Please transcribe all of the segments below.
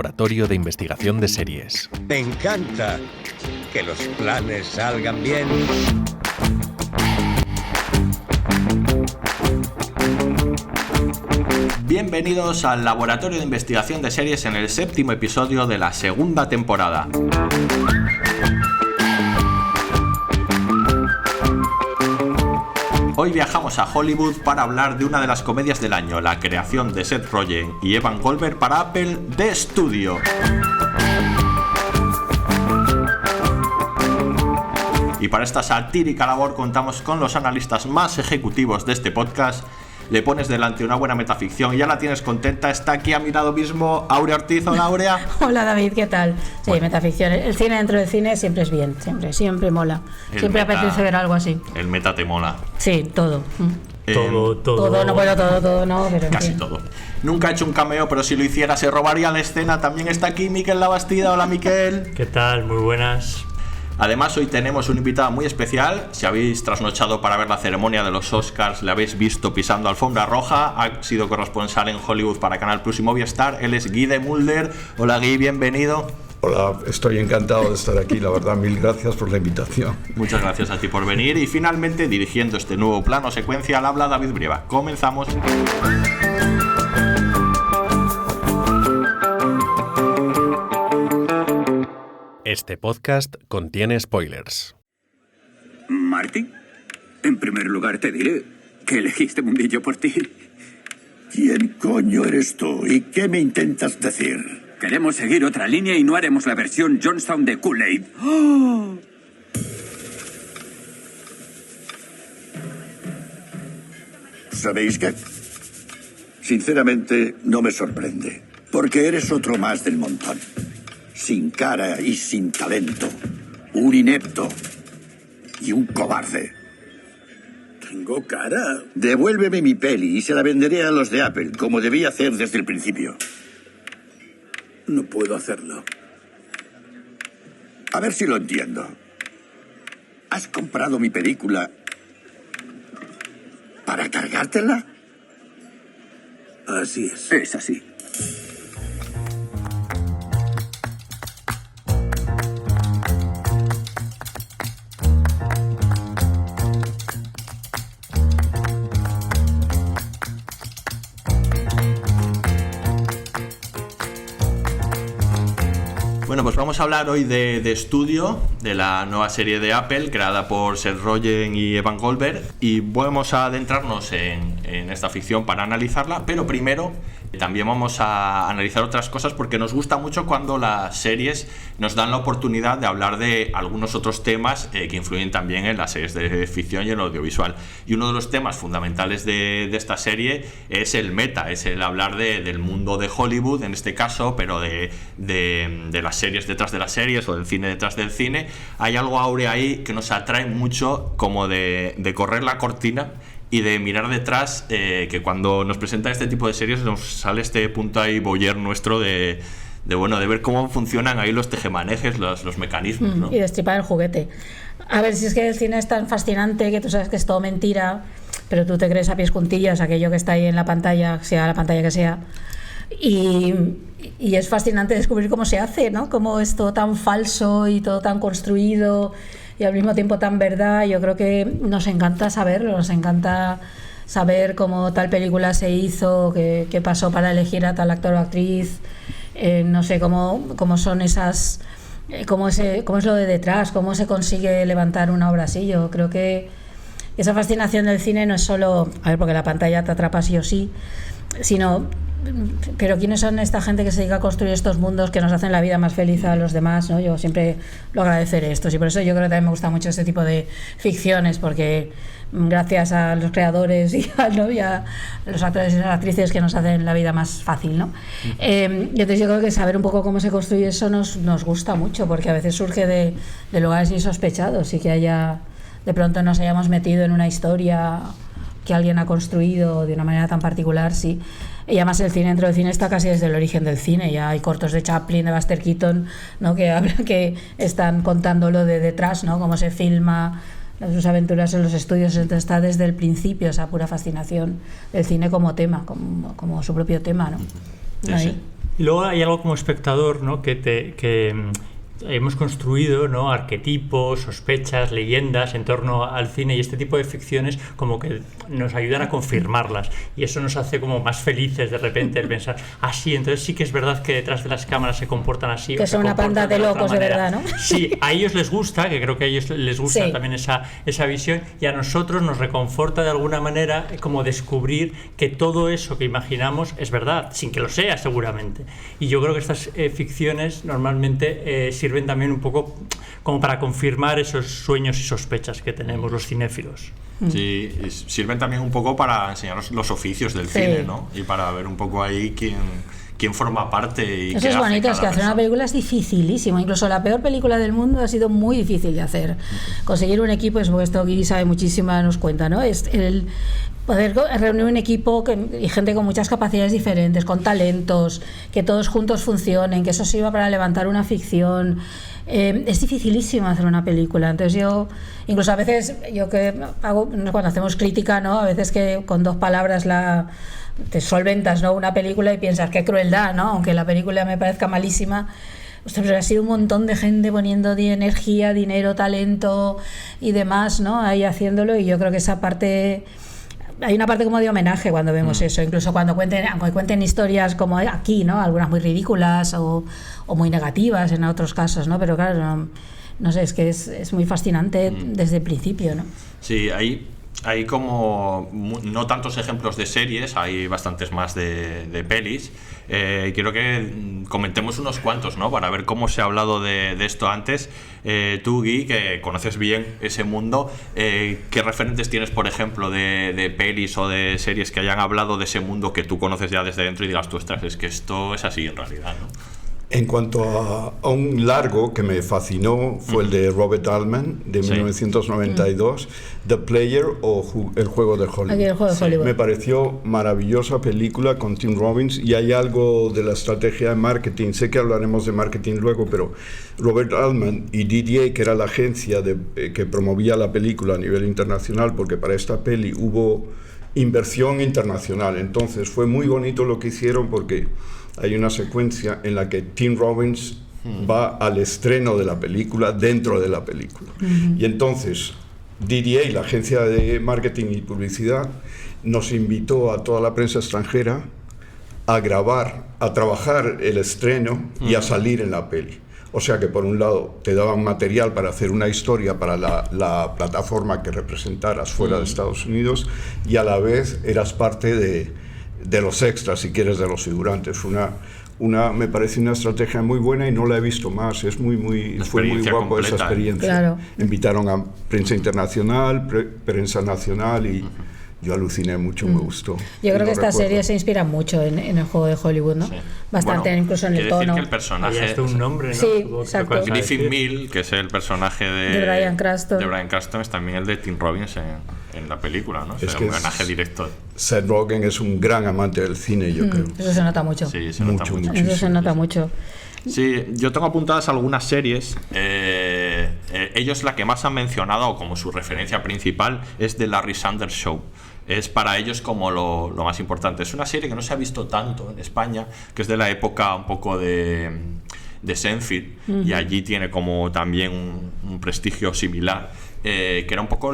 Laboratorio de Investigación de Series. Me encanta que los planes salgan bien. Bienvenidos al Laboratorio de Investigación de Series en el 7º episodio de la segunda temporada. Hoy viajamos a Hollywood para hablar de una de las comedias del año, la creación de Seth Rogen y Evan Goldberg para Apple, The Studio. Y para esta satírica labor contamos con los analistas más ejecutivos de este podcast. Le pones delante una buena metaficción y ya la tienes contenta. Está aquí a mi lado mismo Aurea Ortiz. Hola, Aurea. Hola, David, ¿qué tal? Sí, bueno. Metaficción. El cine dentro del cine siempre es bien, siempre mola. Siempre apetece ver algo así. El meta te mola. Sí, todo. Todo. No, bueno, todo no, pero en Casi fin. todo. Nunca ha hecho un cameo, pero si lo hiciera se robaría la escena. También está aquí Miquel Labastida. Hola, Miquel. ¿Qué tal? Muy buenas. Además, hoy tenemos un invitado muy especial. Si habéis trasnochado para ver la ceremonia de los Oscars, le habéis visto pisando alfombra roja. Ha sido corresponsal en Hollywood para Canal Plus y Movistar. Él es Guy de Mulder. Hola, Guy, bienvenido. Hola, estoy encantado de estar aquí, la verdad, mil gracias por la invitación. Muchas gracias a ti por venir. Y finalmente, dirigiendo este nuevo plano secuencia, al habla David Brieva. Comenzamos. Este podcast contiene spoilers. ¿Marty? En primer lugar te diré que elegiste Mundillo por ti. ¿Quién coño eres tú y qué me intentas decir? Queremos seguir otra línea y no haremos la versión Johnstown de Kool-Aid. ¡Oh! ¿Sabéis qué? Sinceramente, no me sorprende, porque eres otro más del montón. Sin cara y sin talento. Un inepto y un cobarde. ¿Tengo cara? Devuélveme mi peli y se la venderé a los de Apple, como debí hacer desde el principio. No puedo hacerlo. A ver si lo entiendo. ¿Has comprado mi película para cargártela? Así es. Es así. Bueno, pues vamos a hablar hoy de Studio, de la nueva serie de Apple creada por Seth Rogen y Evan Goldberg, y vamos a adentrarnos en esta ficción para analizarla, pero primero también vamos a analizar otras cosas porque nos gusta mucho cuando las series nos dan la oportunidad de hablar de algunos otros temas que influyen también en las series de ficción y en el audiovisual. Y uno de los temas fundamentales de esta serie es el meta, es el hablar del mundo de Hollywood en este caso, pero de las series detrás de las series o del cine detrás del cine. Hay algo, Aurea, ahí que nos atrae mucho, como de correr la cortina y de mirar detrás, que cuando nos presentan este tipo de series nos sale este punto ahí voyeur nuestro de ver cómo funcionan ahí los tejemanejes, los mecanismos, ¿no? Y destripar el juguete. A ver, si es que el cine es tan fascinante que tú sabes que es todo mentira, pero tú te crees a pies juntillas aquello que está ahí en la pantalla, sea la pantalla que sea. Y es fascinante descubrir cómo se hace, ¿no? Cómo es todo tan falso y todo tan construido y al mismo tiempo tan verdad. Yo creo que nos encanta saberlo, nos encanta saber cómo tal película se hizo, qué pasó para elegir a tal actor o actriz, no sé, cómo son esas, cómo es lo de detrás, cómo se consigue levantar una obra así. Yo creo que esa fascinación del cine no es solo, a ver, porque la pantalla te atrapa sí o sí, sino, pero ¿quiénes son esta gente que se dedica a construir estos mundos que nos hacen la vida más feliz a los demás, ¿no? Yo siempre lo agradeceré esto, y por eso yo creo que también me gusta mucho este tipo de ficciones, porque gracias a los creadores y a los actores y las actrices que nos hacen la vida más fácil, ¿no? Y entonces yo creo que saber un poco cómo se construye eso nos gusta mucho, porque a veces surge de lugares insospechados y que de pronto nos hayamos metido en una historia que alguien ha construido de una manera tan particular, sí. Y además el cine dentro del cine está casi desde el origen del cine. Ya hay cortos de Chaplin, de Buster Keaton, ¿no? que están contando lo de detrás, ¿no? Cómo se filma, sus aventuras en los estudios. Entonces está desde el principio esa pura fascinación del cine como tema, como su propio tema, ¿no? Sí. Y luego hay algo como espectador, ¿no? que hemos construido, ¿no? Arquetipos, sospechas, leyendas en torno al cine, y este tipo de ficciones como que nos ayudan a confirmarlas, y eso nos hace como más felices de repente el pensar, sí, entonces sí que es verdad que detrás de las cámaras se comportan así, que son una panda de locos de verdad, ¿no? Sí, a ellos les gusta, que creo que a ellos les gusta también esa visión, y a nosotros nos reconforta de alguna manera como descubrir que todo eso que imaginamos es verdad, sin que lo sea seguramente. Y yo creo que estas ficciones normalmente sirven también un poco como para confirmar esos sueños y sospechas que tenemos los cinéfilos. Sí, sirven también un poco para enseñarnos los oficios del cine, ¿no? Y para ver un poco ahí quién forma parte y eso es bonito, es que hacer una película es dificilísimo. Incluso la peor película del mundo ha sido muy difícil de hacer. Conseguir un equipo, es esto Guy sabe muchísimo, nos cuenta, ¿no? Es el poder reunir un equipo y gente con muchas capacidades diferentes, con talentos, que todos juntos funcionen, que eso sirva para levantar una ficción. Es dificilísimo hacer una película. Entonces yo, incluso a veces, yo que hago, cuando hacemos crítica, ¿no? A veces que con 2 palabras te solventas, ¿no? Una película y piensas qué crueldad, ¿no? Aunque la película me parezca malísima. Pero ha sido un montón de gente poniendo energía, dinero, talento y demás, ¿no? Ahí haciéndolo, y yo creo que esa parte... Hay una parte como de homenaje cuando vemos eso, incluso cuando cuenten historias como aquí, ¿no? Algunas muy ridículas o muy negativas en otros casos, ¿no? Pero claro, no sé, es que es muy fascinante desde el principio, ¿no? Sí, hay como no tantos ejemplos de series, hay bastantes más de pelis. Quiero que comentemos unos cuantos, ¿no? Para ver cómo se ha hablado de esto antes. Tú, Guy, que conoces bien ese mundo, ¿qué referentes tienes, por ejemplo, de pelis o de series que hayan hablado de ese mundo que tú conoces ya desde dentro y digas, tú, ostras, es que esto es así en realidad, ¿no? En cuanto a un largo que me fascinó, fue el de Robert Altman, de 1992, The Player o El Juego de Hollywood. Aquí, El Juego de Hollywood. Me pareció maravillosa película con Tim Robbins, y hay algo de la estrategia de marketing, sé que hablaremos de marketing luego, pero Robert Altman y DDA, que era la agencia que promovía la película a nivel internacional, porque para esta peli hubo inversión internacional, entonces fue muy bonito lo que hicieron, porque hay una secuencia en la que Tim Robbins va al estreno de la película dentro de la película. Y entonces DDA, la agencia de marketing y publicidad, nos invitó a toda la prensa extranjera a grabar, a trabajar el estreno y a salir en la peli. O sea que por un lado te daban material para hacer una historia para la plataforma que representaras fuera de Estados Unidos, y a la vez eras parte de los extras, si quieres, de los figurantes. Me parece una estrategia muy buena y no la he visto más. Fue muy guapo completa, esa experiencia. Claro. Invitaron a prensa internacional, prensa nacional, y yo aluciné mucho, me gustó. Yo creo que esta serie se inspira mucho en El Juego de Hollywood, ¿no? Sí. Bastante, bueno, incluso en el tono. Decir que el personaje es un nombre, ¿no? Sí, exacto. Griffin Mill, que es el personaje de Bryan Cranston, es también el de Tim Robbins en la película, ¿no? Es un homenaje directo. Seth Rogen es un gran amante del cine, yo creo. Eso se nota mucho. Sí, se nota mucho. Eso se nota mucho. Sí, yo tengo apuntadas algunas series. Ellos la que más han mencionado como su referencia principal es The Larry Sanders Show. Es para ellos como lo más importante. Es una serie que no se ha visto tanto en España, que es de la época un poco de Seinfeld, y allí tiene como también un prestigio similar, que era un poco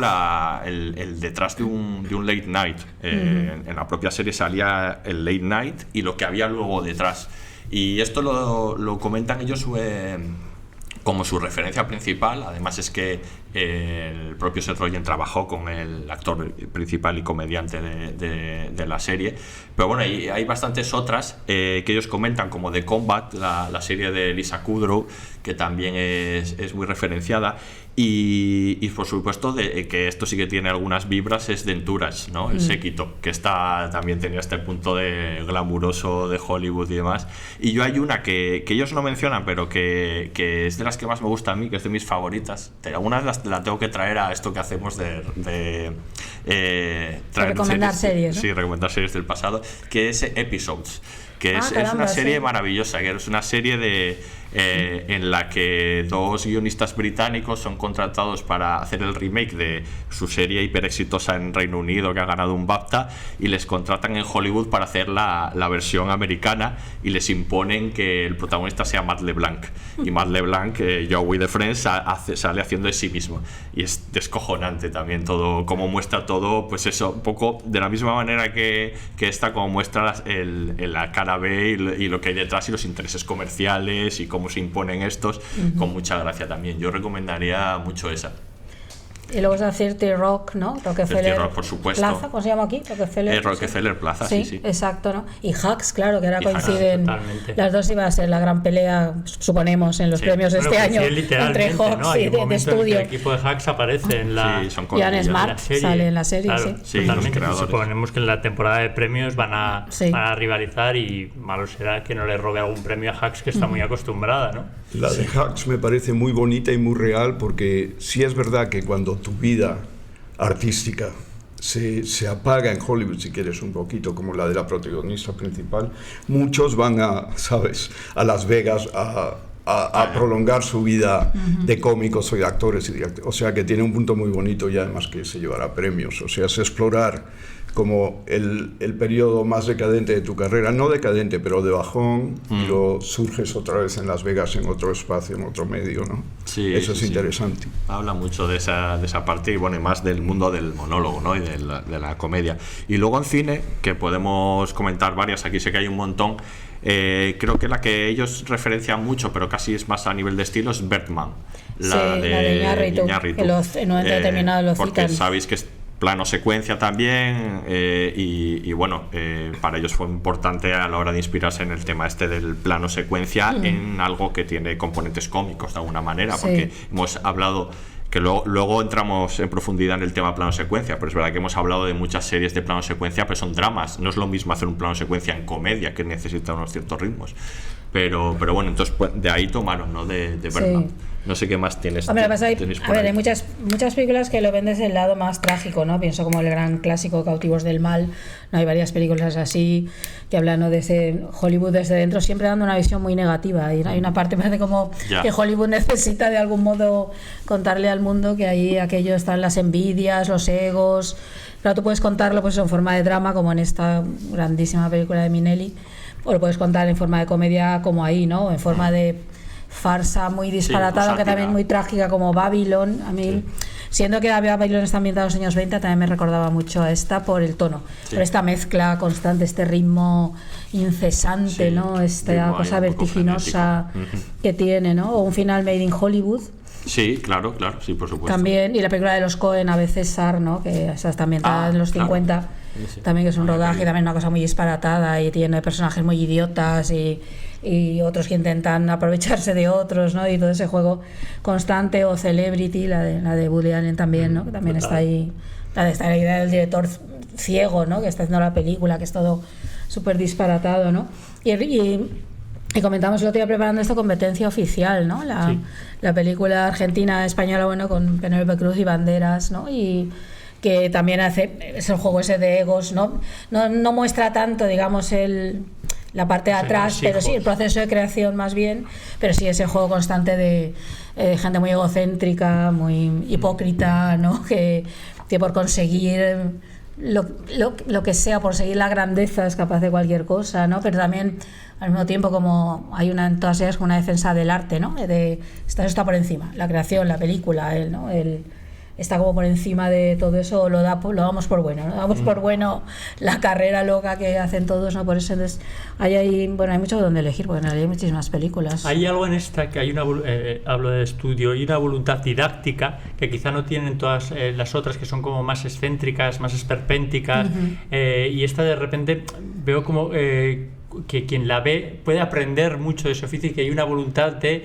el detrás de un late night. En la propia serie salía el late night y lo que había luego detrás. Y esto lo comentan ellos como su referencia principal. Además es que el propio Seth Rogen trabajó con el actor principal y comediante de la serie. Pero bueno, hay bastantes otras que ellos comentan, como The Combat, la serie de Lisa Kudrow, que también es muy referenciada. Y por supuesto que esto sí que tiene algunas vibras, es de Entourage, ¿no? El séquito, que también tenía este punto de glamuroso de Hollywood y demás. Y yo hay una que ellos no mencionan, pero que es de las que más me gusta a mí, que es de mis favoritas. Algunas la tengo que traer a esto que hacemos de traer recomendar series, ¿no? Sí, recomendar series del pasado, que es Episodes, que es una serie maravillosa, que es una serie en la que 2 guionistas británicos son contratados para hacer el remake de su serie hiper exitosa en Reino Unido, que ha ganado un BAFTA, y les contratan en Hollywood para hacer la versión americana, y les imponen que el protagonista sea Matt LeBlanc, y Matt LeBlanc, Joey de Friends, sale haciendo de sí mismo, y es descojonante también todo, como muestra todo, pues eso, un poco de la misma manera que esta, como muestra la cara B y lo que hay detrás y los intereses comerciales y cómo se imponen estos, con mucha gracia también. Yo recomendaría mucho esa. Y luego está 30 Rock, ¿no? Rockefeller Rock, por supuesto. Plaza, ¿cómo se llama aquí? Rockefeller Plaza, sí. Exacto, ¿no? Y Hacks, claro, que ahora coinciden. Totalmente. Las dos iba a ser la gran pelea, suponemos, en los premios de este año. Entre Hawks, ¿no? y de estudio. El equipo de Hacks aparece en la. Sí, son Ian Smart sale en la serie, claro, sí. Totalmente. Suponemos que en la temporada de premios van a rivalizar, y malo será que no le robe algún premio a Hacks, que está muy acostumbrada, ¿no? La de Hacks me parece muy bonita y muy real, porque sí es verdad que cuando tu vida artística se apaga en Hollywood, si quieres, un poquito como la de la protagonista principal, muchos van a Las Vegas a prolongar su vida de cómicos o de actores, o sea que tiene un punto muy bonito, y además que se llevará premios, o sea, es explorar como el periodo más decadente de tu carrera, no decadente, pero de bajón, y luego surges otra vez en Las Vegas, en otro espacio, en otro medio, ¿no? Sí, eso es interesante. Habla mucho de esa parte, y bueno, y más del mundo del monólogo, ¿no? Y de la comedia. Y luego en cine, que podemos comentar varias, aquí sé que hay un montón. Creo que la que ellos referencian mucho, pero casi es más a nivel de estilo, es Birdman, la de Iñárritu, que en un momento determinado lo citan. Porque sabéis que es plano secuencia también, y bueno, para ellos fue importante a la hora de inspirarse en el tema este del plano secuencia, en algo que tiene componentes cómicos de alguna manera, porque hemos hablado que luego entramos en profundidad en el tema plano secuencia, pero es verdad que hemos hablado de muchas series de plano secuencia, pero son dramas, no es lo mismo hacer un plano secuencia en comedia, que necesita unos ciertos ritmos, pero bueno, entonces pues, de ahí tomaron, ¿no? De Birdman. No sé qué más tienes. Hombre, hay muchas películas que lo ven desde el lado más trágico, ¿no? Pienso como el gran clásico Cautivos del Mal, ¿no? Hay varias películas así que hablan, ¿no?, de ese Hollywood desde dentro, siempre dando una visión muy negativa, y hay una parte, parece como que Hollywood necesita de algún modo contarle al mundo que ahí aquello están las envidias, los egos. Claro, tú puedes contarlo pues en forma de drama, como en esta grandísima película de Minelli, o lo puedes contar en forma de comedia, como ahí, ¿no? En forma de farsa muy disparatada, que también muy trágica, como Babylon. A mí, siendo que Babylon está ambientada en los años 20, también me recordaba mucho a esta por el tono, por esta mezcla constante, este ritmo incesante, ¿no? Esta cosa vertiginosa que tiene, ¿no? O un final Made in Hollywood. Sí, claro, sí, por supuesto. También, y la película de los Coen, a veces César, ¿no? Que está ambientada en los 50, también, que es un rodaje, también una cosa muy disparatada, y tiene personajes muy idiotas y otros que intentan aprovecharse de otros, ¿no? Y todo ese juego constante. O Celebrity, la de Woody Allen también, ¿no? Que también está ahí, la idea del director ciego, ¿no? Que está haciendo la película, que es todo súper disparatado, ¿no? Y comentamos el otro día preparando esta Competencia Oficial, ¿no? La película argentina-española, bueno, con Penélope Cruz y Banderas, ¿no? Y que también es el juego ese de egos, ¿no? No muestra tanto, digamos, la parte de atrás, pero sí el proceso de creación más bien, pero sí ese juego constante de gente muy egocéntrica, muy hipócrita, ¿no? Que por conseguir lo que sea, por seguir la grandeza, es capaz de cualquier cosa, ¿no? Pero también al mismo tiempo, como hay en todas ellas, una defensa del arte, ¿no? Esto está por encima, la creación, la película, ¿no? Está como por encima de todo eso, lo damos por bueno, ¿no? Damos por bueno la carrera loca que hacen todos, ¿no? Por eso entonces hay mucho donde elegir, porque en realidad hay muchísimas películas. Hay algo en esta que hay hablo de estudio, y una voluntad didáctica que quizá no tienen todas las otras, que son como más excéntricas, más esperpénticas, y esta de repente veo como que quien la ve puede aprender mucho de ese oficio, y que hay una voluntad de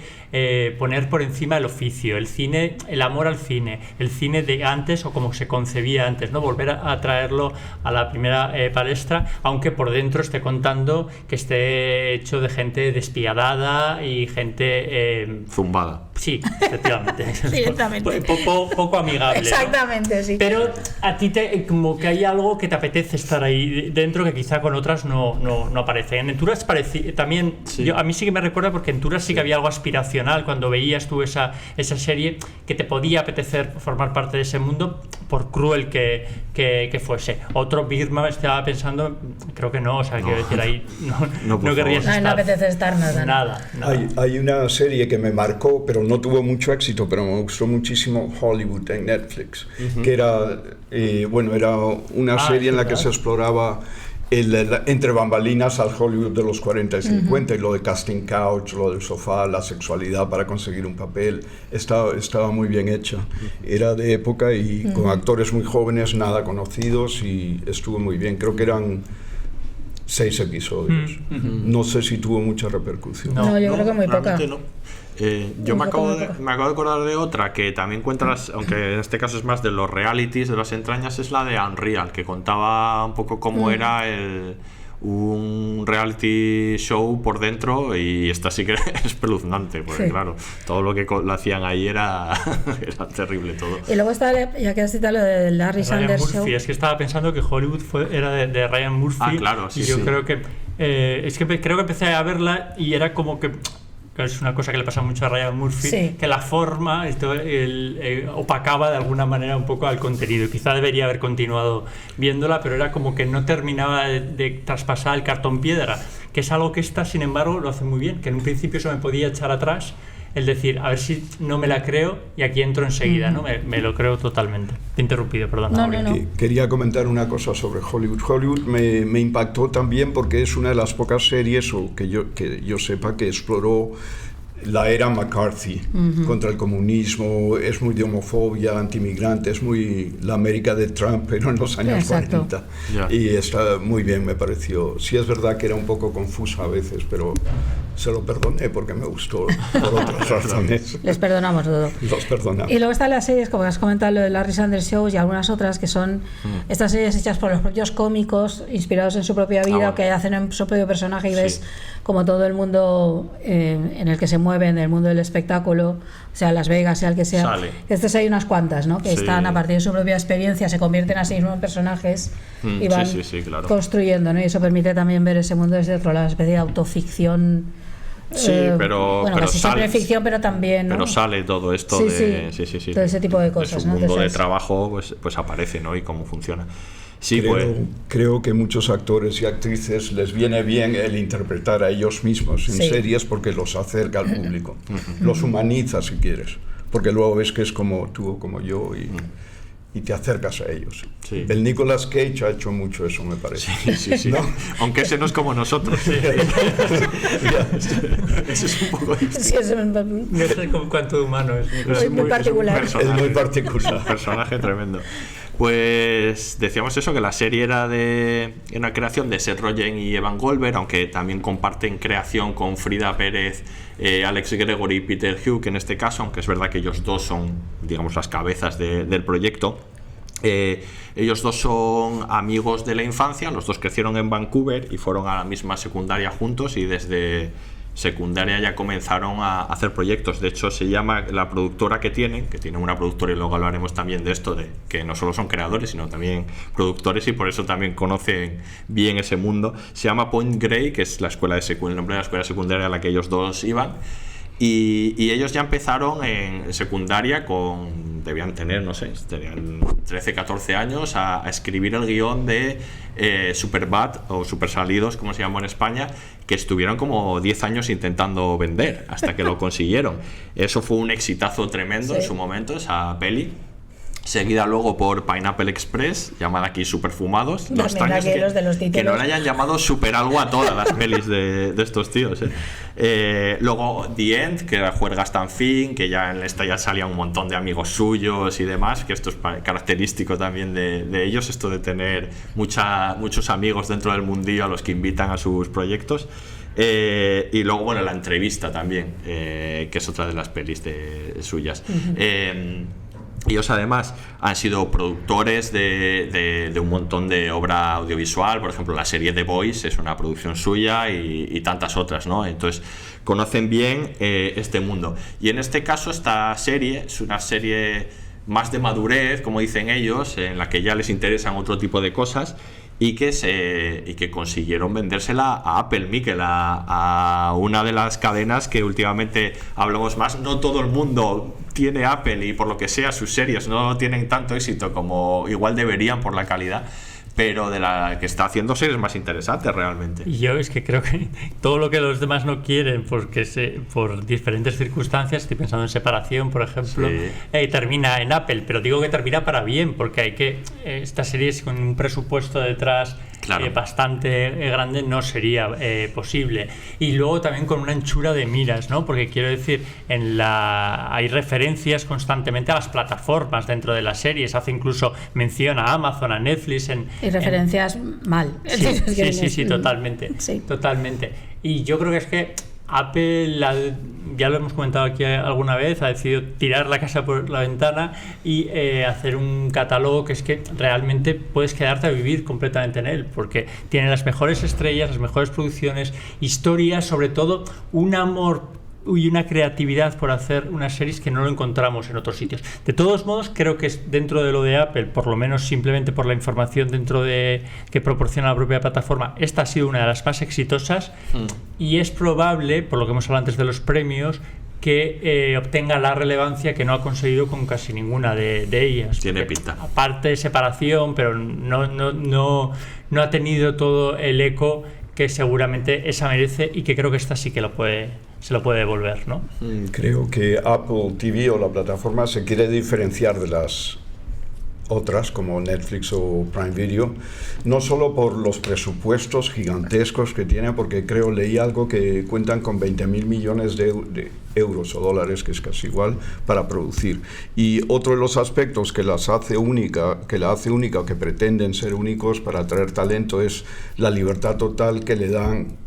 poner por encima el oficio, el cine, el amor al cine, el cine de antes, o como se concebía antes, ¿no? Volver a traerlo a la primera palestra, aunque por dentro esté contando que esté hecho de gente despiadada y gente zumbada, Sí, efectivamente. Directamente. Poco amigable. Exactamente, ¿no? sí. Pero a ti como que hay algo que te apetece estar ahí dentro que quizá con otras no aparece. En Entourage también, a mí sí que me recuerda porque en Entourage sí que había algo aspiracional cuando veías tú esa serie que te podía apetecer formar parte de ese mundo por cruel que fuese. Otro Birma estaba pensando, creo que no, o sea, quiero decir ahí no querrías estar. No apetece estar nada. Hay una serie que me marcó, pero no tuvo mucho éxito, pero me gustó muchísimo, Hollywood en Netflix, que era una serie en la que se exploraba entre bambalinas al Hollywood de los 40 y 50, y lo de casting couch, lo del sofá, la sexualidad para conseguir un papel, estaba muy bien hecha. Era de época y con actores muy jóvenes, nada conocidos, y estuvo muy bien. Creo que eran 6 episodios. No sé si tuvo mucha repercusión. No, yo creo que muy poca. No. Yo me acabo de acordar de otra que también cuenta, aunque en este caso es más de los realities, de las entrañas, es la de Unreal, que contaba un poco cómo era un reality show por dentro, y esta sí que es espeluznante, porque claro, todo lo que lo hacían ahí era terrible todo. Y luego está, ya que has citado lo de Larry Sanders Show. Es que estaba pensando que Hollywood era de Ryan Murphy. Claro, sí, y yo creo que creo que empecé a verla y era como que es una cosa que le pasa mucho a Ryan Murphy, que la forma opacaba de alguna manera un poco al contenido. Quizá debería haber continuado viéndola, pero era como que no terminaba de traspasar el cartón piedra, que es algo que esta, sin embargo, lo hace muy bien, que en un principio eso me podía echar atrás, el decir, a ver si no me la creo, y aquí entro enseguida, ¿no? Me lo creo totalmente. Te he interrumpido, perdón. No. Quería comentar una cosa sobre Hollywood. Hollywood me impactó también porque es una de las pocas series, o que yo sepa, que exploró la era McCarthy contra el comunismo. Es muy de homofobia, antimigrante, es muy la América de Trump, pero en los años 40. Y está muy bien, me pareció. Sí, es verdad que era un poco confusa a veces, pero se lo perdoné porque me gustó por otras razones. Les perdonamos todo. Los perdonamos. Y luego están las series, como has comentado, lo de Larry Sanders Show y algunas otras que son estas series hechas por los propios cómicos, inspirados en su propia vida, o que hacen en su propio personaje, y ves como todo el mundo en el que se mueven, del mundo del espectáculo, sea Las Vegas, sea el que sea. Estas hay unas cuantas, ¿no? Que están a partir de su propia experiencia, se convierten así mismo en personajes y van construyendo, ¿no? Y eso permite también ver ese mundo desde otro lado, una especie de autoficción. Pero casi sale, siempre ficción, pero también, ¿no? Pero sale todo esto todo ese tipo de cosas, de su mundo de trabajo, pues aparece, ¿no? Y cómo funciona. Creo que muchos actores y actrices les viene bien el interpretar a ellos mismos en series, porque los acerca al público, los humaniza, si quieres, porque luego ves que es como tú o como yo, y te acercas a ellos. El Nicolas Cage ha hecho mucho eso, me parece. Sí. ¿No? Aunque ese no es como nosotros. Ese es un poco distinto. No sé cuánto humano es muy particular. Es muy particular. Un personaje tremendo. Pues decíamos eso, que la serie era de una creación de Seth Rogen y Evan Goldberg, aunque también comparten creación con Frida Pérez, Alex Gregory y Peter Hugh, que en este caso, aunque es verdad que ellos dos son, digamos, las cabezas del proyecto. Ellos dos son amigos de la infancia, los dos crecieron en Vancouver y fueron a la misma secundaria juntos, y desde secundaria ya comenzaron a hacer proyectos. De hecho, se llama la productora que tienen una productora, y luego hablaremos también de esto, de que no solo son creadores sino también productores, y por eso también conocen bien ese mundo. Se llama Point Grey, que es el nombre de la escuela secundaria a la que ellos dos iban. Y ellos ya empezaron en secundaria debían tener, no sé, tenían 13, 14 años, a escribir el guión de Superbad, o Super Salidos, como se llamó en España, que estuvieron como 10 años intentando vender, hasta que lo consiguieron. Eso fue un exitazo tremendo en su momento, esa peli. Seguida luego por Pineapple Express, llamada aquí Superfumados. Los extraños que no le hayan llamado Super algo a todas las pelis de estos tíos. Luego The End, que era Juergas Tan Fin, que ya en esta ya salían un montón de amigos suyos y demás, que esto es característico también de ellos, esto de tener muchos amigos dentro del mundillo a los que invitan a sus proyectos. Y luego, La Entrevista también, que es otra de las pelis suyas. Ellos además han sido productores de un montón de obra audiovisual, por ejemplo la serie The Boys es una producción suya y tantas otras, ¿no? Entonces conocen bien este mundo. Y en este caso esta serie es una serie más de madurez, como dicen ellos, en la que ya les interesan otro tipo de cosas y que consiguieron vendérsela a Apple, Miquel, a una de las cadenas que últimamente hablamos más. No todo el mundo tiene Apple y por lo que sea sus series no tienen tanto éxito como igual deberían por la calidad, pero de la que está haciendo series más interesantes realmente. Y yo es que creo que todo lo que los demás no quieren, porque por diferentes circunstancias, estoy pensando en separación, por ejemplo, sí. Termina en Apple, pero digo que termina para bien, porque esta serie con un presupuesto detrás claro. Bastante grande no sería posible. Y luego también con una anchura de miras, ¿no? Porque quiero decir, hay referencias constantemente a las plataformas dentro de las series, hace incluso mención a Amazon, a Netflix. Y referencias mal. Sí, totalmente. Sí. Totalmente. Y yo creo que es que Apple, ya lo hemos comentado aquí alguna vez, ha decidido tirar la casa por la ventana y hacer un catálogo que es que realmente puedes quedarte a vivir completamente en él, porque tiene las mejores estrellas, las mejores producciones, historias, sobre todo un amor y una creatividad por hacer unas series que no lo encontramos en otros sitios. De todos modos, creo que es dentro de lo de Apple, por lo menos simplemente por la información que proporciona la propia plataforma, esta ha sido una de las más exitosas y es probable, por lo que hemos hablado antes de los premios, que obtenga la relevancia que no ha conseguido con casi ninguna de ellas. Tiene pinta. Aparte de separación, pero no ha tenido todo el eco que seguramente esa merece y que creo que esta sí que se lo puede devolver, ¿no? Creo que Apple TV o la plataforma se quiere diferenciar de las otras como Netflix o Prime Video, no solo por los presupuestos gigantescos que tiene, porque leí algo que cuentan con 20.000 millones de euros o dólares, que es casi igual, para producir. Y otro de los aspectos que la hace única, que pretenden ser únicos para atraer talento, es la libertad total que le dan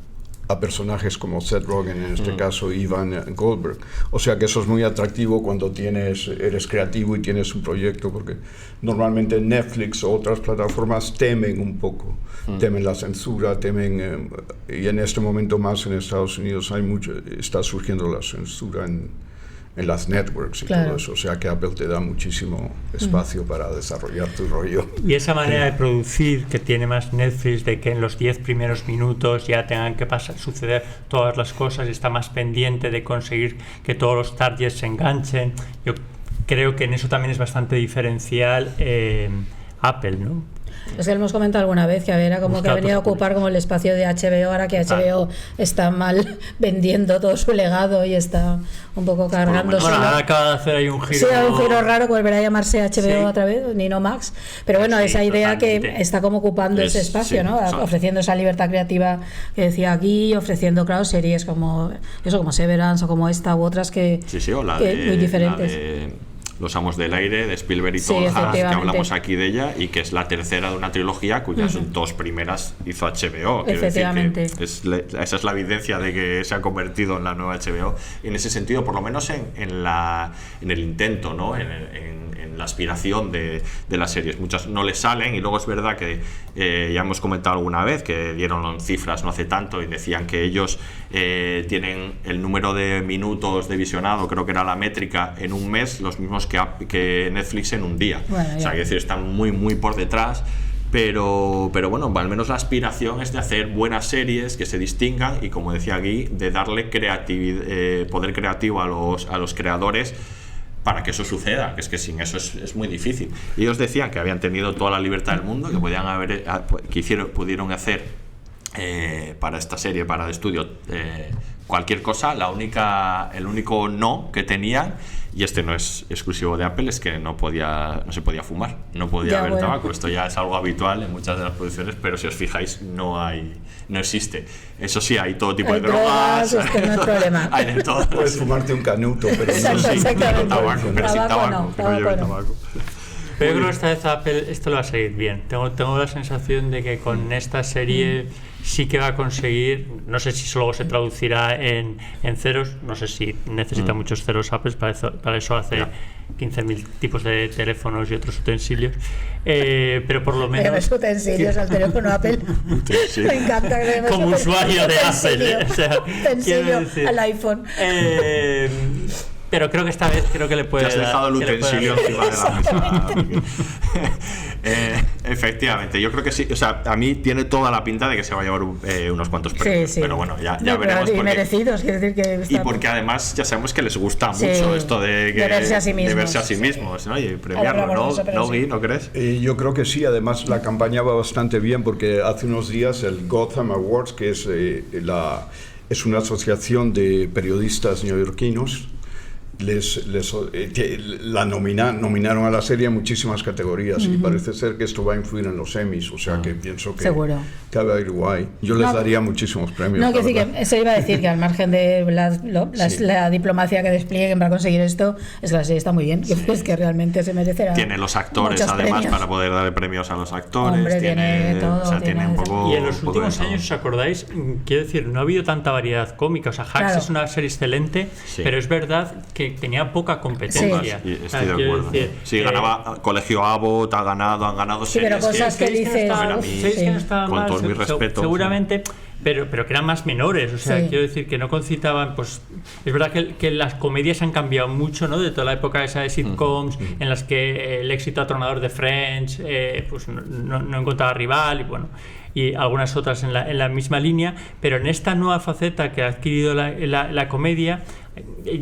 a personajes como Seth Rogen, en este caso Evan Goldberg. O sea que eso es muy atractivo cuando eres creativo y tienes un proyecto, porque normalmente Netflix o otras plataformas temen un poco, temen la censura, y en este momento más en Estados Unidos está surgiendo la censura en las networks y todo eso, o sea que Apple te da muchísimo espacio para desarrollar tu rollo. Y esa manera de producir que tiene más Netflix, de que en los 10 primeros minutos ya tengan que suceder todas las cosas, y está más pendiente de conseguir que todos los targets se enganchen, yo creo que en eso también es bastante diferencial Apple, ¿no? Es que hemos comentado alguna vez que era como que ha venido a ocupar como el espacio de HBO, ahora que HBO está mal vendiendo todo su legado y está un poco cargándose. Bueno, ahora acaba de hacer ahí un giro. Sí, un giro raro, que volverá a llamarse HBO otra vez, Nino Max. Pero bueno, esa idea totalmente. Que está como ocupando ese espacio, ¿no? Ofreciendo esa libertad creativa que decía aquí, ofreciendo, claro, series como Severance o como esta u otras que muy diferentes. Los Amos del Aire, de Spielberg y Tom Hanks, que hablamos aquí de ella, y que es la tercera de una trilogía cuyas dos primeras hizo HBO. Efectivamente. Esa es la evidencia de que se ha convertido en la nueva HBO. Y en ese sentido, por lo menos en el intento, ¿no? En la aspiración de las series. Muchas no les salen, y luego es verdad que ya hemos comentado alguna vez que dieron cifras no hace tanto y decían que ellos tienen el número de minutos de visionado, creo que era la métrica, en un mes, los mismos que Netflix en un día. Bueno, o sea, que decir, están muy muy por detrás, pero bueno, al menos la aspiración es de hacer buenas series que se distingan y, como decía Guy, de darle poder creativo a los creadores para que eso suceda, que es que sin eso es muy difícil. Y ellos decían que habían tenido toda la libertad del mundo, que pudieron hacer para esta serie, para el estudio, cualquier cosa. El único no que tenían, y este no es exclusivo de Apple, es que no se podía fumar, no podía haber tabaco. Esto ya es algo habitual en muchas de las producciones, pero si os fijáis no existe. Eso sí, hay todo tipo de drogas, es que no hay problema. Hay de todo. Puedes fumarte un canuto, pero no sin tabaco, pero sin tabaco, que no lleve tabaco. Pero yo creo que esta vez Apple esto lo va a seguir bien. Tengo la sensación de que con esta serie sí que va a conseguir, no sé si luego se traducirá en ceros, no sé si necesita muchos ceros Apple, para eso hace 15.000 tipos de teléfonos y otros utensilios, pero por lo menos... Pero es utensilios al teléfono Apple. Me encanta que le como usuario de Apple, o sea, utensilio al iPhone. Pero creo que esta vez le puede. Te has dejado el utensilio encima de la mesa. Efectivamente, yo creo que sí. O sea, a mí tiene toda la pinta de que se va a llevar unos cuantos premios. Sí. Pero bueno, ya veremos. Y merecidos, quiero decir que. Y porque además ya sabemos que les gusta mucho esto de verse a sí mismos. ¿No? Y premiarlo, ¿no crees? Yo creo que sí. Además, la campaña va bastante bien porque hace unos días el Gotham Awards, que es una asociación de periodistas neoyorquinos, nominaron a la serie en muchísimas categorías y parece ser que esto va a influir en los Emmys, o sea que pienso que va a ir guay. Yo les daría muchísimos premios. No, que sí, que eso iba a decir, que al margen de la diplomacia que desplieguen para conseguir esto, es que la serie está muy bien, que realmente se merecerá. Tiene los actores además premios. Para poder darle premios a los actores. Hombre, tiene todo. O sea, tiene un poco, y en los últimos años, ¿os acordáis? Quiero decir, no ha habido tanta variedad cómica. O sea, Hacks es una serie excelente, pero es verdad que tenía poca competencia. Sí, estoy de acuerdo. Sí, ganaba Colegio Abbott, han ganado series. Pero cosas que dices. Que no estaba con mal, todo mi respeto. Seguramente. Pero que eran más menores, o sea, quiero decir que no concitaban, pues es verdad que las comedias han cambiado mucho, ¿no? De toda la época esa de sitcoms en las que el éxito atronador de Friends pues no encontraba rival y bueno, y algunas otras en la misma línea, pero en esta nueva faceta que ha adquirido la comedia,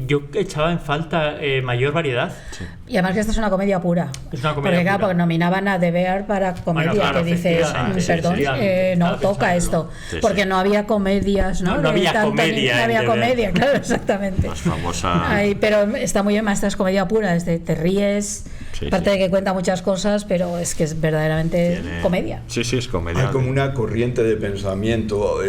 yo echaba en falta mayor variedad. Y además que esta es una comedia pura. Es una comedia pura. Porque nominaban a The Bear para comedia, que dices, perdón, no toca esto. Porque no había comedias, ¿no? No había comedia, claro, exactamente. Más famosa. Pero está muy bien, esta es comedia pura, te ríes, aparte de que cuenta muchas cosas, pero es que es verdaderamente comedia. Sí, es comedia. Hay como una corriente de pensamiento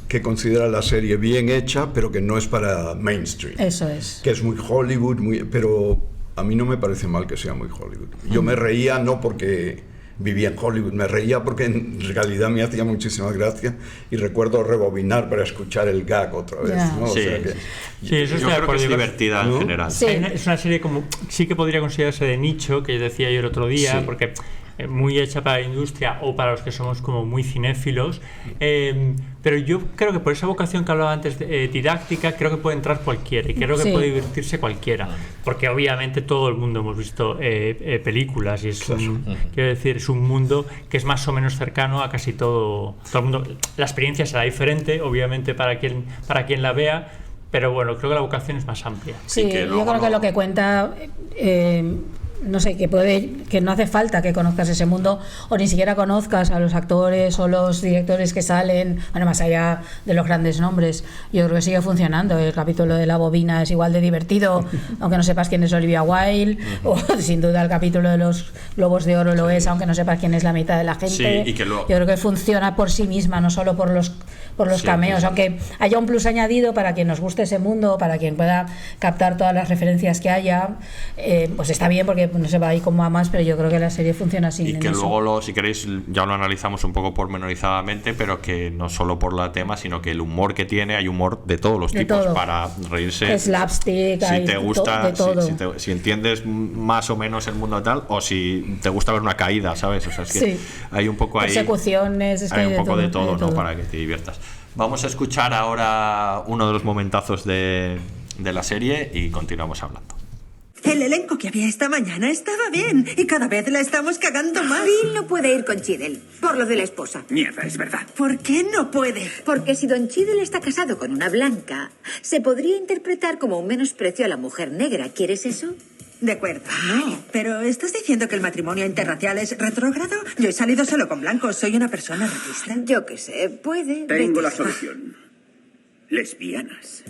que considera la serie bien hecha, pero que no es para mainstream. Eso es. Que es muy Hollywood, pero a mí no me parece mal que sea muy Hollywood. Yo me reía no porque vivía en Hollywood, me reía porque en realidad me hacía muchísima gracia y recuerdo rebobinar para escuchar el gag otra vez. ¿No? Sí, o sea que, eso yo creo que es divertida en general. Sí. Es una serie como sí que podría considerarse de nicho, que decía yo el otro día, porque muy hecha para la industria o para los que somos como muy cinéfilos, pero yo creo que por esa vocación que hablaba antes didáctica, creo que puede entrar cualquiera y creo que puede divertirse cualquiera, porque obviamente todo el mundo hemos visto películas y quiero decir, es un mundo que es más o menos cercano a casi todo el mundo. La experiencia será diferente obviamente para quien la vea, pero bueno, creo que la vocación es más amplia. Sí, yo creo que lo que cuenta no sé, que no hace falta que conozcas ese mundo o ni siquiera conozcas a los actores o los directores que salen, bueno, más allá de los grandes nombres. Yo creo que sigue funcionando. El capítulo de la bobina es igual de divertido, aunque no sepas quién es Olivia Wilde, o sin duda el capítulo de los Globos de Oro lo es, aunque no sepas quién es la mitad de la gente. Yo creo que funciona por sí misma, no solo por los cameos, aunque haya un plus añadido para quien nos guste ese mundo, para quien pueda captar todas las referencias que haya, pues está bien porque no se va ahí como a más, pero yo creo que la serie funciona así. Y que luego, si queréis, ya lo analizamos un poco pormenorizadamente, pero que no solo por la tema, sino que el humor que tiene, hay humor de todos los tipos, para reírse. Slapstick, si te gusta, si entiendes más o menos el mundo tal, o si te gusta ver una caída, ¿sabes? O sea, es que hay un poco ahí. Persecuciones, es que hay un poco de todo, ¿no? Para que te diviertas. Vamos a escuchar ahora uno de los momentazos de la serie y continuamos hablando. El elenco que había esta mañana estaba bien y cada vez la estamos cagando más. Bill no puede ir con Cheadle por lo de la esposa. Mierda, es verdad. ¿Por qué no puede? Porque si don Cheadle está casado con una blanca, se podría interpretar como un menosprecio a la mujer negra. ¿Quieres eso? De acuerdo. No, pero ¿estás diciendo que el matrimonio interracial es retrógrado? Yo he salido solo con blancos, soy una persona racista. Yo qué sé, puede. Tengo la solución. Lesbianas.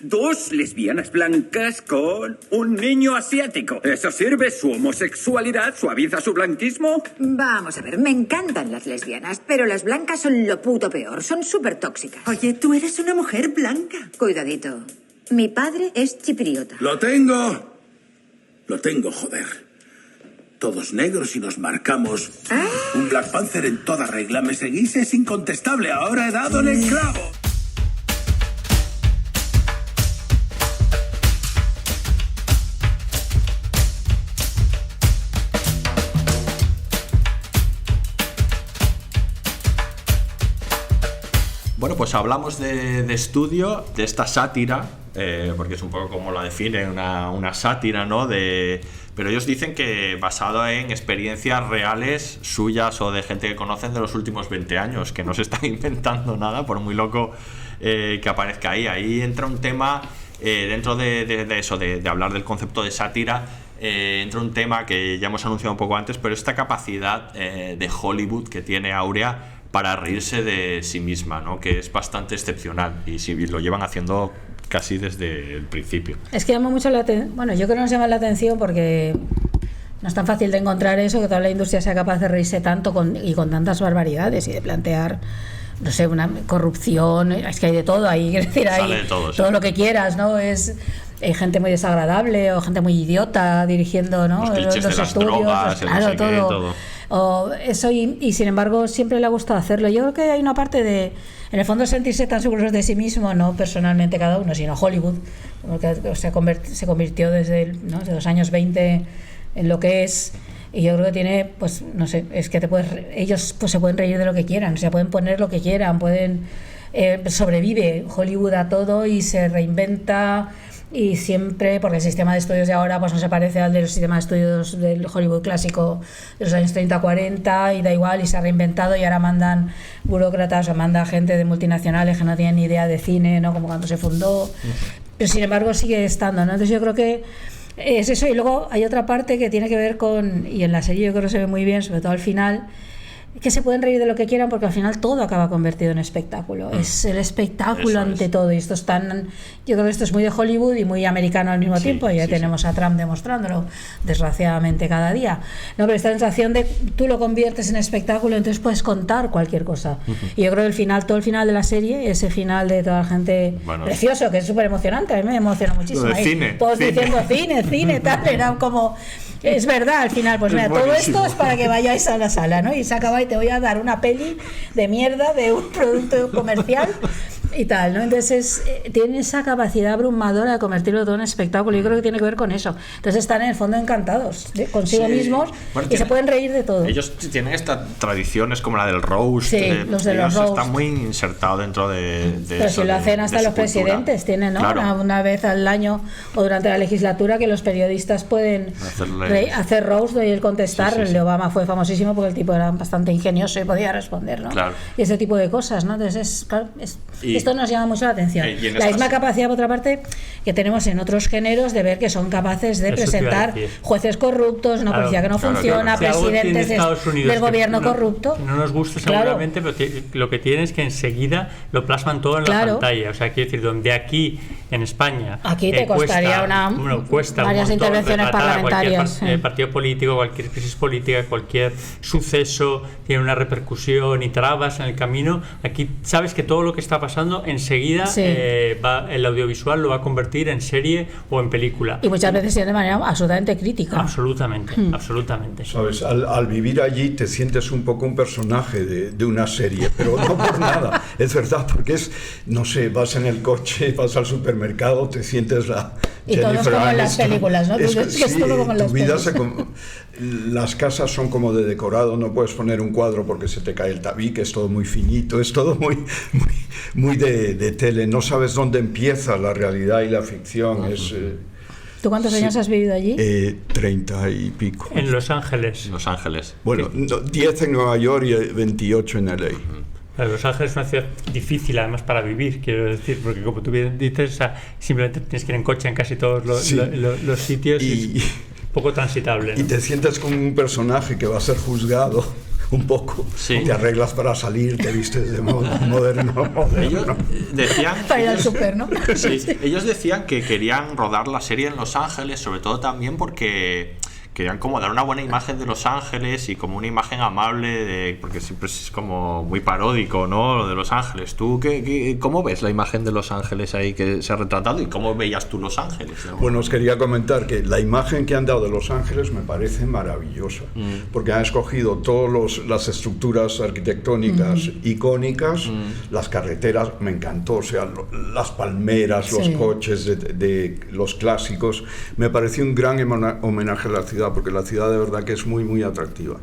2 lesbianas blancas con un niño asiático. ¿Eso sirve? ¿Su homosexualidad suaviza su blanquismo? Vamos a ver, me encantan las lesbianas, pero las blancas son lo puto peor, son súper tóxicas. Oye, tú eres una mujer blanca. Cuidadito. Mi padre es chipriota. Lo tengo, joder. todos negros y nos marcamos. Un Black Panther en toda regla. ¿Me seguís? Es incontestable. Ahora he dado en el clavo. Bueno, pues hablamos de estudio, de esta sátira, porque es un poco como la define, una sátira, ¿no? Pero ellos dicen que basado en experiencias reales suyas o de gente que conocen de los últimos 20 años, que no se están inventando nada, por muy loco que aparezca ahí. Ahí entra un tema, dentro de eso, de hablar del concepto de sátira, entra un tema que ya hemos anunciado un poco antes, pero esta capacidad de Hollywood que tiene Áurea para reírse de sí misma, ¿no? Que es bastante excepcional y lo llevan haciendo casi desde el principio. Es que llama mucho la atención. Bueno, yo creo que nos llama la atención porque no es tan fácil de encontrar eso, que toda la industria sea capaz de reírse tanto y con tantas barbaridades y de plantear, no sé, una corrupción. Es que hay de todo ahí, quiero decir, hay todo lo que quieras, ¿no? Hay gente muy desagradable o gente muy idiota dirigiendo, ¿no? Los clichés de las estudios, drogas, claro, no sé qué, todo. O eso y sin embargo siempre le ha gustado hacerlo. Yo creo que hay una parte de, en el fondo, sentirse tan seguros de sí mismo, no personalmente cada uno, sino Hollywood, porque se convirtió desde los años 20 en lo que es. Y yo creo que tiene, pues no sé, es que ellos pues se pueden reír de lo que quieran, o sea, pueden poner lo que quieran, sobrevive Hollywood a todo y se reinventa. Y siempre, porque el sistema de estudios de ahora pues no se parece al del sistema de estudios del Hollywood clásico de los años 30-40, y da igual, y se ha reinventado, y ahora mandan burócratas o manda gente de multinacionales que no tienen ni idea de cine, ¿no? Como cuando se fundó, pero sin embargo sigue estando, ¿no? Entonces yo creo que es eso. Y luego hay otra parte que tiene que ver con, y en la serie yo creo que se ve muy bien, sobre todo al final, que se pueden reír de lo que quieran porque al final todo acaba convertido en espectáculo. Es el espectáculo ante todo, y esto es tan, yo creo que esto es muy de Hollywood y muy americano al mismo tiempo. Ya tenemos a Trump demostrándolo, desgraciadamente, cada día, no, pero esta sensación de tú lo conviertes en espectáculo, entonces puedes contar cualquier cosa. Y yo creo que todo el final de la serie, ese final de toda la gente, precioso, que es súper emocionante, a mí me emociona muchísimo. Todos diciendo cine, tal, era como, es verdad, al final, pues mira, todo esto es para que vayáis a la sala, ¿no? Y se acaba y te voy a dar una peli de mierda de un producto comercial y tal, ¿no? Entonces tienen esa capacidad abrumadora de convertirlo todo en espectáculo. Yo creo que tiene que ver con eso. Entonces están en el fondo encantados consigo mismos, y se pueden reír de todo. Ellos tienen estas tradiciones como la del roast. Los de los roast. Está muy insertado dentro de pero eso, si lo hacen hasta los presidentes, tienen, ¿no? Claro. Una vez al año o durante la legislatura que los periodistas pueden hacer roast y el contestar. El de Obama fue famosísimo porque el tipo era bastante ingenioso y podía responder, ¿no? Claro. Y ese tipo de cosas, ¿no? Entonces esto nos llama mucho la atención. La misma capacidad, por otra parte, que tenemos en otros géneros de ver que son capaces de presentar jueces corruptos, una policía que no funciona, presidentes del gobierno corrupto. No nos gusta seguramente, pero lo que tienen es que enseguida lo plasman todo en la pantalla. O sea, quiero decir, donde aquí en España aquí te costaría cuesta varias intervenciones parlamentarias. Cualquier partido político, cualquier crisis política, cualquier suceso tiene una repercusión y trabas en el camino. Aquí sabes que todo lo que está pasando enseguida el audiovisual lo va a convertir en serie o en película. Y muchas veces de manera absolutamente crítica. Absolutamente. Sabes, al vivir allí te sientes un poco un personaje de una serie, pero no por nada. Es verdad, porque no sé, vas en el coche, vas al supermercado, te sientes la y todo es como en las películas, ¿no? Es todo como en las películas. Las casas son como de decorado, no puedes poner un cuadro porque se te cae el tabique, es todo muy finito, es todo muy de tele, no sabes dónde empieza la realidad y la ficción. ¿Tú cuántos años has vivido allí? 30 y pico. En Los Ángeles. Bueno, 10 en Nueva York y 28 en LA. Los Ángeles es una ciudad difícil además para vivir, quiero decir, porque como tú bien dices, simplemente tienes que ir en coche en casi todos los sitios y poco transitable, ¿no? Y te sientes como un personaje que va a ser juzgado un poco. Te arreglas para salir, te vistes de moderno. Ellos decían para ir al súper, ¿no? Ellos decían que querían rodar la serie en Los Ángeles, sobre todo también porque querían como dar una buena imagen de Los Ángeles y como una imagen amable, porque siempre es como muy paródico, ¿no? Lo de Los Ángeles. ¿Tú cómo ves la imagen de Los Ángeles ahí que se ha retratado y cómo veías tú Los Ángeles? Bueno, os quería comentar que la imagen que han dado de Los Ángeles me parece maravillosa, porque han escogido todas las estructuras arquitectónicas icónicas, las carreteras, me encantó, o sea, las palmeras, los coches de los clásicos. Me pareció un gran homenaje a la ciudad, porque la ciudad de verdad que es muy, muy atractiva.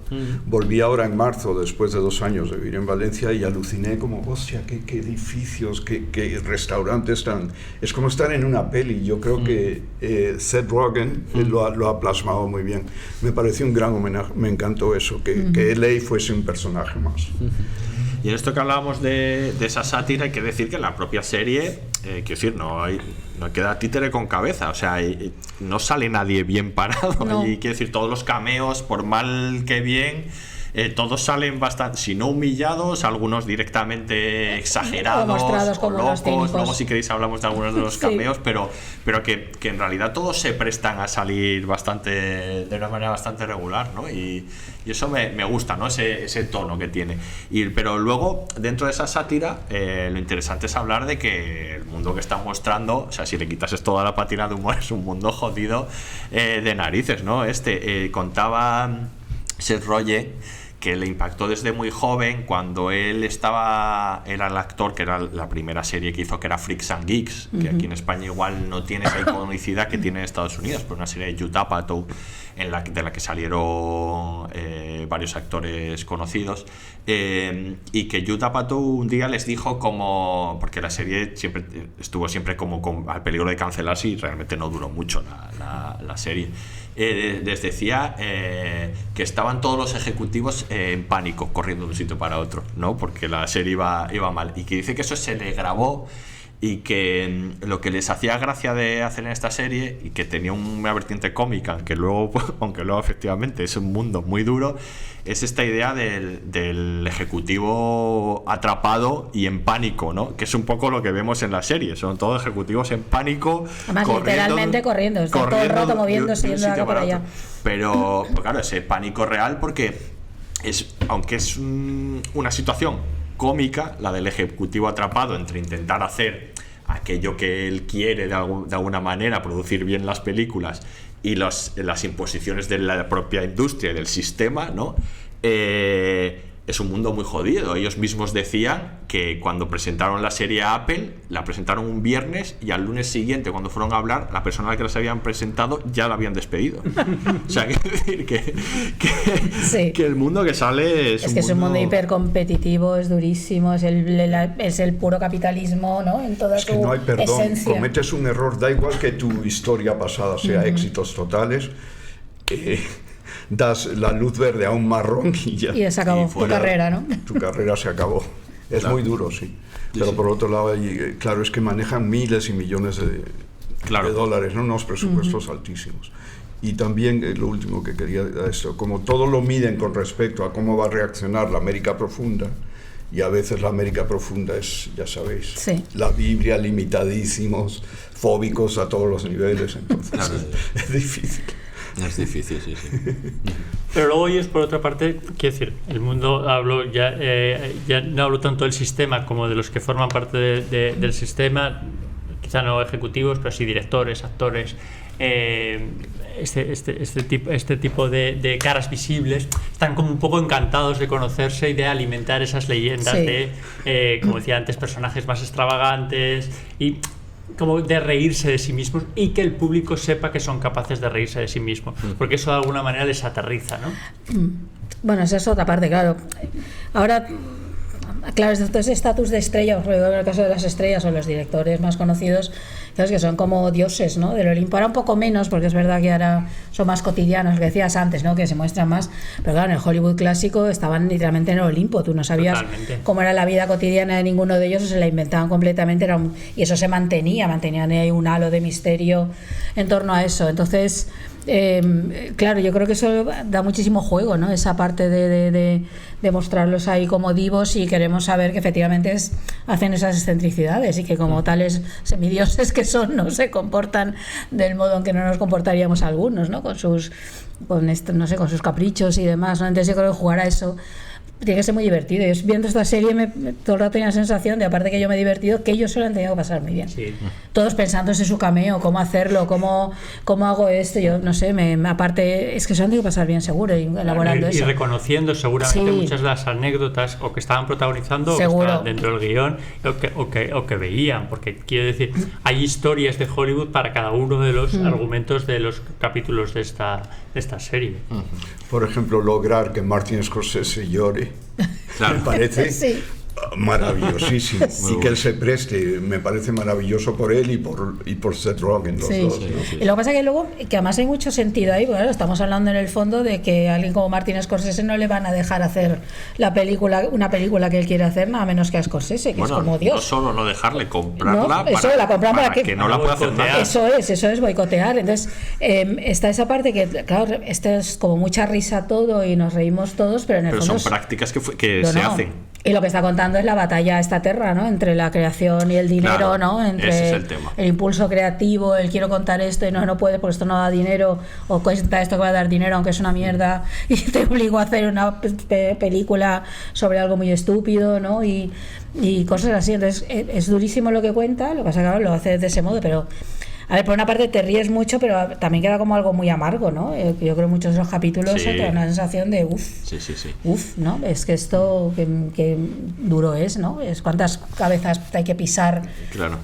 Volví ahora en marzo, después de 2 años de vivir en Valencia, y aluciné como, hostia, qué edificios, qué restaurantes tan... Es como estar en una peli. Yo creo que Seth Rogen lo ha plasmado muy bien. Me pareció un gran homenaje, me encantó eso, que LA fuese un personaje más. Y en esto que hablábamos de esa sátira, hay que decir que en la propia serie, quiero decir, no queda títere con cabeza, o sea, no sale nadie bien parado. No. Y quiero decir, todos los cameos, por mal que bien, todos salen bastante, si no humillados, algunos directamente exagerados o locos. Luego, si queréis, hablamos de algunos de los cameos, pero que en realidad todos se prestan a salir de una manera bastante regular, ¿no? Y eso me gusta, ¿no? Ese tono que tiene. Pero luego, dentro de esa sátira, lo interesante es hablar de que el mundo que está mostrando, o sea, si le quitases toda la patina de humor, es un mundo jodido de narices, ¿no? Contaba Seth Rogen que le impactó desde muy joven cuando él era el actor, que era la primera serie que hizo, que era Freaks and Geeks, que aquí en España igual no tiene esa iconicidad que tiene en Estados Unidos, pero una serie de Judd Apatow de la que salieron varios actores conocidos, y que Judd Apatow un día les dijo porque la serie estuvo siempre como al peligro de cancelarse y realmente no duró mucho la serie. Les decía que estaban todos los ejecutivos en pánico, corriendo de un sitio para otro, ¿no? Porque la serie iba mal, y que dice que eso se le grabó, y que lo que les hacía gracia de hacer en esta serie, y que tenía una vertiente cómica, aunque luego efectivamente es un mundo muy duro, es esta idea del ejecutivo atrapado y en pánico, ¿no? Que es un poco lo que vemos en la serie, son todos ejecutivos en pánico. Además, literalmente corriendo, está todo el rato moviéndose, yendo de acá para allá. Pero claro, ese pánico real, porque aunque es una situación cómica, la del ejecutivo atrapado entre intentar hacer aquello que él quiere de alguna manera, producir bien las películas, y las imposiciones de la propia industria y del sistema, ¿no? Es un mundo muy jodido. Ellos mismos decían que cuando presentaron la serie a Apple, la presentaron un viernes, y al lunes siguiente, cuando fueron a hablar, la persona a la que las habían presentado ya la habían despedido. O sea, quiero decir que el mundo que sale es que es un mundo hipercompetitivo, es durísimo, es el puro capitalismo, ¿no? En toda su no hay perdón. esencia. Cometes un error, da igual que tu historia pasada sea éxitos totales, das la luz verde a un marrón y ya. Y se acabó tu carrera, ¿no? Tu carrera se acabó. Es muy duro, sí. Pero por otro lado, claro, es que manejan miles y millones de dólares, ¿no? Unos presupuestos altísimos. Y también lo último que quería esto, como todo lo miden con respecto a cómo va a reaccionar la América profunda, y a veces la América profunda es, ya sabéis, la Biblia, limitadísimos, fóbicos a todos los niveles, entonces es difícil. Es difícil, sí. Pero luego ellos, por otra parte, quiero decir, el mundo, ya no hablo tanto del sistema como de los que forman parte del sistema, quizá no ejecutivos, pero sí directores, actores, este tipo de caras visibles, están como un poco encantados de conocerse y de alimentar esas leyendas de, como decía antes, personajes más extravagantes y como de reírse de sí mismos, y que el público sepa que son capaces de reírse de sí mismos, porque eso de alguna manera les aterriza, ¿no? Bueno, esa es otra parte, claro. Ahora, claro, ese estatus de estrella, en el caso de las estrellas o los directores más conocidos, claro, que son como dioses, ¿no? Del Olimpo. Ahora un poco menos, porque es verdad que ahora son más cotidianos, que decías antes, ¿no? Que se muestran más, pero claro, en el Hollywood clásico estaban literalmente en el Olimpo, tú no sabías cómo era la vida cotidiana de ninguno de ellos, o se la inventaban completamente, y eso se mantenían ahí un halo de misterio en torno a eso. Entonces, claro, yo creo que eso da muchísimo juego, ¿no? Esa parte de mostrarlos ahí como divos, y queremos saber que efectivamente hacen esas excentricidades y que como tales semidioses que son, no se comportan del modo en que no nos comportaríamos algunos, ¿no? Con sus caprichos y demás, ¿no? Entonces yo creo que jugar a eso tiene que ser muy divertido. Yo viendo esta serie todo el rato tenía la sensación de, aparte que yo me he divertido, que ellos se lo han tenido que pasar muy bien. Sí. Todos pensándose su cameo, cómo hacerlo, cómo hago esto. Yo no sé, aparte es que se lo han tenido que pasar bien seguro y elaborando eso. Y reconociendo seguramente Sí. muchas de las anécdotas o que estaban protagonizando o que Seguro. estaban dentro del guión o que veían, porque quiero decir, hay historias de Hollywood para cada uno de los argumentos de los capítulos de esta serie. Por ejemplo, lograr que Martin Scorsese llore, me parece Sí. maravillosísimo. Y que él se preste, me parece maravilloso por él y por Seth Rogen, los Sí. dos. Sí. ¿no? Y lo que pasa es que luego, que además hay mucho sentido ahí, porque claro, estamos hablando en el fondo de que a alguien como Martin Scorsese no le van a dejar hacer una película que él quiere hacer, nada menos que a Scorsese, que es como Dios. No solo no dejarle comprarla, No, eso, la compran para que no la pueda hacer nada. Eso es boicotear. Entonces está esa parte que, claro, es como mucha risa todo y nos reímos todos, pero en el Pero fondo son prácticas que no, se no. hacen. Y lo que está contando es la batalla estaterra, ¿no? Entre la creación y el dinero, Claro, ¿no? Entre ese es el tema. el impulso creativo, el quiero contar esto y no puede porque esto no da dinero, o cuenta esto que va a dar dinero aunque es una mierda, y te obligo a hacer una película sobre algo muy estúpido, ¿no? Y cosas así. Entonces es durísimo lo que cuenta, lo que pasa es que claro, lo hace de ese modo, pero a ver, por una parte te ríes mucho, pero también queda como algo muy amargo, ¿no? Yo creo que muchos de los capítulos te dan una sensación de uff, ¿no? Es que esto que duro es, ¿no? Es cuántas cabezas hay que pisar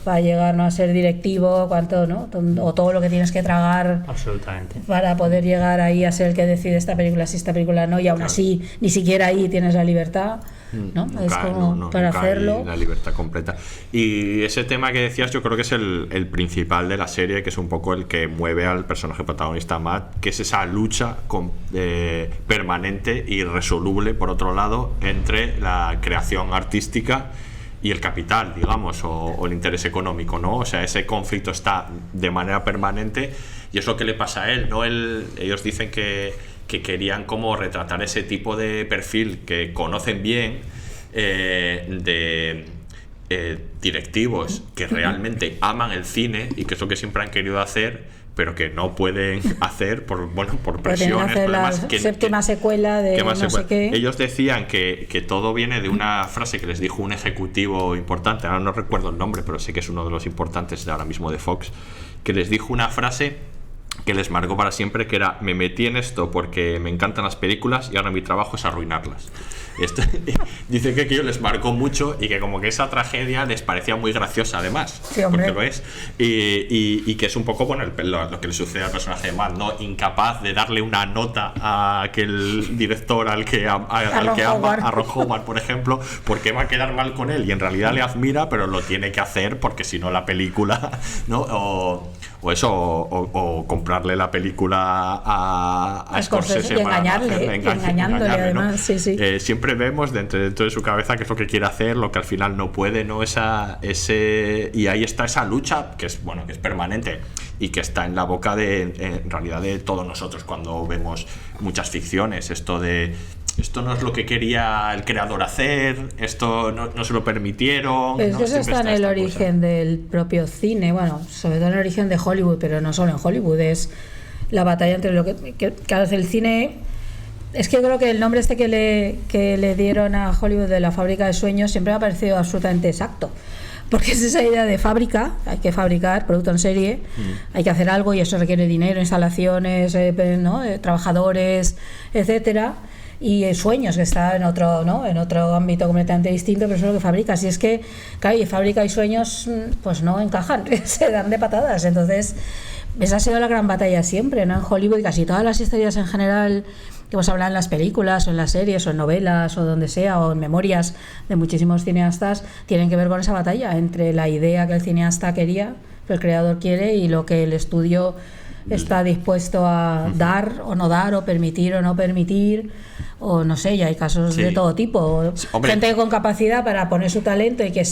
para llegar, ¿no?, a ser directivo, cuánto, ¿no? O todo lo que tienes que tragar. Absolutamente. Para poder llegar ahí a ser el que decide esta película sí, esta película no, y aún así ni siquiera ahí tienes la libertad. ¿No? Es como para hacerlo. La libertad completa. Y ese tema que decías, yo creo que es el principal de la serie, que es un poco el que mueve al personaje protagonista Matt, que es esa lucha permanente y irresoluble, por otro lado, entre la creación artística y el capital, digamos, o el interés económico, ¿no? O sea, ese conflicto está de manera permanente y es lo que le pasa a él, ¿no? Ellos dicen que querían como retratar ese tipo de perfil que conocen bien de directivos que realmente aman el cine y que es lo que siempre han querido hacer, pero que no pueden hacer por presiones, problemas. La séptima secuela de no sé qué. Ellos decían que todo viene de una frase que les dijo un ejecutivo importante, ahora no recuerdo el nombre, pero sé que es uno de los importantes de ahora mismo de Fox, que les dijo una frase que les marcó para siempre, que era: me metí en esto porque me encantan las películas y ahora mi trabajo es arruinarlas. Dicen que aquello les marcó mucho y que como que esa tragedia les parecía muy graciosa, además, sí, porque lo es, y que es un poco lo que le sucede al personaje de Matt, ¿no? Incapaz de darle una nota a aquel director al que ama, a Ron Howard, por ejemplo, porque va a quedar mal con él y en realidad le admira, pero lo tiene que hacer porque si no la película, ¿no? O comprarle la película a Scorsese y engañándole además, ¿no? Sí. Siempre vemos dentro de su cabeza qué es lo que quiere hacer, lo que al final no puede, ¿no? Y ahí está esa lucha que es permanente y que está en la boca en realidad de todos nosotros cuando vemos muchas ficciones. Esto no es lo que quería el creador hacer, esto no se lo permitieron. Pero eso está en el origen del propio cine, bueno, sobre todo en el origen de Hollywood, pero no solo en Hollywood, es la batalla entre lo que hace el cine. Es que yo creo que el nombre que le dieron a Hollywood de la fábrica de sueños siempre me ha parecido absolutamente exacto. Porque es esa idea de fábrica, hay que fabricar producto en serie, hay que hacer algo y eso requiere dinero, instalaciones, ¿no? Trabajadores, etcétera. Y sueños, que está en otro, ¿no? En otro ámbito completamente distinto, pero eso es lo que fabrica. Si es que, claro, y fábrica y sueños pues no encajan, se dan de patadas. Entonces, esa ha sido la gran batalla siempre, ¿no? En Hollywood, y casi todas las historias en general que hemos hablado en las películas, o en las series, o en novelas, o donde sea, o en memorias de muchísimos cineastas, tienen que ver con esa batalla entre la idea que el cineasta quería, que el creador quiere, y lo que el estudio está dispuesto a dar o no dar, o permitir o no permitir, o no sé, ya hay casos de todo tipo. Gente con capacidad para poner su talento y que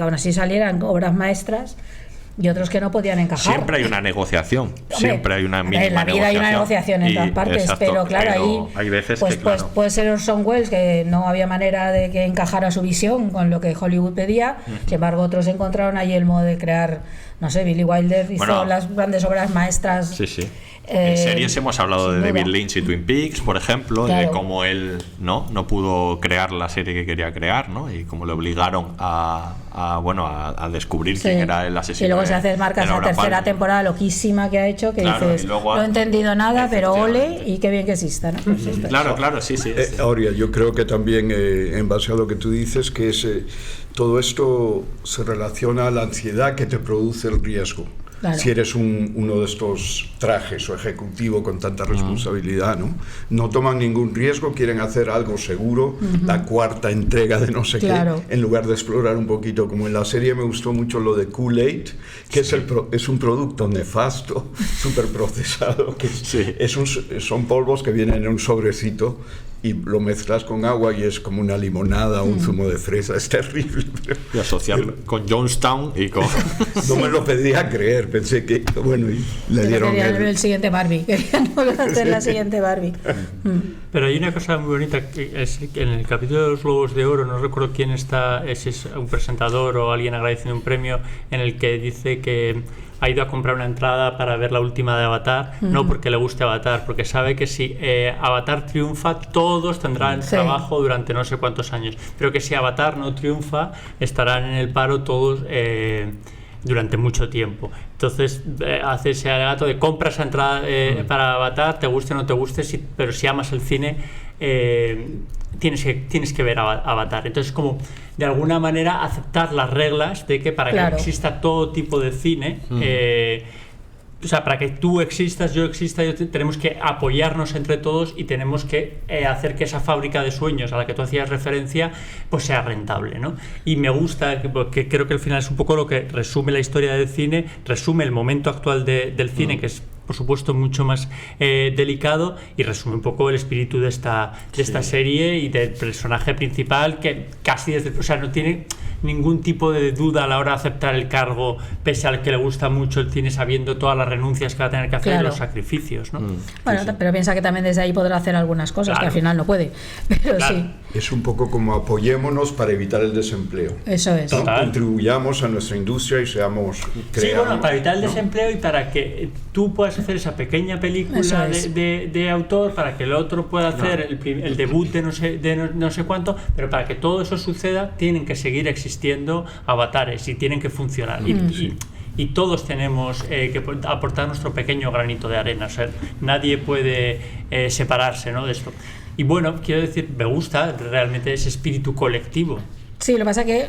aún así salieran obras maestras, y otros que no podían encajar. Siempre hay una negociación, Hombre, siempre hay una mínima en la vida hay una negociación en todas partes, exacto, pero claro, ahí hay veces pues, que, claro, pues puede ser Orson Welles, que no había manera de que encajara su visión con lo que Hollywood pedía. Sin embargo, otros encontraron ahí el modo de crear, no sé, Billy Wilder hizo las grandes obras maestras. Sí. En series hemos hablado de David Lynch y Twin Peaks, por ejemplo, de cómo él no pudo crear la serie que quería crear, ¿no? Y cómo le obligaron a descubrir quién era el asesino. Y luego se hace marca esa tercera temporada loquísima que ha hecho, que dices, no he entendido nada, pero ole, y qué bien que exista, ¿no? Pues claro, sí. Aurea, yo creo que también, en base a lo que tú dices, que todo esto se relaciona a la ansiedad que te produce el riesgo. Claro. Si eres uno de estos trajes o ejecutivo con tanta responsabilidad, no toman ningún riesgo, quieren hacer algo seguro, la cuarta entrega de no sé qué, en lugar de explorar un poquito. Como en la serie me gustó mucho lo de Kool-Aid, que es un producto nefasto, súper procesado, que son polvos que vienen en un sobrecito y lo mezclas con agua y es como una limonada o un zumo de fresa. Es terrible. Y asociarlo con Jonestown y con... No me lo pedía creer, pensé que, bueno, y le dieron el siguiente Barbie, querían volver a hacer la siguiente Barbie. Pero hay una cosa muy bonita, que es que en el capítulo de los Globos de Oro, no recuerdo quién está, si es un presentador o alguien agradeciendo un premio, en el que dice que ha ido a comprar una entrada para ver la última de Avatar, no porque le guste Avatar, porque sabe que si Avatar triunfa, todos tendrán trabajo durante no sé cuántos años, pero que si Avatar no triunfa, estarán en el paro todos durante mucho tiempo. Entonces hace ese alegato de compras esa entrada para Avatar, te guste o no te guste, pero si amas el cine, tienes que ver Avatar. Entonces, como de alguna manera aceptar las reglas de que para que exista todo tipo de cine, o sea, para que tú existas, yo exista, tenemos que apoyarnos entre todos y tenemos que hacer que esa fábrica de sueños a la que tú hacías referencia pues sea rentable, ¿no? Y me gusta, porque creo que al final es un poco lo que resume la historia del cine, resume el momento actual del cine, que es por supuesto mucho más delicado, y resume un poco el espíritu de esta serie y del personaje principal, que casi no tiene ningún tipo de duda a la hora de aceptar el cargo, pese al que le gusta mucho el cine, sabiendo todas las renuncias que va a tener que hacer y los sacrificios, ¿no? Bueno, pero piensa que también desde ahí podrá hacer algunas cosas que al final no puede, pero sí. Es un poco como apoyémonos para evitar el desempleo. Eso es. Contribuyamos a nuestra industria y seamos para evitar el desempleo y para que tú puedas hacer esa pequeña película de autor, para que el otro pueda hacer el debut de no sé cuánto, pero para que todo eso suceda tienen que seguir existiendo avatares y tienen que funcionar. Y todos tenemos que aportar nuestro pequeño granito de arena. O sea, nadie puede separarse, ¿no?, de esto. Y bueno, quiero decir, me gusta realmente ese espíritu colectivo. Sí, lo que pasa que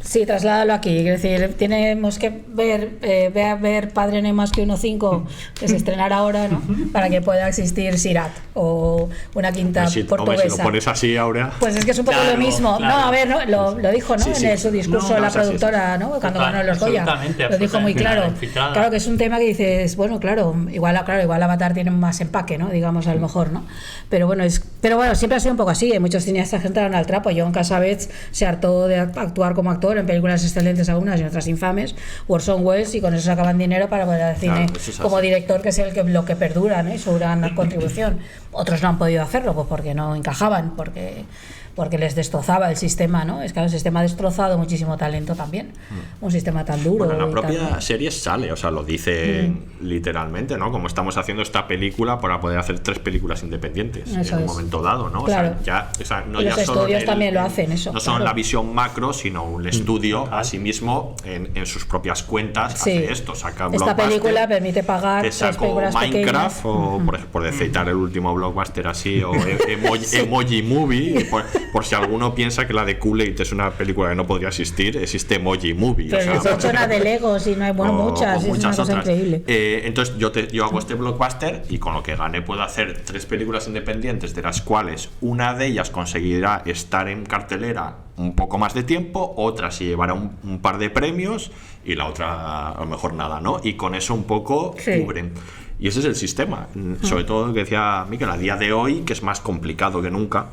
sí, trasládalo aquí. Es decir, tenemos que ver Padre No hay más que uno 5, que se estrenará ahora, ¿no?, para que pueda existir Sirat o una quinta portuguesa. Hombre, si lo pones así, Aurea. Pues es que es un poco lo mismo. Claro. No, a ver, lo dijo, ¿no?, en su discurso la productora, ¿no?, cuando ganó los Goya. Lo dijo muy claro. Claro que es un tema que dices, bueno, claro, igual Avatar tiene más empaque, ¿no?, digamos, a lo mejor, ¿no? Pero bueno, siempre ha sido un poco así. Hay muchos cineastas que entraron al trapo. John Cassavetes se hartó de actuar como actor en películas excelentes algunas y otras infames, Orson Welles, y con eso sacaban dinero para poder hacer cine como director, que es lo que perdura, ¿no?, y su gran contribución. Otros no han podido hacerlo pues porque no encajaban, porque les destrozaba el sistema, ¿no? Es que el sistema ha destrozado muchísimo talento también. Un sistema tan duro. Bueno, en la propia serie sale, o sea, lo dice literalmente, ¿no? Como estamos haciendo esta película para poder hacer 3 películas independientes en un momento dado, ¿no? Claro. O sea, no y ya los solo estudios también lo hacen, eso. No solo la visión macro, sino un estudio a sí mismo en sus propias cuentas hace esto, saca esta película permite pagar que sacó Minecraft o por citar el último blockbuster así, o Emoji Movie, por si alguno piensa que la de Kool-Aid es una película que no podría existir, existe Emoji Movie. Pero se ha hecho una de Legos y no hay muchas, es una cosa increíble. Entonces yo hago este blockbuster y con lo que gane puedo hacer 3 películas independientes, de las cuales una de ellas conseguirá estar en cartelera un poco más de tiempo, otra se llevará un par de premios y la otra a lo mejor nada, ¿no? Y con eso un poco cubren. Y ese es el sistema, sobre todo lo que decía Miquel, a día de hoy, que es más complicado que nunca.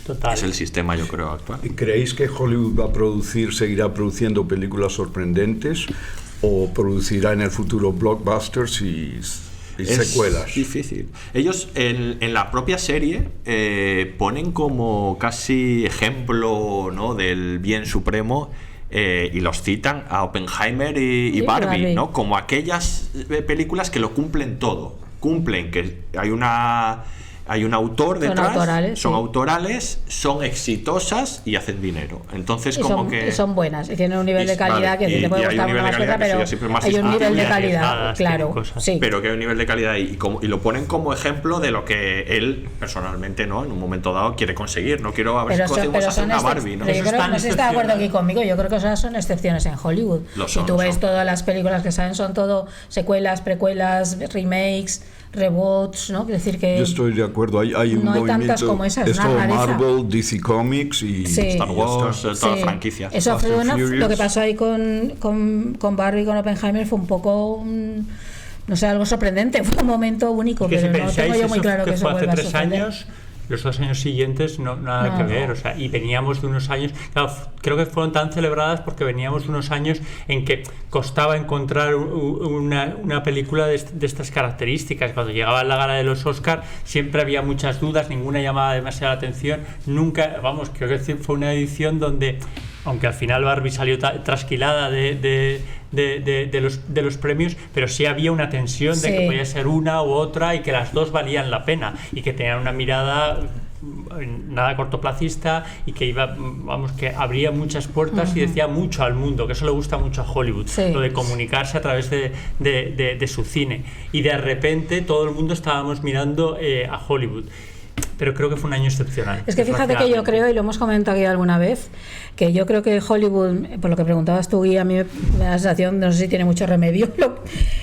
Total. Es el sistema, yo creo, actual. ¿Creéis que Hollywood seguirá produciendo películas sorprendentes o producirá en el futuro blockbusters y secuelas. Es difícil. Ellos en la propia serie ponen como casi ejemplo, ¿no?, del bien supremo, y los citan a Oppenheimer y Barbie, ¿no?, como aquellas películas que lo cumplen todo. Cumplen que hay un autor detrás, son autorales, son exitosas y hacen dinero. Entonces, son buenas y tienen un nivel de calidad que te puede gustar una más otra, pero hay un nivel de calidad, claro. Sí. Pero que hay un nivel de calidad y lo ponen como ejemplo de lo que él personalmente, ¿no?, en un momento dado quiere conseguir. No quiero hacer una Barbie, ¿no? Yo creo que no se está de acuerdo aquí conmigo. Yo creo que esas son excepciones en Hollywood. Si tú ves todas las películas que salen, son todo secuelas, precuelas, remakes, reboots, ¿no? Es decir que yo estoy de acuerdo, hay un movimiento, como esas, es todo Marvel, DC Comics y Star Wars, toda la franquicia. Eso fue lo que pasó ahí con Barbie, con Oppenheimer, fue un poco no sé, algo sorprendente, fue un momento único, pero no tengo yo muy claro que eso vuelva a suceder. Años, los 2 años siguientes nada que ver, o sea, y veníamos de unos años, claro, creo que fueron tan celebradas porque veníamos de unos años en que costaba encontrar una película de estas características. Cuando llegaba la gala de los Oscar siempre había muchas dudas, ninguna llamaba demasiada la atención, nunca, creo que fue una edición donde, aunque al final Barbie salió trasquilada de los premios, pero sí había una tensión de que podía ser una u otra y que las dos valían la pena y que tenían una mirada nada cortoplacista y que que abría muchas puertas y decía mucho al mundo, que eso le gusta mucho a Hollywood, lo de comunicarse a través de su cine, y de repente todo el mundo estábamos mirando a Hollywood. Pero creo que fue un año excepcional. Es que fíjate que yo creo, y lo hemos comentado aquí alguna vez, que yo creo que Hollywood, por lo que preguntabas tú, y a mí me da la sensación, no sé si tiene mucho remedio,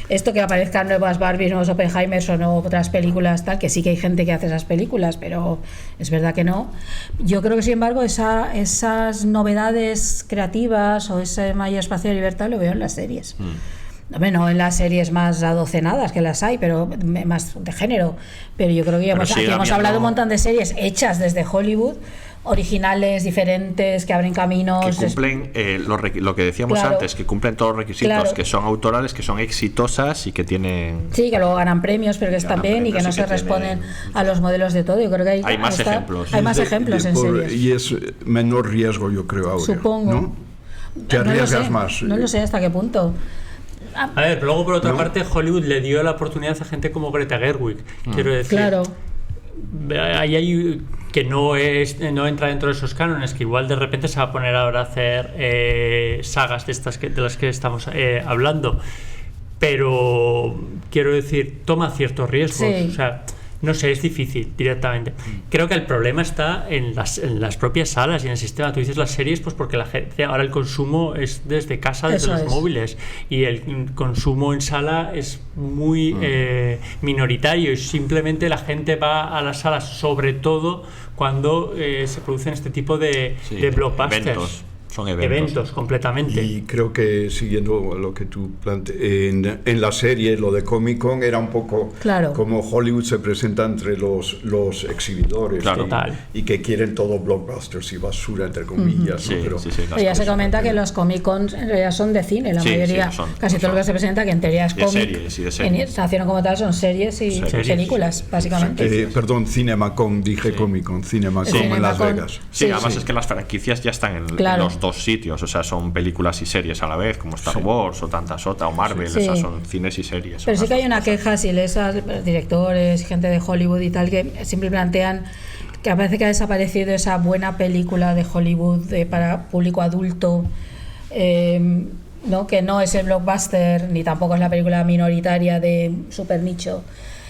esto que aparezcan nuevas Barbies, nuevos Oppenheimers o no otras películas, tal, que sí que hay gente que hace esas películas, pero es verdad que no. Yo creo que, sin embargo, esas novedades creativas o ese mayor espacio de libertad lo veo en las series. No en las series más adocenadas, que las hay, pero más de género. Pero yo creo que hemos hablado un montón de series hechas desde Hollywood, originales, diferentes, que abren caminos. Que cumplen lo que decíamos antes, que cumplen todos los requisitos, que son autorales, que son exitosas y que tienen... Sí, que luego ganan premios, pero que están bien y que no se responden a los modelos de todo. Yo creo que hay más ejemplos. Hay más ejemplos en series. Y es menor riesgo, yo creo, ahora. Supongo. ¿No? Te arriesgas más. No lo sé hasta qué punto. A ver, luego por otra parte Hollywood le dio la oportunidad a gente como Greta Gerwig, quiero decir. Claro. Ahí hay que no entra dentro de esos cánones, que igual de repente se va a poner ahora a hacer sagas de las que estamos hablando, pero quiero decir, toma ciertos riesgos, o sea, no sé, es difícil directamente. Creo que el problema está en las propias salas y en el sistema. Tú dices las series, pues porque la gente, ahora el consumo es desde casa, desde los móviles, y el consumo en sala es muy minoritario, y simplemente la gente va a las salas sobre todo cuando se producen este tipo de blockbusters. Son eventos completamente. Y creo que, siguiendo lo que tú planteas, en la serie, lo de Comic Con era un poco como Hollywood se presenta entre los exhibidores, y que quieren todo blockbusters y basura, entre comillas. Pero ya se comenta que los Comic Con en realidad son de cine, la mayoría, casi todo lo que se presenta, que en teoría es cómic, en estación como tal son series y películas, básicamente. Perdón, CinemaCon, dije Comic Con, CinemaCon en Las Vegas. Sí, además es que las franquicias ya están en los dos sitios, o sea, son películas y series a la vez, como Star Wars o tantas otras, o Marvel, esas son cines y series. Pero sí que hay una queja, si lees a directores y gente de Hollywood y tal, que siempre plantean que parece que ha desaparecido esa buena película de Hollywood para público adulto, ¿no? Que no es el blockbuster, ni tampoco es la película minoritaria de super nicho.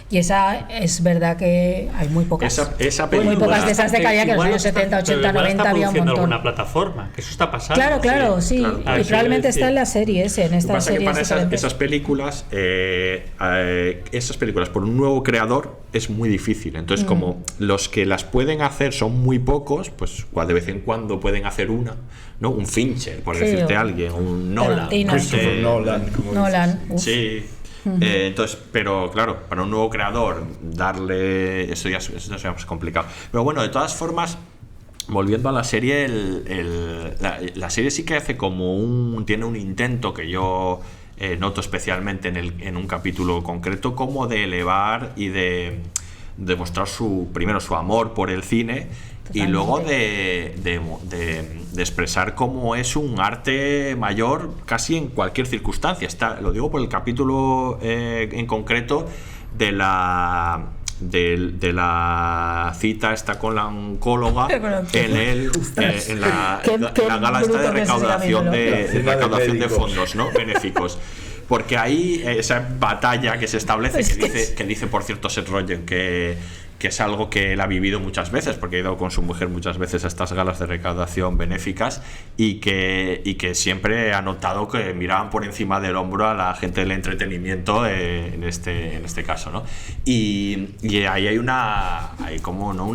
Y esa es verdad que hay muy pocas. Esa película, muy pocas de esas de calidad, que en los años 70, 80, 90 había un montón. Alguna plataforma, que eso está pasando. Claro, sí. Y probablemente está en las series, en estas series. Esas películas por un nuevo creador es muy difícil. Entonces, como los que las pueden hacer son muy pocos, pues de vez en cuando pueden hacer una, ¿no? Un Fincher, por decirte alguien, un Nolan. Nolan. Sí. Entonces, pero claro, para un nuevo creador darle eso ya es más complicado. Pero bueno, de todas formas, volviendo a la serie, la serie sí que hace tiene un intento que yo noto especialmente en un capítulo concreto, como de elevar y de demostrar primero su amor por el cine. Totalmente. Y luego de expresar cómo es un arte mayor casi en cualquier circunstancia. Lo digo por el capítulo en concreto de la cita esta con la oncóloga en la gala esta de recaudación de fondos, ¿no? Benéficos. Porque ahí esa batalla que se establece, que dice por cierto Seth Rogen que es algo que él ha vivido muchas veces, porque ha ido con su mujer muchas veces a estas galas de recaudación benéficas, y que siempre ha notado que miraban por encima del hombro a la gente del entretenimiento en este caso, ¿no? Y ahí hay una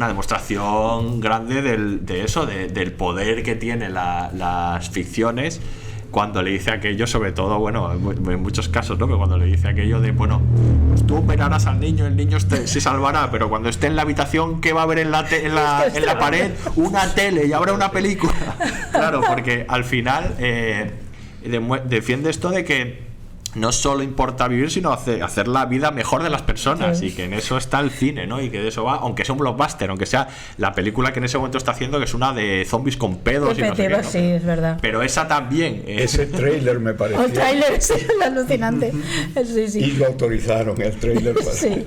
demostración grande del poder que tienen las ficciones, cuando le dice aquello, sobre todo, bueno, en muchos casos, ¿no? Pero cuando le dice aquello de, bueno, pues tú operarás al niño, el niño se salvará, pero cuando esté en la habitación, ¿qué va a haber en la pared? Una tele, y habrá una película. Claro, porque al final defiende esto de que no solo importa vivir, sino hacer la vida mejor de las personas, y que en eso está el cine, ¿no? Y que de eso va, aunque sea un blockbuster, aunque sea la película que en ese momento está haciendo, que es una de zombies con pedos y no sé qué, ¿no? Sí, es verdad. Pero esa también. Ese tráiler me pareció. El tráiler es alucinante. Sí. Y lo autorizaron, el tráiler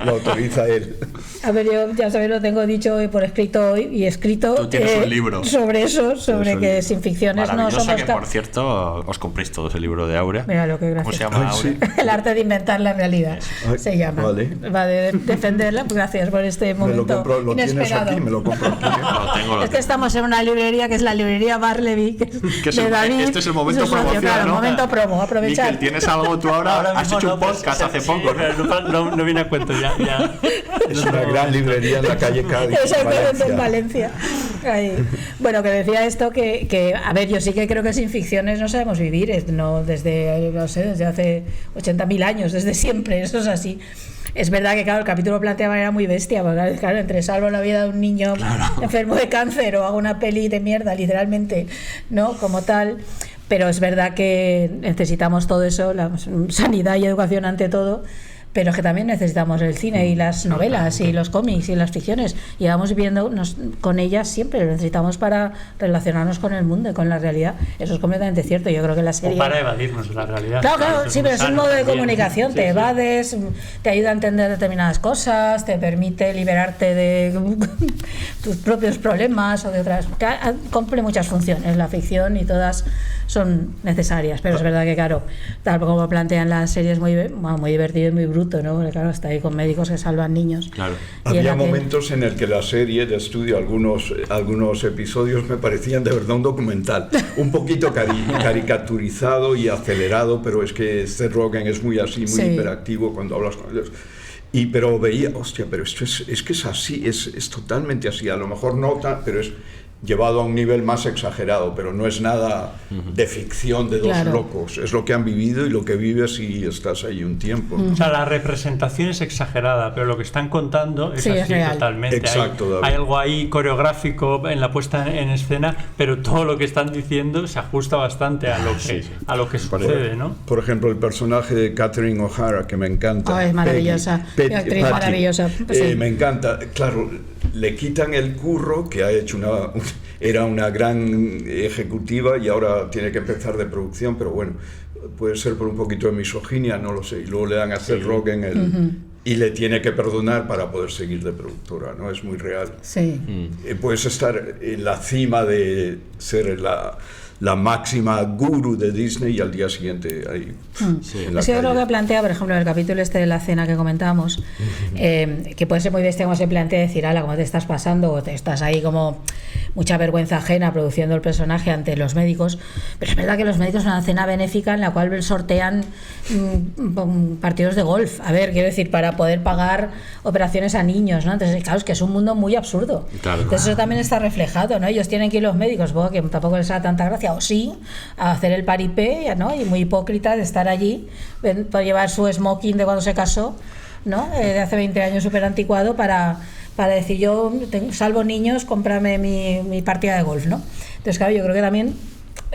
lo autoriza él. A ver, yo ya sabéis, lo tengo dicho hoy por escrito y escrito. Tú tienes un libro sobre eso, sobre que sin ficciones no somos que, por cierto, os compréis todos el libro de Aurea. Mira lo que gracias. ¿Cómo se llama? Sí. El arte de inventar la realidad. Se llama. Vale. Va de defenderla. Gracias por este momento lo inesperado. Tienes aquí, me lo compro aquí. Lo es que estamos en una librería que es la librería Barleby, de David. Este es el momento promocional, claro, ¿no? Momento promo, aprovechar. Miquel, ¿tienes algo tú ahora? Has hecho un podcast hace poco, ¿no? No viene a cuento ya. Es una gran librería en la calle Cádiz. Exactamente, en Valencia. Ahí. Bueno, que decía esto que, a ver, yo sí que creo que sin ficciones no sabemos vivir, desde hace 80.000 años, desde siempre, eso es así. Es verdad que, claro, el capítulo plantea de manera muy bestia, porque, claro, entre salvo la vida de un niño enfermo de cáncer o hago una peli de mierda, literalmente, ¿no? Como tal. Pero es verdad que necesitamos todo eso, la sanidad y educación ante todo, pero que también necesitamos el cine y las novelas y los cómics y las ficciones, y vamos viviendo con ellas siempre, lo necesitamos para relacionarnos con el mundo y con la realidad. Eso es completamente cierto. Yo creo que la serie... O para evadirnos de la realidad. Claro, sí, pero es un modo de comunicación, te evades, te ayuda a entender determinadas cosas, te permite liberarte de tus propios problemas o de otras... Cumple muchas funciones la ficción y todas son necesarias, pero es verdad que, claro, tal como plantean las series, muy divertido y muy bruto, ¿no? Porque, claro, está ahí con médicos que salvan niños. Claro. Había momentos en el que la serie de estudio, algunos episodios me parecían de verdad un documental, un poquito caricaturizado y acelerado, pero es que Seth Rogen es muy así, muy hiperactivo cuando hablas con ellos. Pero veía, hostia, pero esto es que es así, es totalmente así, a lo mejor pero es llevado a un nivel más exagerado, pero no es nada de ficción de dos locos, es lo que han vivido y lo que vives y estás ahí un tiempo. O sea, la representación es exagerada, pero lo que están contando es así totalmente. Exacto, hay algo ahí coreográfico en la puesta en escena, pero todo lo que están diciendo se ajusta bastante a lo que sucede, ¿no? Por ejemplo, el personaje de Catherine O'Hara, que me encanta. Es maravillosa, actriz maravillosa. Me encanta, claro. Le quitan el curro que ha hecho era una gran ejecutiva y ahora tiene que empezar de producción, pero bueno, puede ser por un poquito de misoginia, no lo sé, y luego le dan a Seth Rogen y le tiene que perdonar para poder seguir de productora, ¿no? Es muy real. Sí. Puedes estar en la cima de ser la máxima gurú de Disney y al día siguiente ahí en la es que calle. Lo que plantea, por ejemplo, en el capítulo de la cena que comentamos, que puede ser muy bestia como se plantea decir, ala, ¿cómo te estás pasando? O te estás ahí como mucha vergüenza ajena produciendo el personaje ante los médicos, pero es verdad que los médicos son una cena benéfica en la cual sortean partidos de golf, a ver, quiero decir, para poder pagar operaciones a niños, ¿no? Entonces, claro, es que es un mundo muy absurdo. Claro. Entonces eso también está reflejado, ¿no? Ellos tienen que ir los médicos, bueno, que tampoco les da tanta gracia, o sí, a hacer el paripé, ¿no? Y muy hipócrita de estar allí, para llevar su smoking de cuando se casó, ¿no? De hace 20 años, súper anticuado, para decir, yo salvo niños, cómprame mi partida de golf, ¿no? Entonces, claro, yo creo que también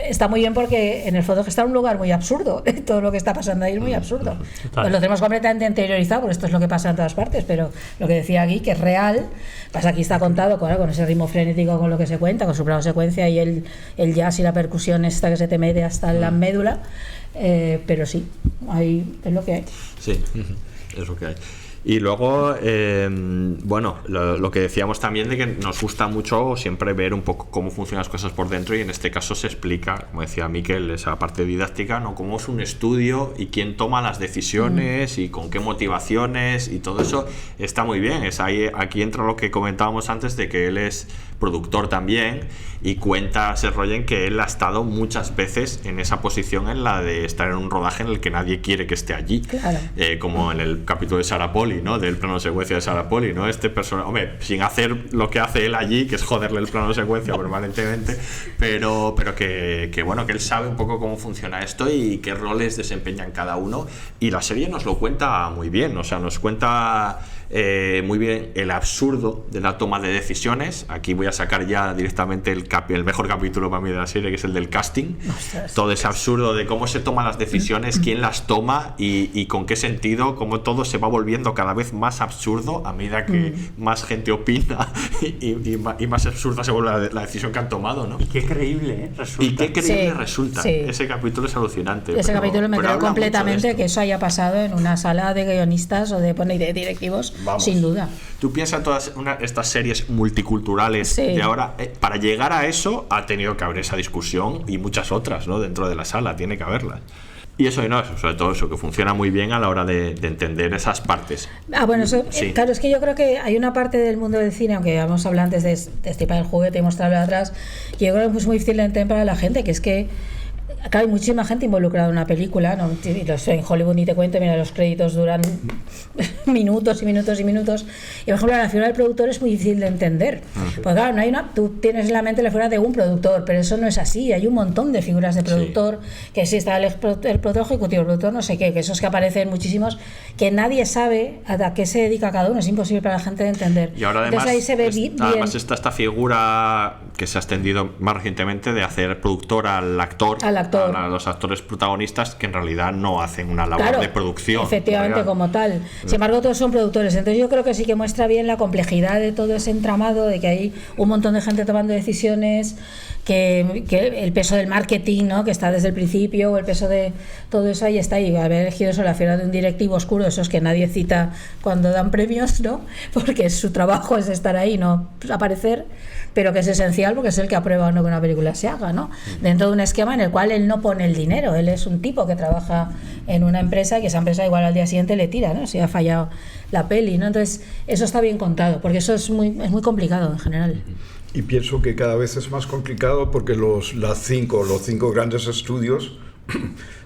está muy bien porque en el fondo está en un lugar muy absurdo. Todo lo que está pasando ahí es muy absurdo. Pues lo tenemos completamente interiorizado, porque esto es lo que pasa en todas partes, pero lo que decía aquí, que es real, pasa aquí está contado con ese ritmo frenético, con lo que se cuenta, con su plano secuencia y el jazz y la percusión esta que se te mete hasta en la médula, pero sí, ahí es lo que hay. Sí, es lo que hay. Y luego, bueno, lo que decíamos también de que nos gusta mucho siempre ver un poco cómo funcionan las cosas por dentro, y en este caso se explica, como decía Miquel, esa parte didáctica, ¿no? Cómo es un estudio y quién toma las decisiones y con qué motivaciones, y todo eso está muy bien. Aquí entra lo que comentábamos antes de que él es productor también, y cuenta Seth Rogen que él ha estado muchas veces en esa posición, en la de estar en un rodaje en el que nadie quiere que esté allí, claro. Como en el capítulo de Sarah Polley, ¿no? Del plano secuencia de Sarah Polley, ¿no? Este personaje, hombre, sin hacer lo que hace él allí, que es joderle el plano secuencia permanentemente, pero que bueno, que él sabe un poco cómo funciona esto y qué roles desempeñan cada uno, y la serie nos lo cuenta muy bien, o sea, nos cuenta muy bien el absurdo de la toma de decisiones. Aquí voy a sacar ya directamente el mejor capítulo para mí de la serie, que es el del casting. Ostras, todo ese absurdo de cómo se toman las decisiones, quién las toma y con qué sentido, cómo todo se va volviendo cada vez más absurdo a medida que más gente opina y más absurda se vuelve la decisión que han tomado, ¿no? Y qué creíble resulta. Y qué creíble resulta. Sí. Ese capítulo es alucinante. Ese capítulo me creo completamente que eso haya pasado en una sala de guionistas o de directivos. Vamos. Sin duda. Tú piensas en todas estas series multiculturales de ahora, para llegar a eso ha tenido que haber esa discusión y muchas otras, ¿no? Dentro de la sala tiene que haberlas. Y eso, y no, sobre todo eso, que funciona muy bien a la hora de entender esas partes. Bueno, eso, sí. Claro, es que yo creo que hay una parte del mundo del cine, aunque hemos hablado antes de estripar el juguete y mostrarlo atrás, que yo creo que es muy difícil de entender para la gente, que es que acá hay muchísima gente involucrada en una película, ¿no? En Hollywood ni te cuento, mira, los créditos duran minutos y minutos y minutos, y por ejemplo la figura del productor es muy difícil de entender, porque claro, tú tienes en la mente la figura de un productor, pero eso no es así, hay un montón de figuras de productor, que sí está el productor ejecutivo, el productor no sé qué, que esos que aparecen muchísimos, que nadie sabe a qué se dedica cada uno, es imposible para la gente de entender. Y ahora además, ahí se ve además está esta figura que se ha extendido más recientemente de hacer productor al actor, a los actores protagonistas, que en realidad no hacen una labor de producción. Efectivamente, como tal. Sin embargo, todos son productores. Entonces yo creo que sí que muestra bien la complejidad de todo ese entramado, de que hay un montón de gente tomando decisiones, que el peso del marketing, ¿no? Que está desde el principio, o el peso de todo eso ahí está, y haber elegido eso, la figura de un directivo oscuro, esos que nadie cita cuando dan premios, ¿no? Porque su trabajo es estar ahí, no aparecer, pero que es esencial porque es el que aprueba o no que una película se haga, ¿no? Dentro de un esquema en el cual él no pone el dinero, él es un tipo que trabaja en una empresa, y que esa empresa igual al día siguiente le tira, ¿no? Si ha fallado la peli, ¿no? Entonces eso está bien contado, porque eso es muy complicado en general. Y pienso que cada vez es más complicado porque los cinco grandes estudios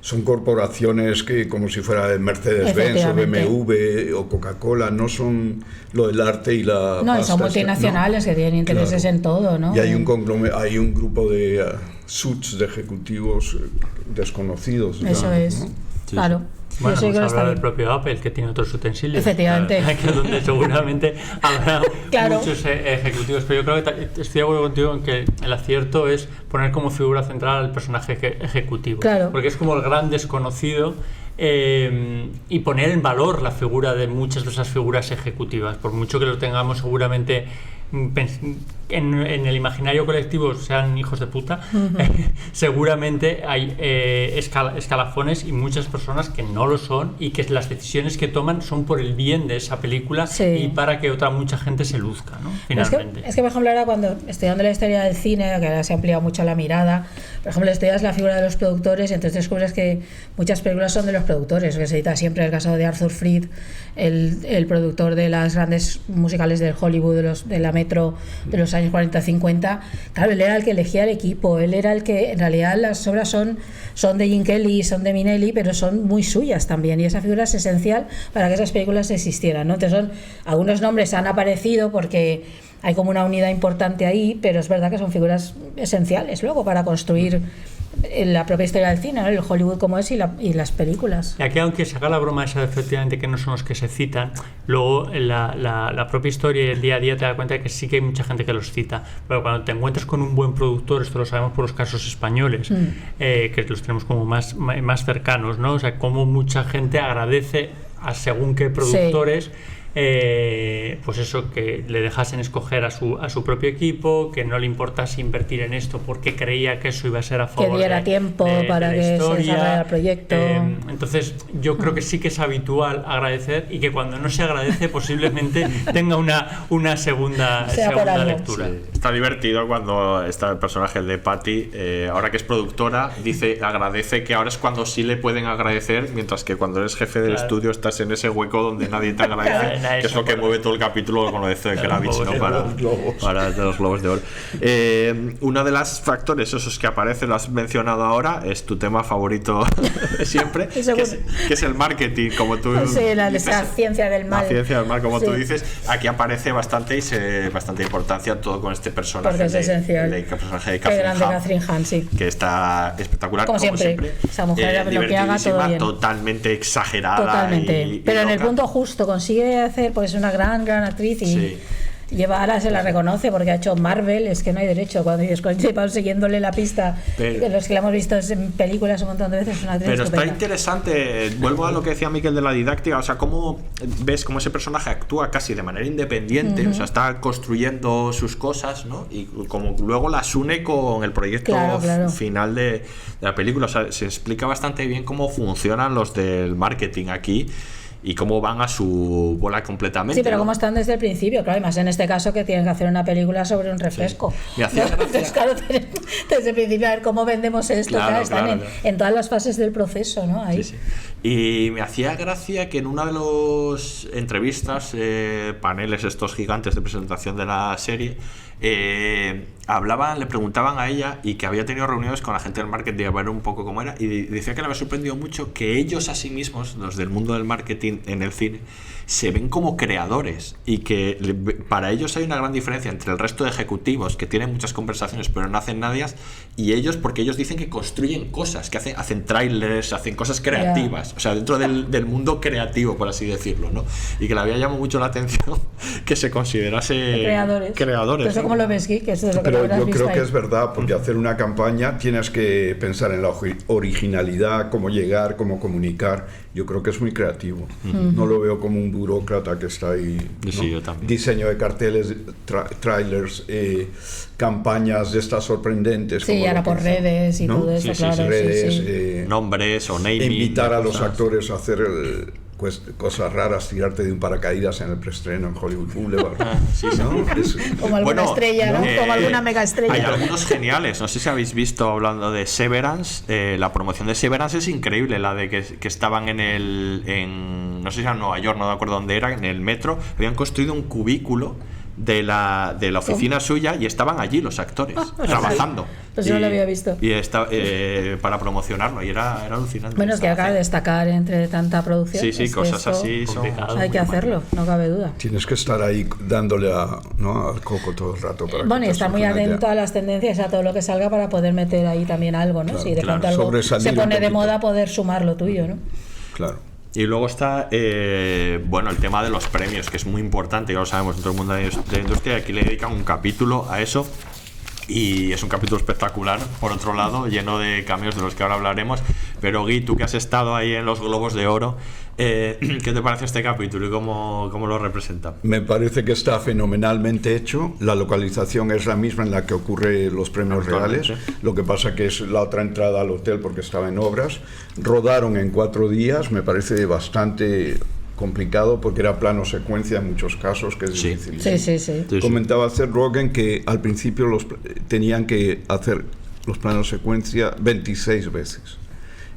son corporaciones que, como si fuera Mercedes-Benz o BMW o Coca-Cola, no son lo del arte y la no, son multinacionales, que tienen intereses en todo, ¿no? Y hay un grupo de suits de ejecutivos desconocidos. Eso digamos, es, ¿no? Claro. Bueno, vamos a hablar del propio Apple, que tiene otros utensilios. Efectivamente. Que donde seguramente habrá muchos ejecutivos. Pero yo creo que estoy de acuerdo contigo en que el acierto es poner como figura central al personaje ejecutivo. Claro. Porque es como el gran desconocido, y poner en valor la figura de muchas de esas figuras ejecutivas. Por mucho que lo tengamos seguramente en el imaginario colectivo sean hijos de puta, seguramente hay escalafones y muchas personas que no lo son, y que las decisiones que toman son por el bien de esa película y para que mucha gente se luzca, ¿no? Finalmente. Es que por ejemplo ahora, cuando estudiando la historia del cine, que ahora se ha ampliado mucho la mirada, por ejemplo estudias la figura de los productores y entonces descubres que muchas películas son de los productores, que se cita siempre el caso de Arthur Freed, el productor de las grandes musicales del Hollywood, de la Metro de los años 40-50. Claro, él era el que elegía el equipo, él era el que, en realidad las obras son de Gene Kelly, son de Minelli, pero son muy suyas también, y esa figura es esencial para que esas películas existieran, ¿no? Entonces algunos nombres han aparecido porque hay como una unidad importante ahí, pero es verdad que son figuras esenciales luego para construir la propia historia del cine, ¿no? El Hollywood como es y las películas. Y aquí, aunque se haga la broma esa de efectivamente que no son los que se citan, luego la propia historia y el día a día te das cuenta de que sí que hay mucha gente que los cita. Pero cuando te encuentras con un buen productor, esto lo sabemos por los casos españoles, que los tenemos como más cercanos, ¿no? O sea, como mucha gente agradece a según qué productores... Sí. Pues eso, que le dejasen escoger a su propio equipo, que no le importase invertir en esto porque creía que eso iba a ser a favor que diera tiempo para que se desarrollara el proyecto. Entonces yo creo que sí que es habitual agradecer, y que cuando no se agradece posiblemente tenga una segunda lectura. Sí. Está divertido cuando está el personaje de Patty, ahora que es productora, agradece que ahora es cuando sí le pueden agradecer, mientras que cuando eres jefe del estudio estás en ese hueco donde nadie te agradece. Que es lo que mueve todo el capítulo con lo de Kravitz, ¿no? Para los Globos de Oro. Uno de los factores esos que aparecen, lo has mencionado ahora, es tu tema favorito de siempre, que es el marketing, como tú dices. La ciencia del mal. La ciencia del mal, como tú dices. Aquí aparece bastante bastante importancia todo con este personaje. Porque es esencial. El personaje de Catherine Hahn, sí. Que está espectacular. Como siempre. Esa mujer lo que haga todo bien. Totalmente exagerada. Totalmente. Pero en el punto justo consigue hacer, pues es una gran actriz y ahora se la reconoce porque ha hecho Marvel, es que no hay derecho cuando llevan siguiéndole la pista, los que la hemos visto en películas un montón de veces, es una actriz pero estupenda. Está interesante, vuelvo a lo que decía Miquel de la didáctica, o sea, cómo ves cómo ese personaje actúa casi de manera independiente, o sea, está construyendo sus cosas, ¿no? Y como luego las une con el proyecto final de la película, o sea, se explica bastante bien cómo funcionan los del marketing aquí y cómo van a su bola completamente. Sí, pero cómo están desde el principio, claro, además en este caso que tienen que hacer una película sobre un refresco. Sí. Entonces, claro, desde el principio a ver cómo vendemos esto, están en todas las fases del proceso, ¿no? Ahí. Sí. Y me hacía gracia que en una de las entrevistas, paneles estos gigantes de presentación de la serie, le preguntaban a ella, y que había tenido reuniones con la gente del marketing a ver un poco cómo era, y decía que le había sorprendido mucho que ellos a sí mismos, los del mundo del marketing en el cine, se ven como creadores, y que para ellos hay una gran diferencia entre el resto de ejecutivos que tienen muchas conversaciones pero no hacen nada, y ellos, porque ellos dicen que construyen cosas, que hacen trailers, hacen cosas creativas, o sea, dentro del mundo creativo, por así decirlo, ¿no? Y que le había llamado mucho la atención que se considerase creadores. Eso, ¿cómo lo ves, Gui? Que eso es lo que pero yo creo que es verdad, porque hacer una campaña tienes que pensar en la originalidad, cómo llegar, cómo comunicar. Yo creo que es muy creativo. No lo veo como un burócrata que está ahí, ¿no? Sí, yo también. Diseño de carteles, trailers, campañas de estas sorprendentes. Sí, ahora por redes y todo eso, claro. Redes, nombres o naming. Invitar a los actores a hacer cosas raras, tirarte de un paracaídas en el preestreno en Hollywood Boulevard. ¿No? Como alguna estrella, ¿no? Como alguna mega estrella. Hay algunos geniales. No sé si habéis visto, hablando de Severance, la promoción de Severance es increíble, la de que estaban no sé si era en Nueva York, no me acuerdo dónde era, en el metro, habían construido un cubículo de la oficina suya y estaban allí los actores trabajando. Pues yo no lo había visto. Y para promocionarlo, y era alucinante. Bueno, es que acaba de destacar entre tanta producción. Sí, cosas así son hay que hacerlo, no cabe duda. Tienes que estar ahí dándole al coco todo el rato. Bueno, y estar muy atento a las tendencias, a todo lo que salga, para poder meter ahí también algo, ¿no? Claro, si de pronto algo se pone de moda, poder sumar lo tuyo, ¿no? Claro. Y luego está el tema de los premios, que es muy importante, ya lo sabemos, en todo el mundo de la industria. Aquí le dedican un capítulo a eso, y es un capítulo espectacular, por otro lado, lleno de cameos de los que ahora hablaremos. Pero Gui, tú que has estado ahí en los Globos de Oro, ¿qué te parece este capítulo y cómo lo representa? Me parece que está fenomenalmente hecho. La localización es la misma en la que ocurre los premios reales. Lo que pasa que es la otra entrada al hotel porque estaba en obras. Rodaron en 4 días, me parece bastante complicado porque era plano secuencia en muchos casos, que es difícil. Sí. Comentaba Seth Rogen que al principio tenían que hacer los planos secuencia 26 veces.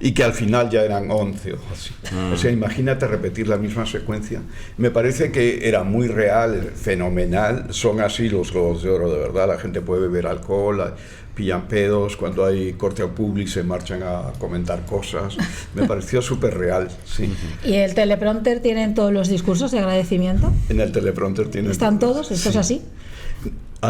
Y que al final ya eran 11 o así. O sea, imagínate repetir la misma secuencia. Me parece que era muy real, fenomenal. Son así los Globos de Oro, de verdad. La gente puede beber alcohol, pillan pedos, cuando hay corte al público se marchan a comentar cosas. Me pareció súper real, sí. ¿Y el teleprompter tienen todos los discursos de agradecimiento? En el teleprompter tienen. ¿Están todos? ¿Esto es así?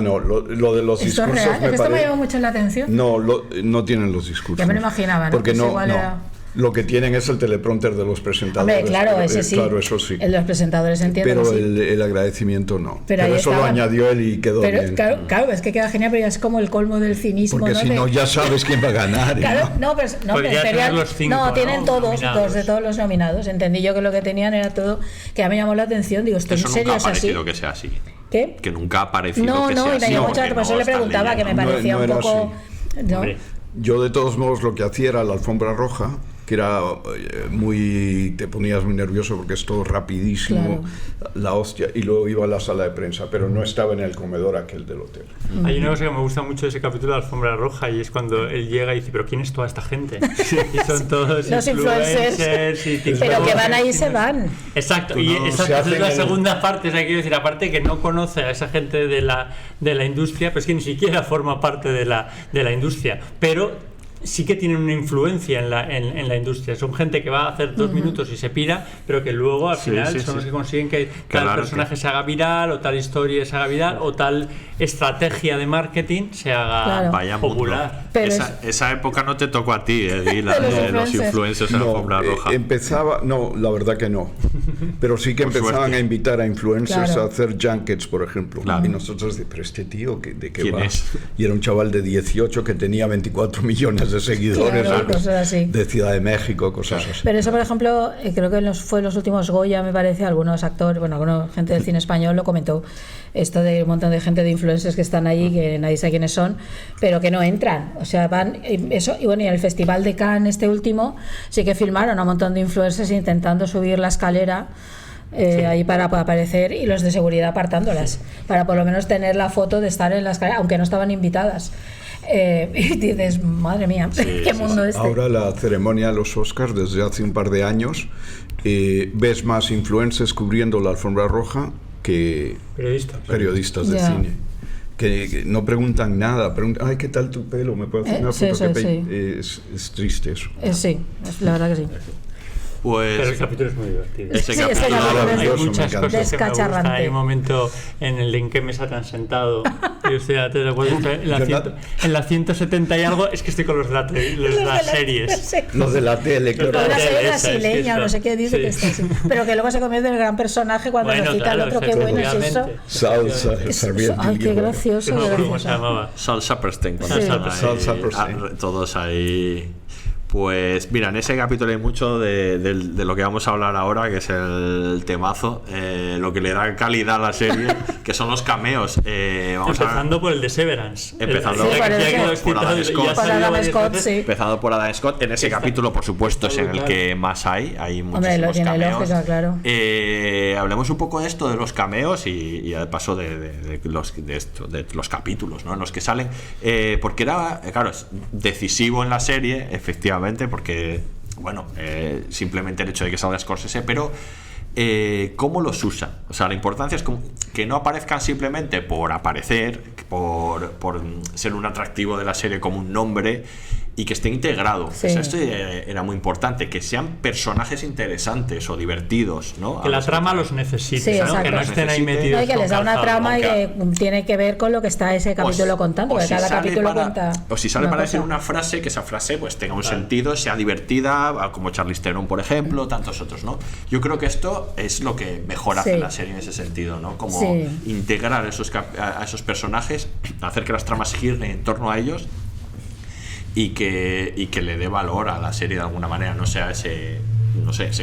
No, lo de los ¿Esto discursos es real? me ¿Es que esto me parece... llama mucho la atención? No, no tienen los discursos. Ya me lo imaginaba, ¿no? Porque Pues no, igual no. era... Lo que tienen es el teleprompter de los presentadores. Hombre, claro, ese sí. Claro, eso sí. El de los presentadores entiendo Pero que sí. el agradecimiento no. Pero ahí eso lo estaban. añadió él y quedó Pero, bien. claro, es que queda genial, pero ya es como el colmo del cinismo. Porque ¿no? si no, ya sabes quién va a ganar. Claro, no, pero Podría tener los 5, no, tienen todos, nominados. dos de todos los nominados. Entendí yo que lo que tenían era todo, que a mí me llamó la atención. Digo, ¿estoy en Eso serio nunca ha es así? parecido que sea así. ¿Qué? Que nunca ha parecido No, que no, sea y me así. llamó porque mucho, por eso no le están preguntaba, que me leyendo. parecía No un era poco... ¿no? Hombre. Yo de todos modos lo que hacía era la alfombra roja, que era te ponías muy nervioso porque es todo rapidísimo, la hostia, y luego iba a la sala de prensa, pero no estaba en el comedor aquel del hotel. Hay una cosa que me gusta mucho de ese capítulo de Alfombra Roja, y es cuando él llega y dice, pero ¿quién es toda esta gente? Y son todos Los influencers, y pero que van ahí y se van. Exacto, Tú y no, esa se es hacen la el- segunda parte, o sea, quiero decir, aparte que no conoce a esa gente de la industria, pues que ni siquiera forma parte de la industria, pero sí que tienen una influencia en la industria. Son gente que va a hacer 2 minutos y se pira, pero que luego al final son los que consiguen que tal Claro, personaje se haga viral, o tal historia se haga viral, o tal estrategia de marketing se haga Vaya mundo. popular. Pero Esa época no te tocó a ti, Di, la De los de los influencers. influencers en la alfombra roja. Empezaba, no, la verdad que no. Pero sí que Por empezaban suerte. a invitar a influencers Claro. a hacer junkets, por ejemplo. Claro. Y nosotros, pero este tío, ¿de qué ¿Quién va? es? Y era un chaval de 18 que tenía 24 millones de seguidores. Claro, cosas así. De Ciudad de México, cosas así. Pero eso, por ejemplo, creo que fue en los últimos Goya, me parece, algunos actores, bueno, alguna gente del cine español lo comentó, esto de un montón de gente de influencers que están allí, que nadie sabe quiénes son, pero que no entran, o sea, van, eso, y bueno, y en el Festival de Cannes este último, sí que filmaron a un montón de influencers intentando subir la escalera, ahí para aparecer, y los de seguridad apartándolas, para por lo menos tener la foto de estar en la escalera, aunque no estaban invitadas. Y dices, madre mía, qué mundo este. Ahora la ceremonia de los Oscars, desde hace un par de años, ves más influencers cubriendo la alfombra roja que periodistas de Ya. cine. Que no preguntan nada, preguntan, ay, ¿qué tal tu pelo? ¿Me puedo hacer una sí, foto? sí, Es triste eso. Sí, la verdad que sí. Pues Pero el capítulo es muy divertido. ese Sí, capítulo ese capítulo es- Hay maravilloso, muchas me encanta. cosas que me gustan. Descacharrante. Hay un momento en el en qué mesa te han sentado. Y usted te lo puedes en la 170 y algo, es que estoy con los de las series. Los de la tele, Los de claro. Una serie Esa, es que brasileña, eso, no sé qué dice sí. que está así. Pero que luego se convierte en el gran personaje cuando Bueno, recita claro, al otro. Qué bueno es eso. efectivamente. Salsa, Es- Sarmiento. Ay, qué gracioso. No me qué acuerdo cómo gracioso. se llamaba. Sal Saperstein, cuando Sí. están ahí, Sal Saperstein. todos ahí. Pues mira, en ese capítulo hay mucho de lo que vamos a hablar ahora, que es el temazo, lo que le da calidad a la serie, que son los cameos. Empezando por el de Severance. Empezando Sí, por el por Adam Scott. Por Adam Scott, sí. Empezado por Adam Scott. En ese capítulo, por supuesto, es en el que más hay muchísimos Hombre, lo tiene cameos. lógica, claro. Hablemos un poco de esto, de los cameos y de paso de los capítulos, ¿no? En los que salen. Porque era, claro, es decisivo en la serie, efectivamente, porque, bueno, simplemente el hecho de que salga Scorsese, pero cómo los usa. O sea, la importancia es que no aparezcan simplemente por aparecer, por ser un atractivo de la serie como un nombre, y que esté integrado. Sí. O sea, esto era muy importante, que sean personajes interesantes o divertidos, ¿no? Que la trama los necesite, Sí, ¿no? exacto. Que no estén ahí metidos. No, y que con les da una calzado. trama y que tiene que ver con lo que está ese capítulo contando, porque cada capítulo cuenta. O si sale una para cosa. decir una frase, que esa frase pues tenga un sentido, sea divertida, como Charlize Theron, por ejemplo, tantos otros, ¿no? Yo creo que esto es lo que mejor hace Sí. la serie en ese sentido, ¿no? Como Sí. integrar a esos personajes, hacer que las tramas giren en torno a ellos y que le dé valor a la serie de alguna manera, no sea ese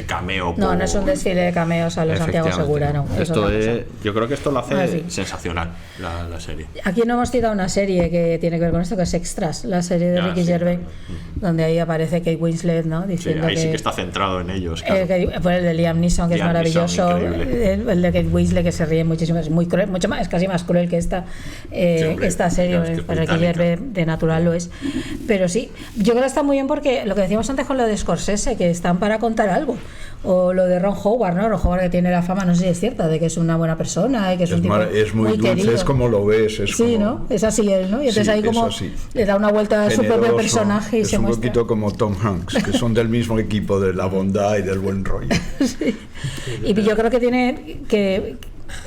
cameo. No, no es un desfile de cameos a los Santiago Segura, no. Es Esto otra cosa. yo creo que esto lo hace Ah, sí. sensacional, la serie. Aquí no hemos citado una serie que tiene que ver con esto, que es Extras, la serie de Ricky sí, Gervais, claro. donde ahí aparece Kate Winslet, ¿no? Sí, Diciendo ahí sí que está centrado en ellos. Claro. pues el de Liam Neeson, que Liam es maravilloso, Neeson, increíble. el de Kate Winslet, que se ríe muchísimo, es muy cruel, mucho más, es casi más cruel que esta, hombre, esta serie, claro, es que es pues Ricky británica. Gervais de natural lo es. Pero sí, yo creo que está muy bien porque lo que decíamos antes con lo de Scorsese, que están para contar algo. O lo de Ron Howard, ¿no? Ron Howard, que tiene la fama, no sé si es cierta, de que es una buena persona y que es un tipo Es muy dulce, querido. es como lo ves. Es Sí, como, ¿no? Es así él, ¿no? Y entonces Sí, ahí como es así. le da una vuelta a su propio generoso, personaje y es se un muestra. poquito como Tom Hanks, que son del mismo equipo de la bondad y del buen rollo. Y yo creo que tiene que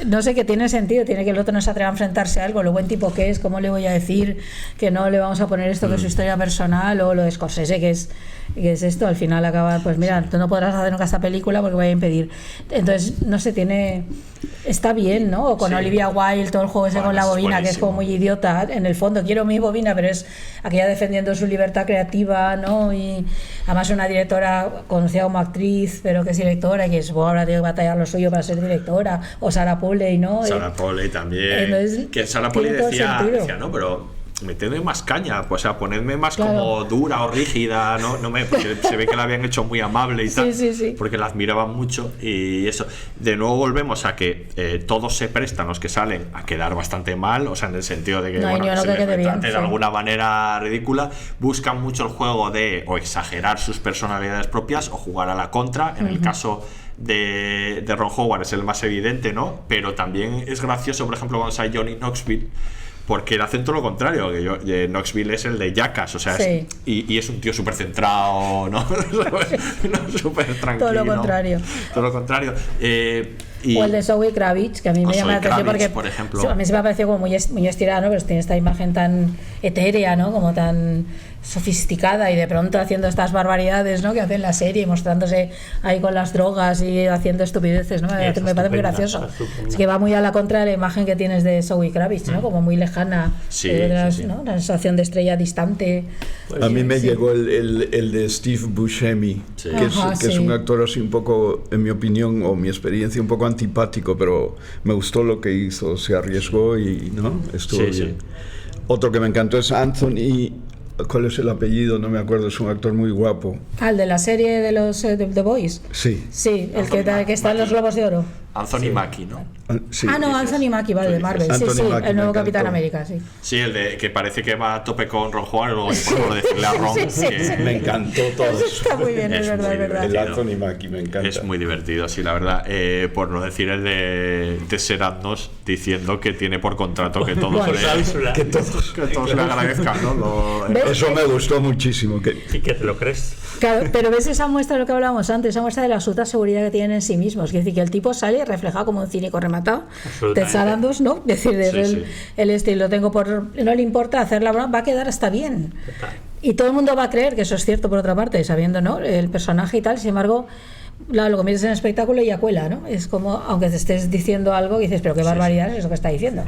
no sé, que tiene sentido, tiene que el otro no se atreva a enfrentarse a algo, lo buen tipo que es, cómo le voy a decir que no le vamos a poner esto que es su historia personal, o lo de Scorsese que es esto, al final acaba, pues mira, tú no podrás hacer nunca esta película porque voy a impedir. Entonces, no sé, está bien, ¿no? O con Olivia Wilde, todo el juego ese con la bobina, que es como muy idiota, en el fondo quiero mi bobina, pero es aquella defendiendo su libertad creativa, ¿no? Y además una directora conocida como actriz, pero que es directora, y que supongo ahora tiene que batallar lo suyo para ser directora, o Sarah Polley, ¿no? Sarah Polley también. Entonces, que Sarah Polley decía, no, pero metedme más caña, pues, o sea, ponedme más como dura o rígida, ¿no? Porque se ve que la habían hecho muy amable y tal, porque la admiraban mucho, y eso. De nuevo volvemos a que todos se prestan, los que salen, a quedar bastante mal, o sea, en el sentido de que, se les trate de alguna manera ridícula. Buscan mucho el juego de o exagerar sus personalidades propias o jugar a la contra. En el caso de Ron Howard es el más evidente, ¿no? Pero también es gracioso, por ejemplo, cuando sale Johnny Knoxville, porque él hace todo lo contrario, que Knoxville es el de Jackass, o sea, y es un tío súper centrado, ¿no? Súper tranquilo. Todo lo contrario. O el de Zoe Kravitz, que a mí me llama la atención porque, por ejemplo, a mí se me ha parecido como muy estirada, ¿no? Pero tiene esta imagen tan etérea, ¿no? Como tan sofisticada, y de pronto haciendo estas barbaridades, ¿no? Que hace en la serie, mostrándose ahí con las drogas y haciendo estupideces, ¿no? Me parece muy gracioso. Es que va muy a la contra de la imagen que tienes de Zoe Kravitz, ¿no? Como muy lejana, ¿no? Una sensación de estrella distante. A mí me llegó el de Steve Buscemi, que es un actor así un poco, en mi opinión o mi experiencia, un poco antipático, pero me gustó lo que hizo, se arriesgó y ¿no? Estuvo bien. Otro que me encantó es Anthony, ¿cuál es el apellido? No me acuerdo, es un actor muy guapo. El de la serie de los The Boys. Sí, el que está en los Globos de Oro. Anthony Mackie, ¿no? Anthony Mackie, vale, de Marvel. Mackie, el nuevo Capitán América, Sí, el de que parece que va a tope con Ron Howard, luego por decirle a Ron que me encantó todo eso. Está muy bien, es verdad. El Anthony Mackie me encanta. Es muy divertido, sí, la verdad. Por no decir el de Serandnos diciendo que tiene por contrato que todos le agradezcan, ¿no? Eso me gustó muchísimo. ¿Y que te lo crees? Claro, pero ves esa muestra de lo que hablábamos antes, esa muestra de la absoluta seguridad que tienen en sí mismos. Es decir, que el tipo sale reflejado como un cínico rematado. Ted Sarandos, ¿no? Es decir, el estilo, no le importa hacerla, va a quedar hasta bien. Y todo el mundo va a creer que eso es cierto, por otra parte, sabiendo, ¿no? El personaje y tal. Sin embargo, lo conviertes en espectáculo y ya cuela, ¿no? Es como, aunque te estés diciendo algo, y dices, pero qué barbaridad es eso que está diciendo.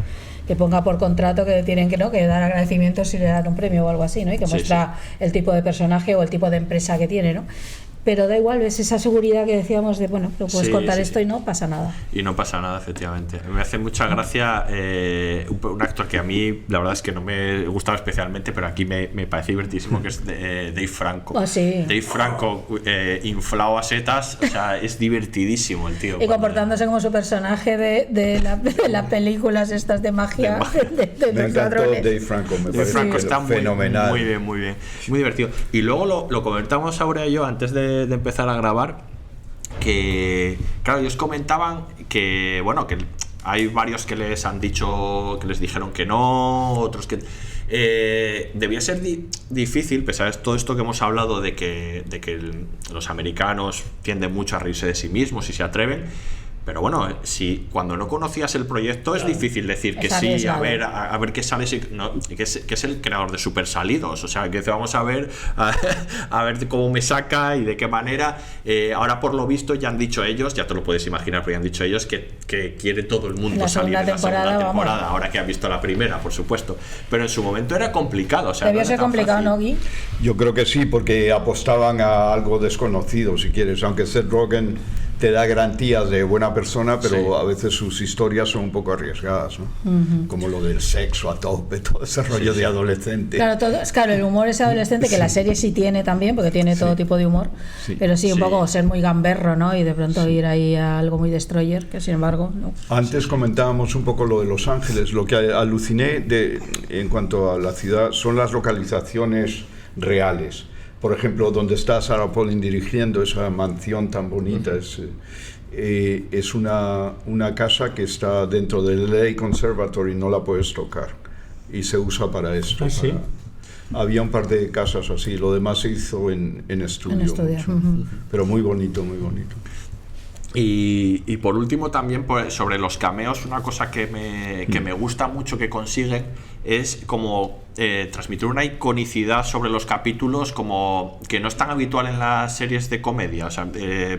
Que ponga por contrato que tienen que dar agradecimientos si le dan un premio o algo así, ¿no? Y que muestra el tipo de personaje o el tipo de empresa que tiene, ¿no? Pero da igual, ves esa seguridad que decíamos de, bueno, lo puedes contar esto y no pasa nada. Y no pasa nada, efectivamente. Me hace mucha gracia un actor que a mí, la verdad es que no me gustaba especialmente, pero aquí me parece divertísimo, que es Dave Franco. Dave Franco, inflado a setas, o sea, es divertidísimo el tío. Y comportándose como su personaje de las películas estas de magia. Me encantó Dave Franco, Dave Franco está fenomenal. Muy bien, muy divertido. Y luego lo comentamos ahora y yo antes de empezar a grabar, que claro, ellos comentaban que bueno, que hay varios que les han dicho, que les dijeron que no, otros que debía ser difícil, pese a todo esto que hemos hablado de que los americanos tienden mucho a reírse de sí mismos y se atreven. Pero bueno, si cuando no conocías el proyecto es difícil decir que sí, a ver qué sale, que es el creador de Super Salidos, o sea, que vamos a ver cómo me saca y de qué manera. Ahora por lo visto ya han dicho ellos, ya te lo puedes imaginar, pero ya han dicho ellos que quiere todo el mundo salir de la segunda temporada, ahora que han visto la primera, por supuesto. Pero en su momento era complicado, o sea, debió ser complicado, ¿no, Gui? Yo creo que sí, porque apostaban a algo desconocido, si quieres, aunque Seth Rogen te da garantías de buena persona, pero a veces sus historias son un poco arriesgadas, ¿no? Como lo del sexo a tope, todo ese rollo de adolescente. Claro, el humor ese adolescente, que la serie sí tiene también, porque tiene todo tipo de humor, pero un poco ser muy gamberro, ¿no? Y de pronto ir ahí a algo muy destroyer, que sin embargo no. Antes comentábamos un poco lo de Los Ángeles. Lo que aluciné en cuanto a la ciudad son las localizaciones reales. Por ejemplo, donde está Sarah Polley dirigiendo esa mansión tan bonita, es una casa que está dentro del LA Conservatory, no la puedes tocar, y se usa para esto. Había un par de casas así, lo demás se hizo en estudio. Pero muy bonito, muy bonito. Y por último también pues, sobre los cameos, una cosa que me gusta mucho que consiguen es como transmitir una iconicidad sobre los capítulos como que no es tan habitual en las series de comedia. O sea,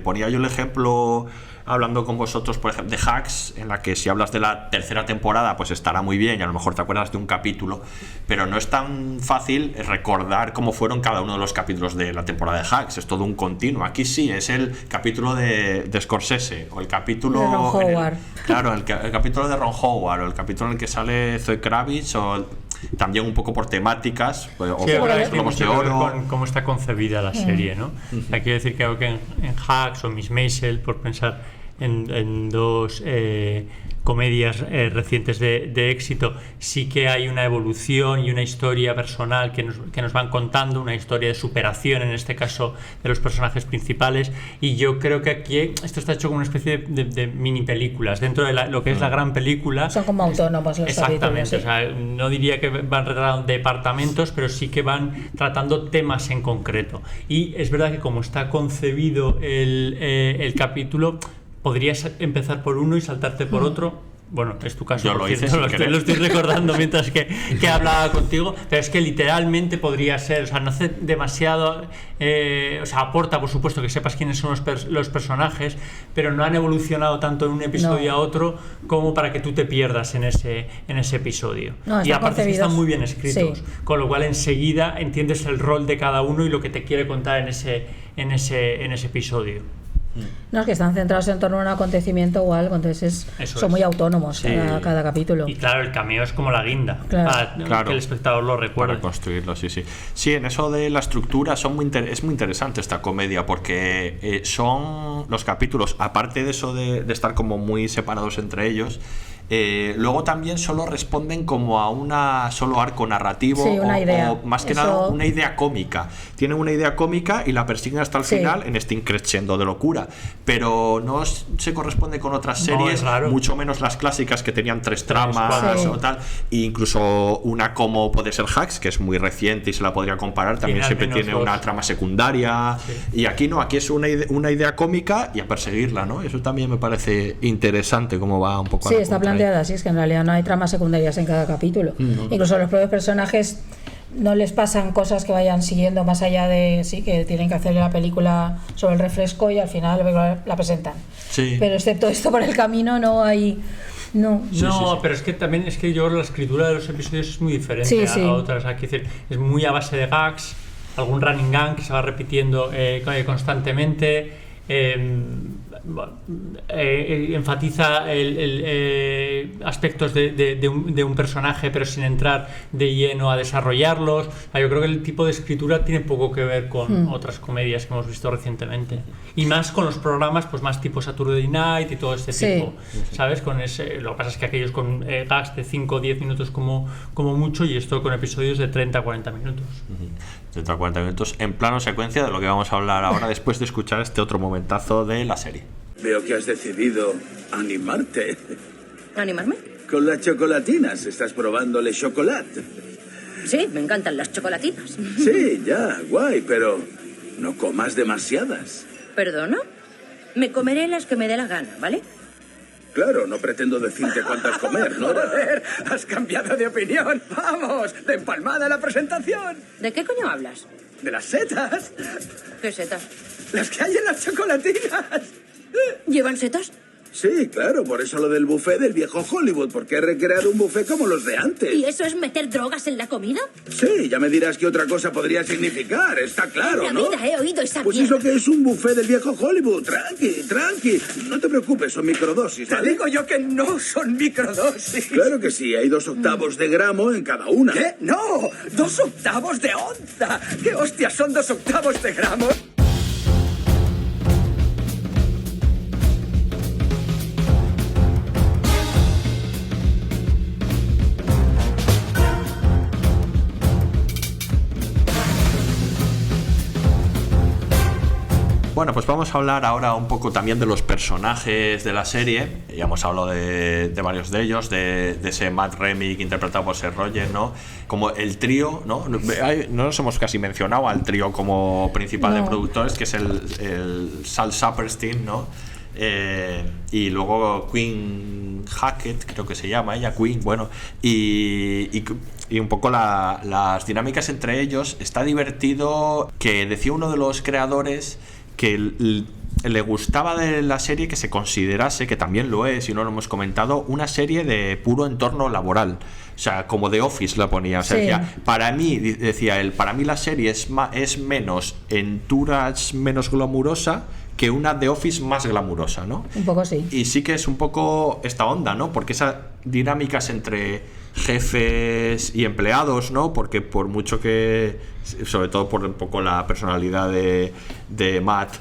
ponía yo el ejemplo hablando con vosotros, por ejemplo, de Hacks, en la que si hablas de la tercera temporada pues estará muy bien y a lo mejor te acuerdas de un capítulo, pero no es tan fácil recordar cómo fueron cada uno de los capítulos de la temporada de Hacks, es todo un continuo. Aquí sí, es el capítulo de Scorsese o el capítulo de Ron Howard. Claro, el capítulo de Ron Howard o el capítulo en el que sale Zoe Kravitz, o también un poco por temáticas, o sí, por los Globos de Oro. Con cómo está concebida la serie, ¿no? Quiero decir que en Hacks o Miss Maisel, por pensar en dos comedias recientes de éxito, sí que hay una evolución y una historia personal que nos van contando, una historia de superación, en este caso de los personajes principales, y yo creo que aquí esto está hecho como una especie de mini películas dentro de lo que es la gran película. Son como autónomos los exactamente, capítulos, sí. O sea, no diría que van retratando departamentos, pero sí que van tratando temas en concreto, y es verdad que como está concebido el capítulo, podrías empezar por uno y saltarte por otro. Bueno, es tu caso. Yo lo hice sin querer. Lo estoy recordando mientras que hablaba contigo, pero es que literalmente podría ser, o sea, no hace demasiado, o sea, aporta, por supuesto, que sepas quiénes son los personajes, pero no han evolucionado tanto en un episodio a otro como para que tú te pierdas en ese episodio. No, y aparte que están muy bien escritos, sí. Con lo cual enseguida entiendes el rol de cada uno y lo que te quiere contar en ese episodio. No, es que están centrados en torno a un acontecimiento o algo, entonces son muy autónomos, sí. cada capítulo. Y claro, el cameo es como la guinda, claro. para que el espectador lo recuerde. Para construirlo, sí. Sí, en eso de la estructura es muy interesante esta comedia, porque son los capítulos, aparte de eso de estar como muy separados entre ellos, luego también solo responden como a una solo arco narrativo, sí, una idea. O más que nada una idea cómica. Tienen una idea cómica y la persiguen hasta el final en este increciendo de locura, pero no se corresponde con otras series, mucho menos las clásicas que tenían 3 tramas o tal, e incluso una como puede ser Hacks, que es muy reciente y se la podría comparar, también siempre tiene una trama secundaria, y aquí no, aquí es una idea cómica y a perseguirla, ¿no? Eso también me parece interesante cómo va un poco. Sí, está planteada así, es que en realidad no hay tramas secundarias en cada capítulo. Incluso los propios personajes no les pasan cosas que vayan siguiendo más allá de que tienen que hacer la película sobre el refresco y al final la presentan. Sí. Pero excepto esto por el camino no hay. No, pero es que también yo creo que la escritura de los episodios es muy diferente a otras. Hay que decir, es muy a base de gags, algún running gag que se va repitiendo constantemente. Enfatiza aspectos de un personaje, pero sin entrar de lleno a desarrollarlos. Yo creo que el tipo de escritura tiene poco que ver con otras comedias que hemos visto recientemente, y más con los programas pues más tipo Saturday Night y todo este tipo, ¿sabes? Con ese, lo que pasa es que aquellos con gags de 5 o 10 minutos como mucho, y esto con episodios de 30 a 40 minutos. 30 a 40 minutos en plano secuencia, de lo que vamos a hablar ahora después de escuchar este otro momentazo de la serie. Veo que has decidido animarte. ¿Animarme? Con las chocolatinas. ¿Estás probando le chocolate? Sí, me encantan las chocolatinas. Sí, ya, guay, pero no comas demasiadas. ¿Perdona? Me comeré las que me dé la gana, ¿vale? Claro, no pretendo decirte cuántas comer, ¿no? Joder, has cambiado de opinión. ¡Vamos! ¡De empalmada la presentación! ¿De qué coño hablas? De las setas. ¿Qué setas? Las que hay en las chocolatinas. ¿Llevan setas? Sí, claro, por eso lo del buffet del viejo Hollywood, porque he recreado un buffet como los de antes. ¿Y eso es meter drogas en la comida? Sí, ya me dirás qué otra cosa podría significar, está claro, ¿no? En la vida he oído esa Pues mierda. es lo que es un buffet del viejo Hollywood, tranqui, no te preocupes, son microdosis, ¿vale? Te digo yo que no son microdosis. Claro que sí, hay 2 octavos de gramo en cada una. ¿Qué? ¡No! ¡2 octavos de onza! ¿Qué hostias son 2 octavos de gramo? Bueno, pues vamos a hablar ahora un poco también de los personajes de la serie. Ya hemos hablado de varios de ellos, de ese Matt Remick interpretado por Seth Rogen, ¿no? Como el trío, ¿no? No nos hemos casi mencionado al trío como principal de productores, que es el Sal Saperstein, ¿no? Y luego Queen Hackett, creo que se llama ella, Queen, bueno, y un poco las dinámicas entre ellos. Está divertido, que decía uno de los creadores que le gustaba de la serie que se considerase, que también lo es y no lo hemos comentado, una serie de puro entorno laboral. O sea, como The Office la ponía. O sea, decía, para mí, decía él, para mí la serie es menos entourage, menos glamurosa que una The Office más glamurosa, ¿no? Un poco sí. Y sí que es un poco esta onda, ¿no? Porque esas dinámicas entre jefes y empleados, ¿no? Porque por mucho que, sobre todo por un poco la personalidad de Matt,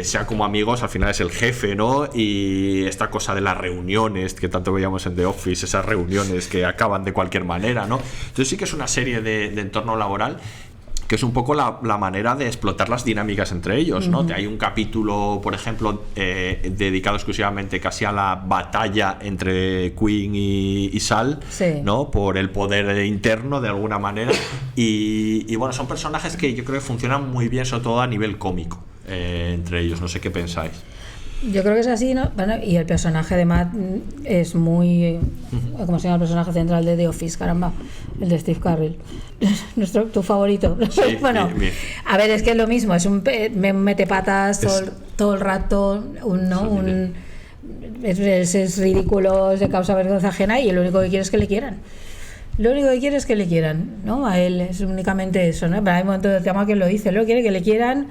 sea como amigos, al final es el jefe, ¿no? Y esta cosa de las reuniones que tanto veíamos en The Office, esas reuniones que acaban de cualquier manera, ¿no? Entonces sí que es una serie de entorno laboral que es un poco la manera de explotar las dinámicas entre ellos, ¿no? Hay un capítulo, por ejemplo, dedicado exclusivamente casi a la batalla entre Queen y Sal, ¿no? Por el poder interno, de alguna manera. Y bueno, son personajes que yo creo que funcionan muy bien, sobre todo a nivel cómico, entre ellos. No sé qué pensáis. Yo creo que es así, ¿no? Bueno, y el personaje de Matt es muy... ¿Cómo se llama el personaje central de The Office? Caramba, el de Steve Carell. Tu favorito. Sí, bueno, a ver, es que es lo mismo, es un metepatas todo el rato, es ridículo, se causa vergüenza ajena y lo único que quiere es que le quieran. Lo único que quiere es que le quieran, ¿no? A él es únicamente eso, ¿no? Pero hay un momento del tema que lo dice, luego quiere que le quieran,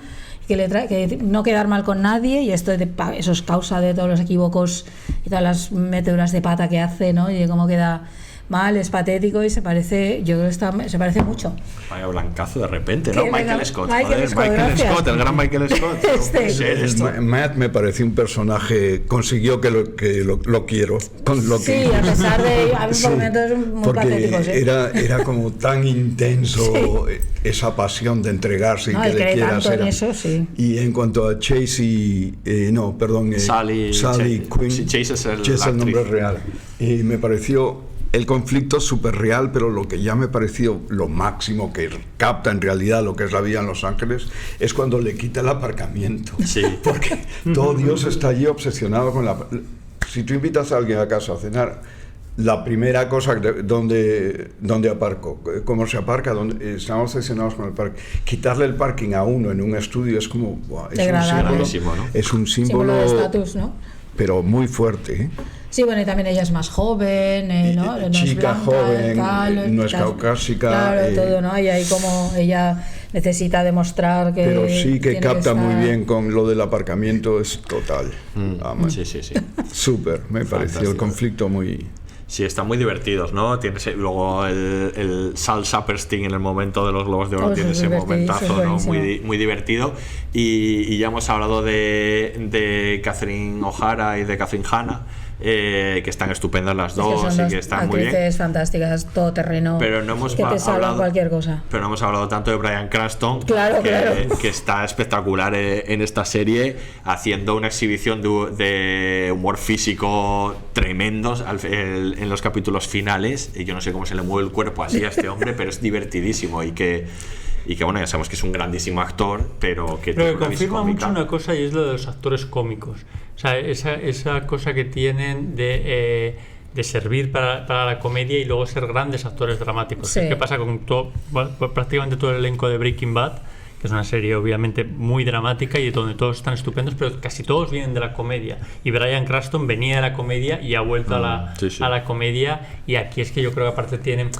que no quedar mal con nadie, y eso es causa de todos los equívocos y todas las meteduras de pata que hace, ¿no? Y de cómo queda mal, es patético y se parece, yo creo que se parece mucho. Vaya blancazo de repente, ¿no? Michael Scott, Michael Scott, el gran Michael Scott. Matt me pareció un personaje, consiguió que lo quiero. A pesar de a momentos muy patéticos. Era como tan intenso esa pasión de entregarse y que le quieras. En eso, y en cuanto a Chase y... Sally Quinn. Chase es el nombre real. Y me pareció... El conflicto súper real, pero lo que ya me pareció lo máximo que capta en realidad lo que es la vida en Los Ángeles es cuando le quita el aparcamiento. Sí. Porque todo Dios está allí obsesionado con Si tú invitas a alguien a casa a cenar, la primera cosa, donde aparco, cómo se aparca, estamos obsesionados con el parque. Quitarle el parking a uno en un estudio es como... Wow, es un símbolo de estatus, ¿no? Pero muy fuerte, ¿eh? Sí, bueno, y también ella es más joven, ¿no? Chica no joven, tal, no es caucásica. Claro, todo, ¿no? Y ahí como ella necesita demostrar que... Pero sí que capta muy bien con lo del aparcamiento, es total. Sí. Súper, me pareció el conflicto muy... Sí, están muy divertidos, ¿no? Tienes luego el Sal Saperstein en el momento de los Globos de Oro, tiene ese momentazo, ¿no? Muy divertido. Y ya hemos hablado de Catherine O'Hara y de Catherine Hahn, que están estupendas las dos y que están muy bien. Actrices fantásticas, todoterreno, pero no hemos que te salvan cualquier cosa. Pero no hemos hablado tanto de Bryan Cranston, claro. que está espectacular en esta serie, haciendo una exhibición de humor físico tremendos en los capítulos finales. Y yo no sé cómo se le mueve el cuerpo así a este hombre, pero es divertidísimo y que bueno, ya sabemos que es un grandísimo actor, pero que confirma mucho una cosa, y es lo de los actores cómicos. O sea, esa cosa que tienen de servir para la comedia y luego ser grandes actores dramáticos. ¿Qué pasa con prácticamente todo el elenco de Breaking Bad? Que es una serie obviamente muy dramática y donde todos están estupendos, pero casi todos vienen de la comedia. Y Bryan Cranston venía de la comedia y ha vuelto a la comedia, y aquí es que yo creo que aparte tienen...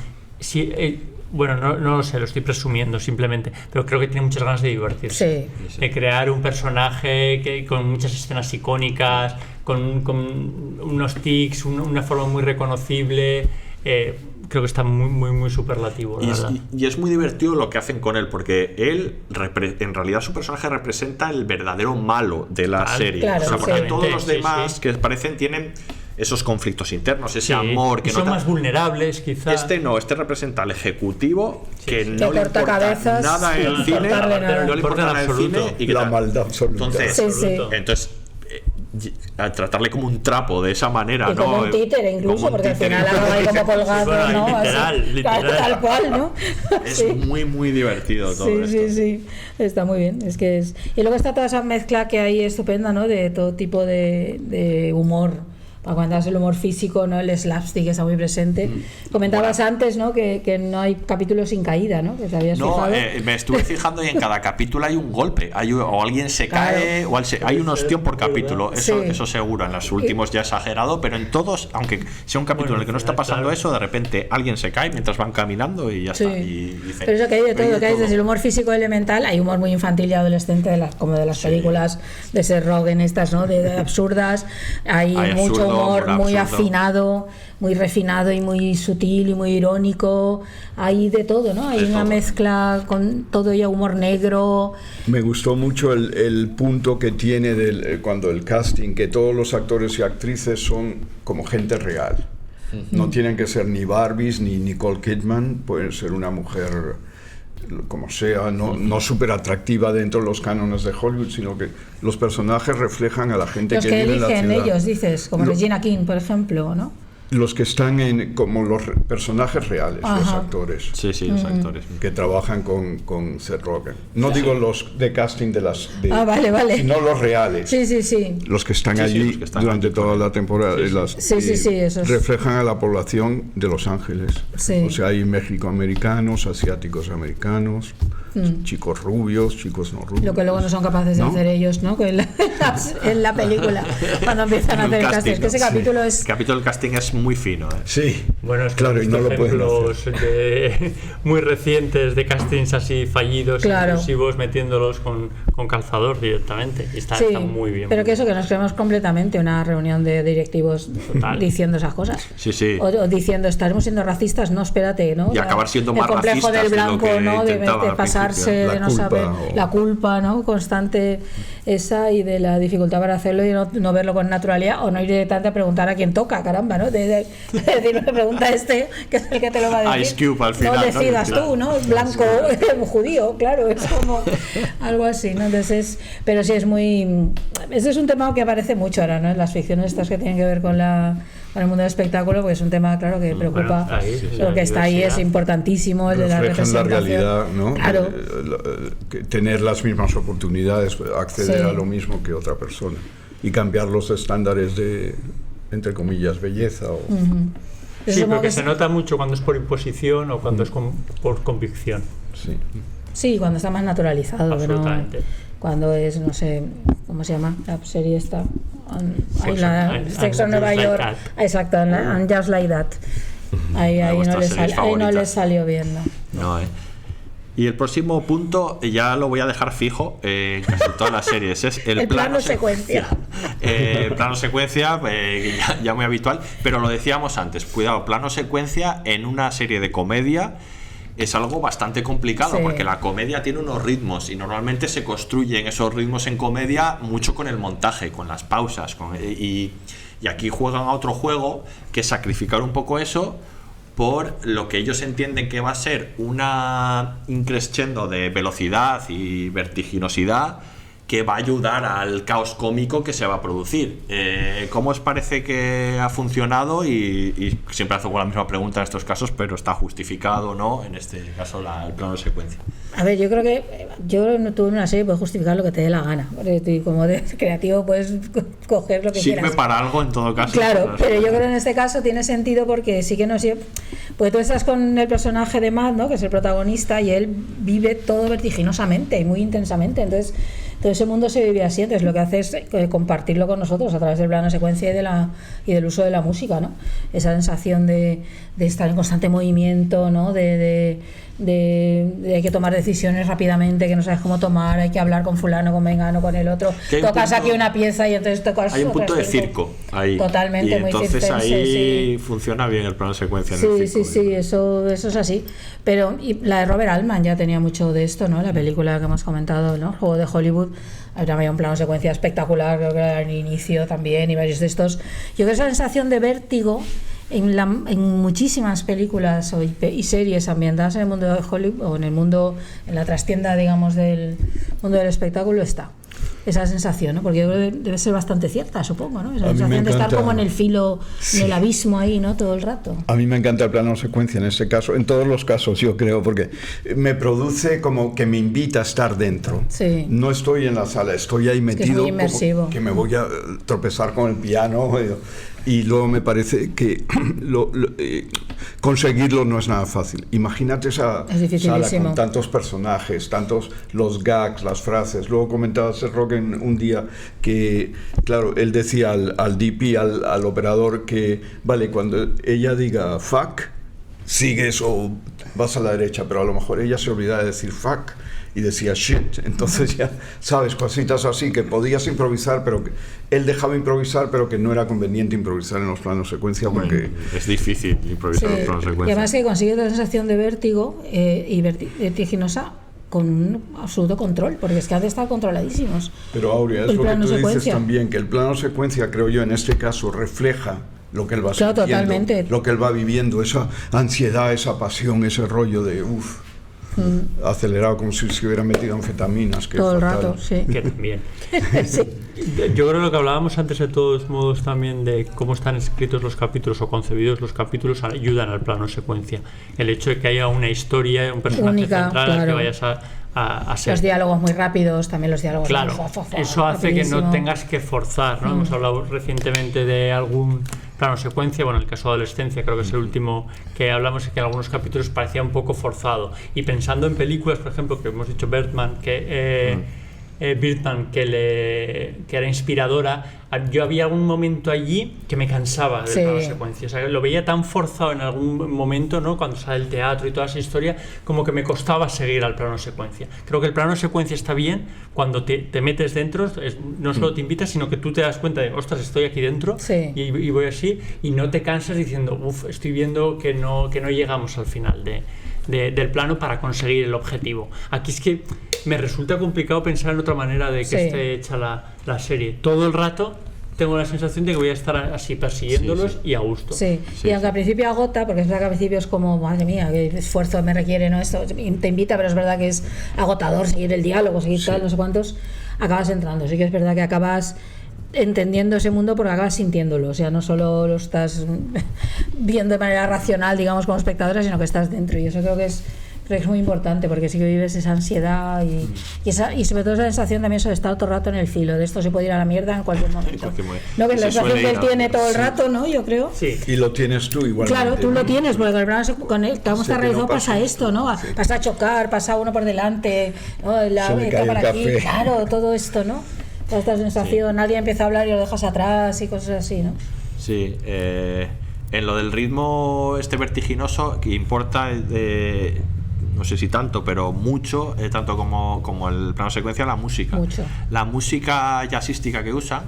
Bueno, no lo sé, lo estoy presumiendo simplemente, pero creo que tiene muchas ganas de divertirse. De crear un personaje con muchas escenas icónicas, con unos tics, una forma muy reconocible. Creo que está muy superlativo. Y es muy divertido lo que hacen con él, porque él, en realidad, su personaje representa el verdadero malo de la serie. Claro, o sea, porque todos los demás que parecen tienen esos conflictos internos, ese amor que son más vulnerables, quizás. Este representa al ejecutivo que no le importa nada en el cine, no le importa nada en el cine y que la maldad absoluta. Entonces a tratarle como un trapo de esa manera, y ¿no? como un títere incluso, porque al final acaba ahí como colgado, bueno, ¿no? literal. Tal cual, ¿no? Es Sí. muy, muy divertido todo esto. Sí, está muy bien. Es que es... Y luego está toda esa mezcla que hay estupenda, ¿no? De todo tipo de humor. Para cuando das el humor físico, ¿no? El slapstick está muy presente. Comentabas antes, ¿no? Que no hay capítulos sin caída, ¿no? Que te habías fijado. Me estuve fijando y en cada capítulo hay un golpe, o alguien se cae, o hay un ostión por capítulo. Eso seguro. En los últimos ya exagerado, pero en todos, aunque sea un capítulo en el que no está pasando eso, de repente alguien se cae mientras van caminando y ya está. Y dice, pero eso que hay de todo, que hay desde el humor físico elemental, hay humor muy infantil y adolescente, como de las películas de Seth Rogen estas, ¿no? De absurdas. Hay mucho humor muy afinado, muy refinado y muy sutil y muy irónico. Hay de todo, ¿no? Hay una mezcla con todo ya humor negro. Me gustó mucho el punto que tiene cuando el casting, que todos los actores y actrices son como gente real. No tienen que ser ni Barbies ni Nicole Kidman, pueden ser una mujer como sea, no súper atractiva dentro de los cánones de Hollywood, sino que los personajes reflejan a la gente que vive en la ciudad. Los que eligen ellos, dices, como Regina King, por ejemplo, ¿no? Los que están como los personajes reales, los actores. Sí, los actores. Que trabajan con Seth Rogen. No digo los de casting vale. sino los reales. Sí. Los que están allí durante toda la temporada. Esos reflejan a la población de Los Ángeles. O sea, hay mexicoamericanos, asiáticos americanos, chicos rubios, chicos no rubios. Lo que luego no son capaces de hacer ellos, ¿no? En la película, cuando empiezan a hacer el casting. Es que ese capítulo es... El capítulo del casting es muy fino, ¿eh? Sí, bueno, es que claro, y no lo pueden hacer. Muy recientes de castings así fallidos, inclusivos, metiéndolos con calzador directamente. Y está muy bien. Pero que eso, que nos creemos completamente una reunión de directivos diciendo esas cosas. Sí. O diciendo, estaremos siendo racistas, no, espérate, ¿no? Y acabar siendo más racistas. El complejo del blanco, de ¿no? De pasarse, de no saber. La culpa, ¿no? Constante esa, y de la dificultad para hacerlo y no verlo con naturalidad, o no ir directamente a preguntar a quién toca, caramba, ¿no? De decir, me pregunta que es el que te lo va a decir. Ice Cube al final. No decidas tú, ¿no? Blanco, judío, claro, es como algo así, ¿no? Entonces, pero sí es muy... Este es un tema que aparece mucho ahora, ¿no? En las ficciones estas que tienen que ver con el mundo del espectáculo, porque es un tema, claro, que preocupa. Lo que está ahí es importantísimo, el de la representación. La realidad, ¿no? Claro. Tener las mismas oportunidades, acceder a lo mismo que otra persona y cambiar los estándares de, entre comillas, belleza. Sí, porque se nota mucho cuando es por imposición o cuando es por convicción. Sí, cuando está más naturalizado. Absolutamente. ¿No? Cuando es, no sé, ¿cómo se llama? La serie esta. Sexo en Nueva York. Exacto, and Just Like That. Ahí no le salió bien, ¿no? Y el próximo punto ya lo voy a dejar fijo en casi todas las series. Es el plano secuencia. El plano secuencia, ya muy habitual, pero lo decíamos antes, cuidado, plano secuencia en una serie de comedia es algo bastante complicado, porque la comedia tiene unos ritmos y normalmente se construyen esos ritmos en comedia mucho con el montaje, con las pausas, y aquí juegan a otro juego que es sacrificar un poco eso por lo que ellos entienden que va a ser una increscendo de velocidad y vertiginosidad que va a ayudar al caos cómico que se va a producir. ¿Cómo os parece que ha funcionado? Y siempre hago la misma pregunta en estos casos, pero ¿está justificado o no? En este caso, el plano de secuencia. A ver, yo creo que tú en una serie puedes justificar lo que te dé la gana. Porque como de creativo puedes coger lo que quieras. Sirve para algo en todo caso. Claro, pero yo creo que en este caso tiene sentido porque sí que no sé. Pues tú estás con el personaje de Matt, ¿no? Que es el protagonista, y él vive todo vertiginosamente y muy intensamente. Entonces, todo ese mundo se vive así. Entonces, lo que hace es compartirlo con nosotros a través del plano de secuencia y del uso de la música, ¿no? Esa sensación de estar en constante movimiento, ¿no? De hay que tomar decisiones rápidamente, que no sabes cómo tomar, hay que hablar con fulano, con mengano, con el otro, tocas aquí una pieza y entonces tocas hay un punto de circo ahí, totalmente, y muy entonces circense, ahí funciona bien el plano de secuencia en el circo, sí, eso es así. Pero la de Robert Altman ya tenía mucho de esto, ¿no? La película que hemos comentado, ¿no? El juego de Hollywood, había un plano de secuencia espectacular, creo que era el inicio también, y varios de estos. Yo creo que esa sensación de vértigo en muchísimas películas y series ambientadas en el mundo de Hollywood o en la trastienda, digamos, del mundo del espectáculo está. esa sensación, ¿no? Porque yo creo que debe ser bastante cierta, supongo, ¿no? Esa A mí me sensación de estar encanta. como en el filo, Sí. en el abismo ahí, ¿no? Todo el rato. A mí me encanta el plano secuencia en este caso, en todos los casos yo creo, porque me produce como que me invita a estar dentro. Sí. No estoy en la sala, estoy ahí que es metido, muy inmersivo. como que me voy a tropezar con el piano y luego me parece que conseguirlo no es nada fácil. Imagínate esa Es dificilísimo. sala con tantos personajes, tantos los gags, las frases. Luego comentaba Seth Rogen un día que, claro, él decía al DP, al operador, que vale, cuando ella diga fuck, sigues o vas a la derecha, pero a lo mejor ella se olvidaba de decir fuck y decía shit, entonces ya sabes, cositas así que podías improvisar, pero que él dejaba improvisar, pero que no era conveniente improvisar en los planos secuencia porque Es difícil improvisar los planos Y secuencia. además que consigue la sensación de vértigo y vertiginosa con un absoluto control, porque es que han de estar controladísimos. Pero Aurea, es El lo que plano tú dices secuencia. también, que el plano secuencia, creo yo, en este caso refleja lo que él va Claro, sintiendo, totalmente. lo que él va viviendo, esa ansiedad, esa pasión, ese rollo de acelerado como si se hubiera metido anfetaminas. Que Todo el fatal. rato, sí. Que también. Sí. Yo creo que lo que hablábamos antes de todos modos también de cómo están escritos los capítulos o concebidos los capítulos ayudan al plano secuencia. El hecho de que haya una historia, un personaje Única, central al que claro. vayas a ser. Los diálogos muy rápidos, también los diálogos Claro, muy eso hace que no rapidísimo. tengas que forzar, ¿no? Hemos hablado recientemente de algún plano secuencia, bueno, en el caso de Adolescencia creo que es el último que hablamos, y que en algunos capítulos parecía un poco forzado. Y pensando en películas, por ejemplo, que hemos dicho Birdman, Birdman, que era inspiradora, yo había algún momento allí que me cansaba del Sí. plano secuencia, o sea, lo veía tan forzado en algún momento, ¿no? Cuando sale el teatro y toda esa historia, como que me costaba seguir al plano secuencia. Creo que el plano secuencia está bien cuando te metes dentro, no solo te invitas, sino que tú te das cuenta de, ostras, estoy aquí dentro, Sí. y voy así, y no te cansas diciendo, uff, estoy viendo que no llegamos al final del plano para conseguir el objetivo. Aquí es que me resulta complicado pensar en otra manera de que Sí. esté hecha la serie. Todo el rato tengo la sensación de que voy a estar así persiguiéndolos y a gusto. Sí. Y aunque al principio agota, porque es verdad que al principio es como, madre mía, qué esfuerzo me requiere, ¿no? Esto te invita, pero es verdad que es agotador seguir el diálogo, seguir tal, no sé cuántos, acabas entrando. Sí que es verdad que acabas entendiendo ese mundo porque acabas sintiéndolo, o sea, no solo lo estás viendo de manera racional, digamos, como espectadora, sino que estás dentro, y eso creo que es muy importante, porque sí que vives esa ansiedad y sobre todo esa sensación también de estar todo el rato en el filo, de esto se puede ir a la mierda en cualquier momento. No, que es la sensación que él tiene todo el rato, ¿no? Yo creo. Sí. Y lo tienes tú igualmente. Claro, tú lo tienes, porque con él, cómo Sí, está que realizado, no pasa pasa esto, ¿no? Sí. Pasa a chocar, pasa uno por delante, ¿no? Se le cae el para aquí, café. claro, todo esto, ¿no? Toda esta sensación, nadie empieza a hablar y lo dejas atrás y cosas así, ¿no? Sí, en lo del ritmo vertiginoso, que importa, no sé si tanto, pero mucho, tanto como el plano secuencia, la música. Mucho. La música jazzística que usan,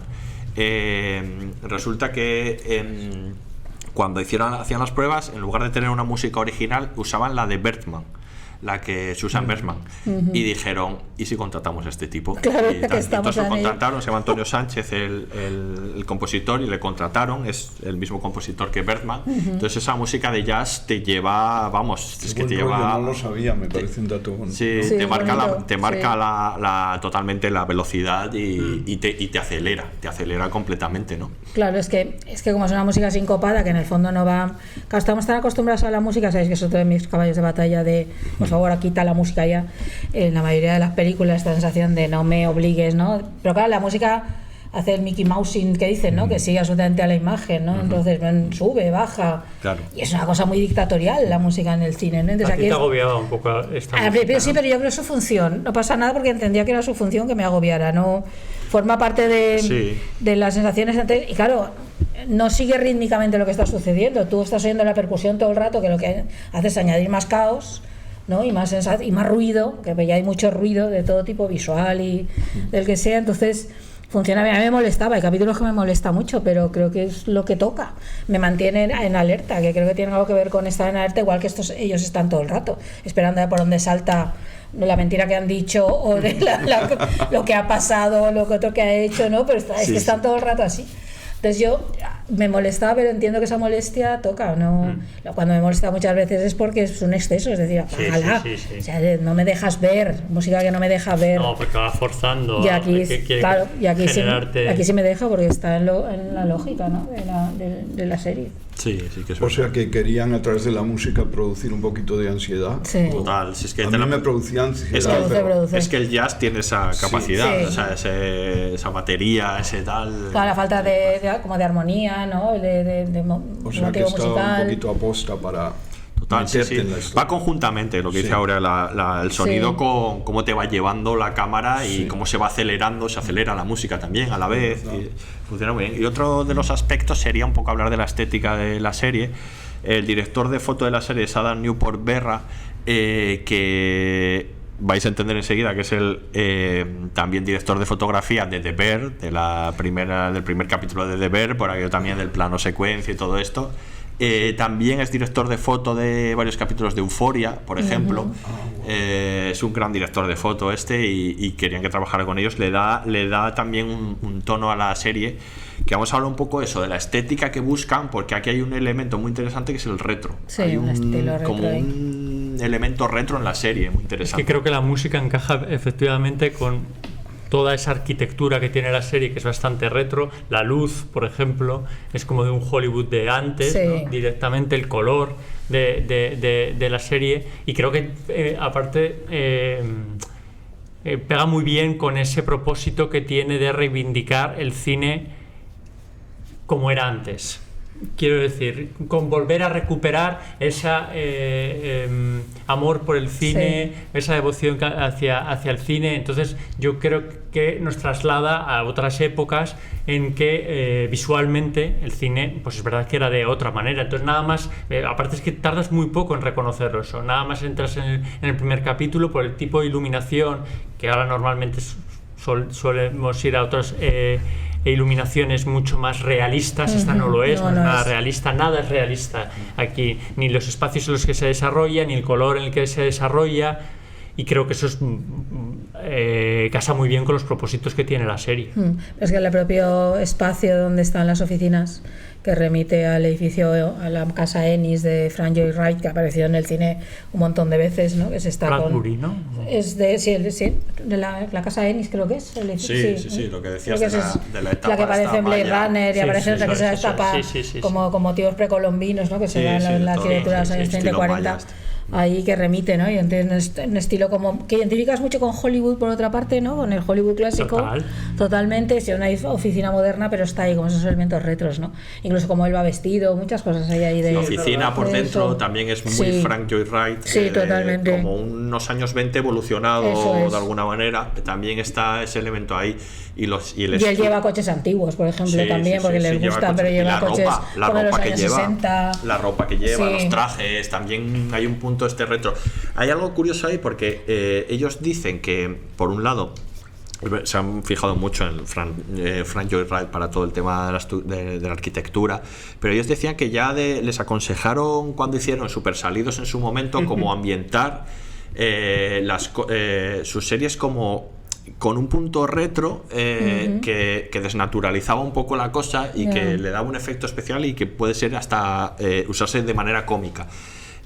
resulta que cuando hacían las pruebas, en lugar de tener una música original, usaban la de Bergman, la que Susan Bergman, y dijeron, ¿y si contratamos a este tipo? Claro, y que estamos entonces lo en ello. contrataron, se llama Antonio Sánchez el compositor, y le contrataron, es el mismo compositor que Bergman. Entonces esa música de jazz te lleva, vamos, es que te lleva... No lo sabía, me parece un dato bonito. Sí, Sí, te marca, bonito, te marca sí. totalmente la velocidad y te acelera completamente, ¿no? Claro, es que como es una música sincopada, que en el fondo no va... Claro, estamos tan acostumbrados a la música, sabéis que es otro de mis caballos de batalla de, por favor, quita la música ya. En la mayoría de las películas, esta sensación de no me obligues, ¿no? Pero claro, la música hace el Mickey Mousing que dicen, ¿no? Que sigue absolutamente a la imagen, ¿no? Entonces sube, baja. Claro. Y es una cosa muy dictatorial la música en el cine, ¿no? Entonces A ti aquí te es... agobiaba un poco esta Al música, principio sí, ¿no? pero yo creo que es su función. No pasa nada porque entendía que era su función que me agobiara, ¿no? Forma parte de las sensaciones antes. Y claro, no sigue rítmicamente lo que está sucediendo. Tú estás oyendo la percusión todo el rato, que lo que hace es añadir más caos, ¿no? Y más ruido, que ya hay mucho ruido de todo tipo, visual y del que sea. Entonces funciona bien. A mí me molestaba, hay capítulos que me molesta mucho, pero creo que es lo que toca, me mantiene en alerta, que creo que tiene algo que ver con estar en alerta, igual que ellos están todo el rato esperando a ver por dónde salta la mentira que han dicho o de lo que ha pasado, lo que otro que ha hecho, ¿no? Pero es que están todo el rato así. Entonces yo me molestaba, pero entiendo que esa molestia toca, ¿no? Cuando me molesta muchas veces es porque es un exceso, es decir, apágala. Sí. O sea, no me dejas ver, música que no me deja ver. No, porque va forzando. Y aquí, claro, y aquí sí me deja porque está en la lógica, ¿no? de la serie. Sí, que es o sea que querían a través de la música producir un poquito de ansiedad. Sí. Total, si es que a mí me producía ansiedad. Es que el jazz tiene esa capacidad, Sí. O sea, esa batería, ese tal. Toda la falta como de armonía, ¿no? De o sea, motivo que está musical. un poquito aposta para Total, meterte en la historia. Va conjuntamente lo que dice ahora el sonido con cómo te va llevando la cámara y cómo se va acelerando, se acelera la música también a la vez. Y funciona muy bien. Y otro de los aspectos sería un poco hablar de la estética de la serie. El director de foto de la serie es Adam Newport Berra, que vais a entender enseguida que es el también director de fotografía de The Bear, del primer capítulo de The Bear, por aquello también del plano secuencia y todo esto. También es director de foto de varios capítulos de Euphoria, por ejemplo. Es un gran director de foto y querían que trabajara con ellos. Le da también un tono a la serie, que vamos a hablar un poco de eso, de la estética que buscan, porque aquí hay un elemento muy interesante que es el retro. Sí, hay un estilo retro. Como un elemento retro en la serie, muy interesante. Es que creo que la música encaja efectivamente con toda esa arquitectura que tiene la serie, que es bastante retro. La luz, por ejemplo, es como de un Hollywood de antes, ¿no? Directamente el color de la serie, y creo que aparte pega muy bien con ese propósito que tiene de reivindicar el cine como era antes. Quiero decir, con volver a recuperar esa amor por el cine, esa devoción hacia el cine. Entonces yo creo que nos traslada a otras épocas en que visualmente el cine, pues es verdad que era de otra manera. Entonces nada más, aparte es que tardas muy poco en reconocerlo eso, nada más entras en el primer capítulo por el tipo de iluminación, que ahora normalmente solemos ir a otras iluminaciones mucho más realistas. Esta no lo es, no es nada realista, nada es realista aquí, ni los espacios en los que se desarrolla, ni el color en el que se desarrolla, y creo que eso es casa muy bien con los propósitos que tiene la serie. Es que el propio espacio donde están las oficinas, que remite al edificio, a la casa Ennis de Frank Lloyd Wright, que ha aparecido en el cine un montón de veces, ¿no? Que se está Bradbury, ¿no? Es de la casa Ennis, creo que es. Sí, lo que decías de la etapa. La que aparece en Blade Runner, y aparece otra que se etapa como con motivos precolombinos, ¿no? Que se dan en la arquitectura de los años 30 y 40. Ahí que remite, ¿no? Y entonces un estilo como que identificas mucho con Hollywood, por otra parte, ¿no? Con el Hollywood clásico. Totalmente, es una oficina moderna, pero está ahí como esos elementos retros, ¿no? Incluso como él va vestido, muchas cosas hay ahí de... La oficina por dentro también es muy Frank Lloyd Wright. Sí, totalmente. Como unos años 20 evolucionado de alguna manera, también está ese elemento ahí. Y él lleva coches antiguos, por ejemplo, también, porque les gusta, pero lleva coches como los años 60. La ropa que lleva, los trajes, también hay un punto retro. Hay algo curioso ahí porque ellos dicen que, por un lado, se han fijado mucho en Frank Lloyd Wright para todo el tema de la arquitectura, pero ellos decían que ya les aconsejaron cuando hicieron Super Salidos en su momento como ambientar sus series como con un punto retro que desnaturalizaba un poco la cosa y que le daba un efecto especial y que puede ser hasta usarse de manera cómica.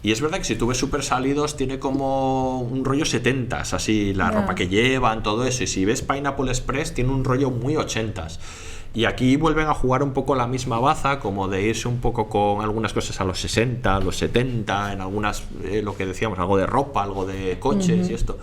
Y es verdad que si tú ves Super Salidos tiene como un rollo 70s, así la ropa que llevan, todo eso. Y si ves Pineapple Express tiene un rollo muy 80s. Y aquí vuelven a jugar un poco la misma baza, como de irse un poco con algunas cosas a los 60, a los 70, en algunas, lo que decíamos, algo de ropa, algo de coches y esto.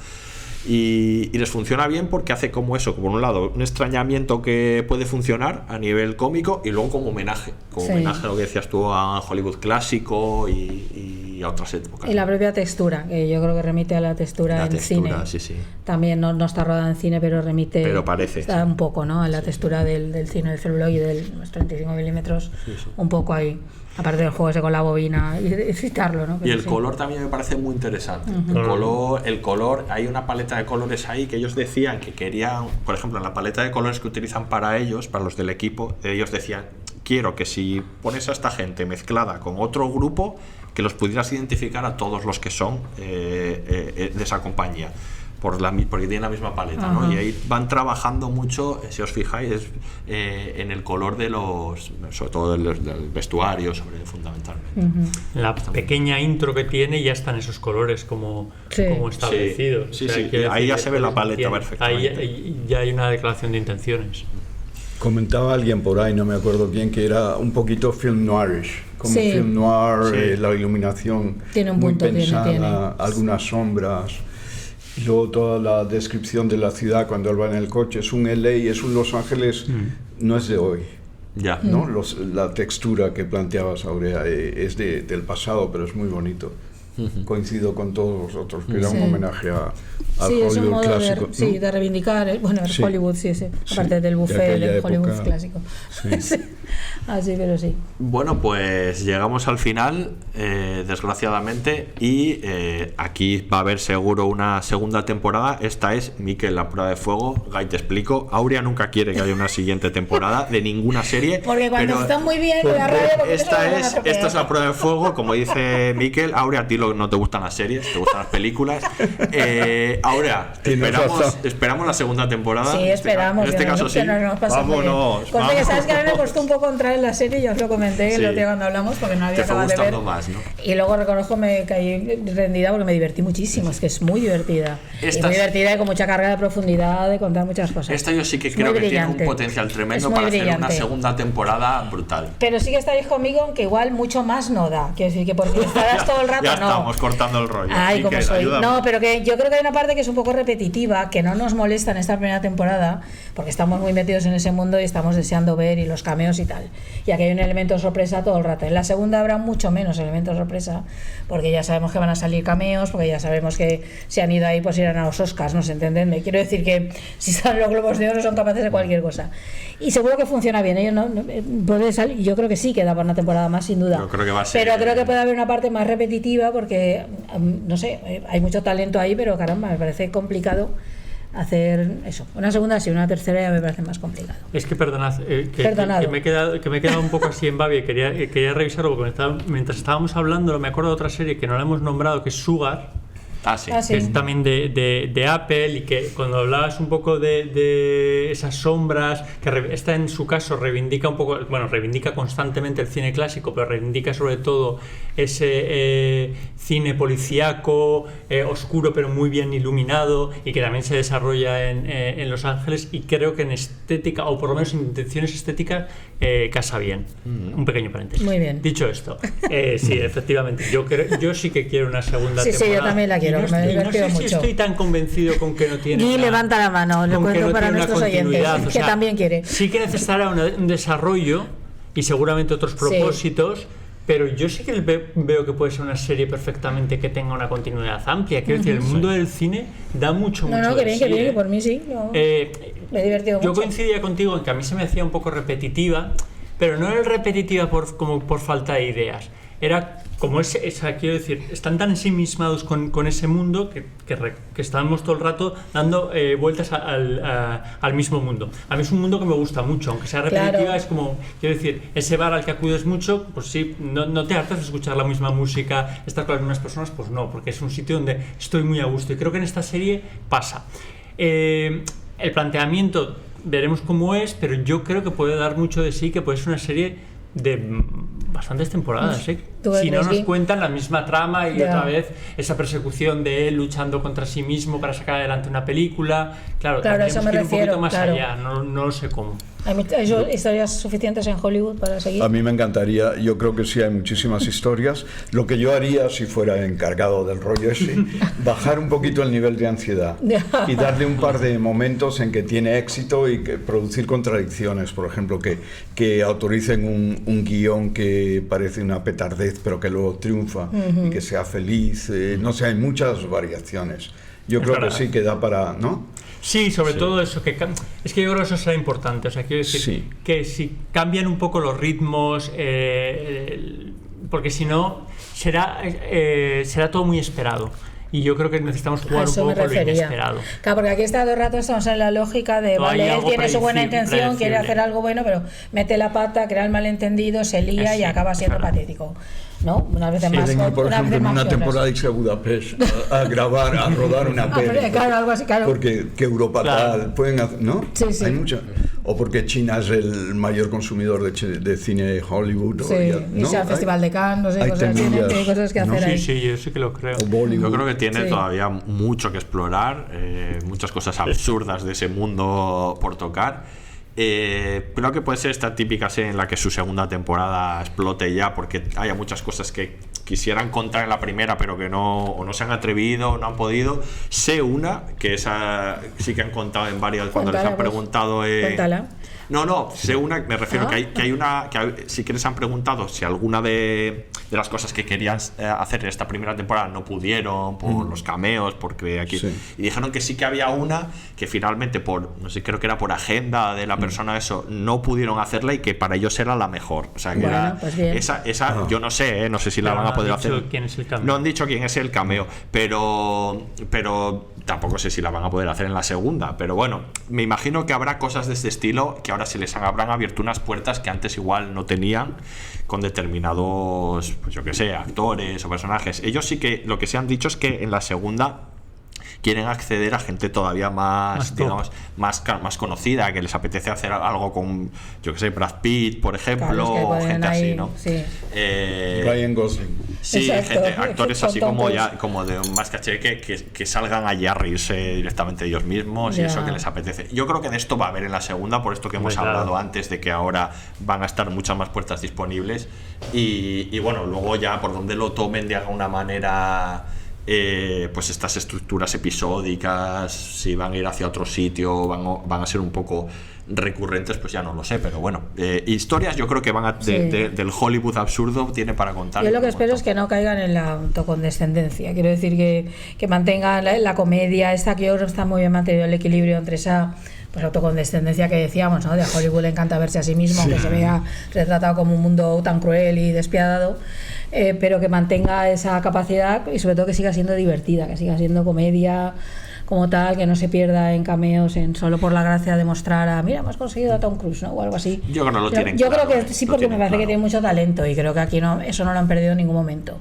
Y les funciona bien porque hace como eso, como por un lado un extrañamiento que puede funcionar a nivel cómico y luego como homenaje a lo que decías tú, a Hollywood clásico y a otras épocas. Y la propia textura, que yo creo que remite a la textura en cine. Sí. También no está rodada en cine, pero remite, pero parece, un poco, ¿no? A la textura del cine del celuloide, de los 35 milímetros, un poco ahí. Aparte del juego ese con la bobina y citarlo, ¿no? Pero y el color también me parece muy interesante. El color, hay una paleta de colores ahí que ellos decían que querían, por ejemplo, en la paleta de colores que utilizan para ellos, para los del equipo, ellos decían, quiero que si pones a esta gente mezclada con otro grupo, que los pudieras identificar a todos los que son de esa compañía. porque tienen la misma paleta, ¿no? Y ahí van trabajando mucho, si os fijáis, en el color de sobre todo del vestuario, fundamentalmente. La pequeña intro que tiene ya están esos colores como establecidos. Sí, ahí ya se ve la paleta perfectamente. Ahí ya hay una declaración de intenciones. Comentaba alguien por ahí, no me acuerdo bien, que era un poquito film noirish, como film noir, la iluminación tiene un muy punto, pensada, tiene. algunas sombras, y luego toda la descripción de la ciudad cuando él va en el coche, es un LA, es un Los Ángeles, no es de hoy. Ya. ¿No? La textura que planteabas, Aurea, es del pasado, pero es muy bonito. Coincido con todos vosotros, que era un homenaje al Hollywood es un modo clásico. de reivindicar, Hollywood, aparte del buffet del Hollywood clásico. Así, pero sí. Bueno, pues llegamos al final, desgraciadamente, y aquí va a haber seguro una segunda temporada. Esta es Miquel, la prueba de fuego. Guy, te explico. Aurea nunca quiere que haya una siguiente temporada de ninguna serie. Porque cuando está muy bien la radio, esta es la prueba de fuego, como dice Miquel. Aurea, a ti no te gustan las series, te gustan las películas. Aurea, esperamos la segunda temporada. Sí, esperamos. En este caso sí. Vámonos. Cosa que sabes que a mí me costó un poco entrar en la serie, ya os lo comenté el otro día cuando hablamos, porque no había acabado de ver. Más, ¿no? Y luego reconozco me caí rendida porque me divertí muchísimo, es que es muy divertida. Y muy divertida y con mucha carga de profundidad, de contar muchas cosas. Esta yo sí que creo que tiene un potencial tremendo para hacer una segunda temporada brutal. Pero sí que estaréis conmigo que igual mucho más no da. Quiero decir que porque estarás todo el rato, ya estamos cortando el rollo. Ay, como soy. No, pero que yo creo que hay una parte que es un poco repetitiva, que no nos molesta en esta primera temporada, porque estamos muy metidos en ese mundo y estamos deseando ver y los cameos y tal. Y aquí hay un elemento sorpresa todo el rato. En la segunda habrá mucho menos elementos sorpresa, porque ya sabemos que van a salir cameos, porque ya sabemos que si han ido ahí, pues irán a los Oscars, ¿no se entienden? Me quiero decir que si están los Globos de Oro son capaces de cualquier cosa. Y seguro que funciona bien. Puede salir, yo creo que sí queda para una temporada más, sin duda. Yo creo que va a ser. Pero creo que puede haber una parte más repetitiva, porque, no sé, hay mucho talento ahí, pero caramba, me parece complicado hacer eso. Una segunda sí, una tercera ya me parece más complicado. Es que perdonad, que me he quedado un poco así en babia, quería revisarlo porque mientras estábamos hablando me acuerdo de otra serie que no la hemos nombrado, que es Sugar. Sí. Que es también de Apple, y que cuando hablabas un poco de esas sombras, que esta en su caso reivindica un poco, reivindica constantemente el cine clásico, pero reivindica sobre todo ese cine policíaco, oscuro pero muy bien iluminado, y que también se desarrolla en Los Ángeles, y creo que en estética, o por lo menos en intenciones estéticas, casa bien. Un pequeño paréntesis. Muy bien. Dicho esto, sí, efectivamente, yo sí que quiero una segunda temporada. Sí, yo también la quiero. No sé si estoy tan convencido con que no tiene. Y levanta la mano, le cuento para nuestros oyentes, que también quiere. Sí que necesitará un desarrollo y seguramente otros propósitos, pero yo sí que veo que puede ser una serie perfectamente que tenga una continuidad amplia. Quiero decir, el mundo del cine da mucho que bien, que por mí sí. Me he divertido mucho. Yo coincidía contigo en que a mí se me hacía un poco repetitiva, pero no era repetitiva como por falta de ideas. Era como quiero decir, están tan ensimismados con ese mundo que estamos todo el rato dando vueltas al mismo mundo. A mí es un mundo que me gusta mucho, aunque sea repetitiva, claro. Es como, quiero decir, ese bar al que acudes mucho, pues sí, no te hartas de escuchar la misma música, estar con las mismas personas, pues no, porque es un sitio donde estoy muy a gusto, y creo que en esta serie pasa. El planteamiento veremos cómo es, pero yo creo que puede dar mucho de sí, que puede ser una serie de bastantes temporadas, si no nos cuentan la misma trama y otra vez esa persecución de él luchando contra sí mismo para sacar adelante una película. Claro, eso me refiero, un poquito más allá, no lo sé cómo. ¿Hay historias suficientes en Hollywood para seguir? A mí me encantaría, yo creo que sí hay muchísimas historias. Lo que yo haría si fuera encargado del rollo ese, bajar un poquito el nivel de ansiedad y darle un par de momentos en que tiene éxito y que producir contradicciones, por ejemplo, que autoricen un guión que parece una petardez pero que luego triunfa y que sea feliz, no sé, hay muchas variaciones. Yo creo que sí que da para, ¿no? Sí, sobre todo eso, es que yo creo que eso será importante, o sea, quiero decir que si cambian un poco los ritmos, porque si no será todo muy esperado. Y yo creo que necesitamos jugar un poco con lo inesperado. Claro, porque aquí todo el rato estamos en la lógica de, vale, él tiene su buena intención, quiere hacer algo bueno, pero mete la pata, crea el malentendido, se lía y acaba siendo patético. ¿no? Una vez más. Por ejemplo, en una temporada irse a Budapest a grabar, a rodar una peli. Claro, algo así, claro. Porque que Europa tal, pueden hacer, ¿no? Sí. Hay mucha. O porque China es el mayor consumidor de cine Hollywood. Sí, y sea el Festival de Cannes, no sé, hay cosas que hacer ahí. Sí, yo sí que lo creo. Yo creo que tiene todavía mucho que explorar, muchas cosas absurdas de ese mundo por tocar. Creo que puede ser esta típica serie en la que su segunda temporada explote ya, porque haya muchas cosas que quisieran contar en la primera pero que no se han atrevido, no han podido. Sé una que esa sí que han contado en varias cuando les han preguntado. Cuéntala. No, sé una, me refiero que hay una que sí que les han preguntado si alguna de las cosas que querían hacer en esta primera temporada no pudieron por los cameos, porque aquí y dijeron que sí que había una que finalmente no sé, creo que era por agenda de la persona no pudieron hacerla y que para ellos era la mejor. O sea, que era pues esa yo no sé si la van a poder hacer. ¿Quién es el cameo? No han dicho quién es el cameo, pero tampoco sé si la van a poder hacer en la segunda, pero bueno, me imagino que habrá cosas de este estilo que ahora sí les habrán abierto unas puertas que antes igual no tenían con determinados, pues yo que sé, actores o personajes. Ellos sí que lo que se han dicho es que en la segunda quieren acceder a gente todavía más digamos, más conocida, que les apetece hacer algo con, yo que sé, Brad Pitt, por ejemplo, o gente ahí, así, ¿no? Sí. Ryan Gosling. Sí, actores así como de más caché que salgan allí a reírse directamente de ellos mismos y eso que les apetece. Yo creo que de esto va a haber en la segunda, por esto que hemos hablado antes, de que ahora van a estar muchas más puertas disponibles y bueno, luego ya por donde lo tomen de alguna manera. Pues estas estructuras episódicas, si van a ir hacia otro sitio, van a ser un poco recurrentes, pues ya no lo sé, pero bueno, historias yo creo que van del Hollywood absurdo tiene para contar. Yo lo que espero es que no caigan en la autocondescendencia, quiero decir que mantengan la comedia esta, que yo creo que está muy bien mantenido el equilibrio entre esa pues autocondescendencia que decíamos, ¿no? De Hollywood le encanta verse a sí mismo, que se vea retratado como un mundo tan cruel y despiadado, pero que mantenga esa capacidad y sobre todo que siga siendo divertida, que siga siendo comedia como tal, que no se pierda en cameos solo por la gracia de mostrar mira, hemos conseguido a Tom Cruise, ¿no? O algo así. Yo creo que no lo tienen Yo claro, creo que sí, porque me parece que tiene mucho talento y creo que aquí eso no lo han perdido en ningún momento.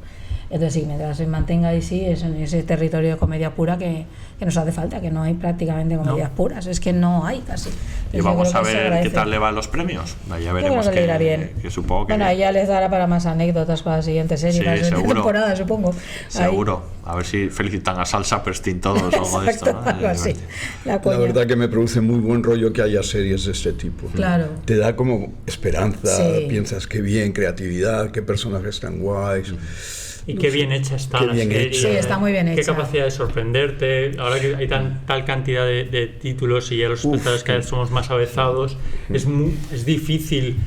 Entonces sí, mientras se mantenga ahí en ese territorio de comedia pura que nos hace falta, que no hay prácticamente comedias puras, es que no hay casi. Y vamos a ver qué tal le van los premios. Ya veremos que supongo que... Bueno, ahí ya les dará para más anécdotas para la siguiente serie, para la siguiente temporada, supongo. Seguro. A ver si felicitan a Sal Saperstein todos o algo de esto, ¿no? Algo así. La verdad que me produce muy buen rollo que haya series de este tipo. Claro. Te da como esperanza, piensas qué bien, creatividad, qué personajes tan guays. Y qué bien hecha está la serie. Sí, está muy bien hecha. Qué capacidad de sorprenderte. Ahora que hay tal cantidad de títulos y ya los espectadores cada vez somos más avezados, es difícil.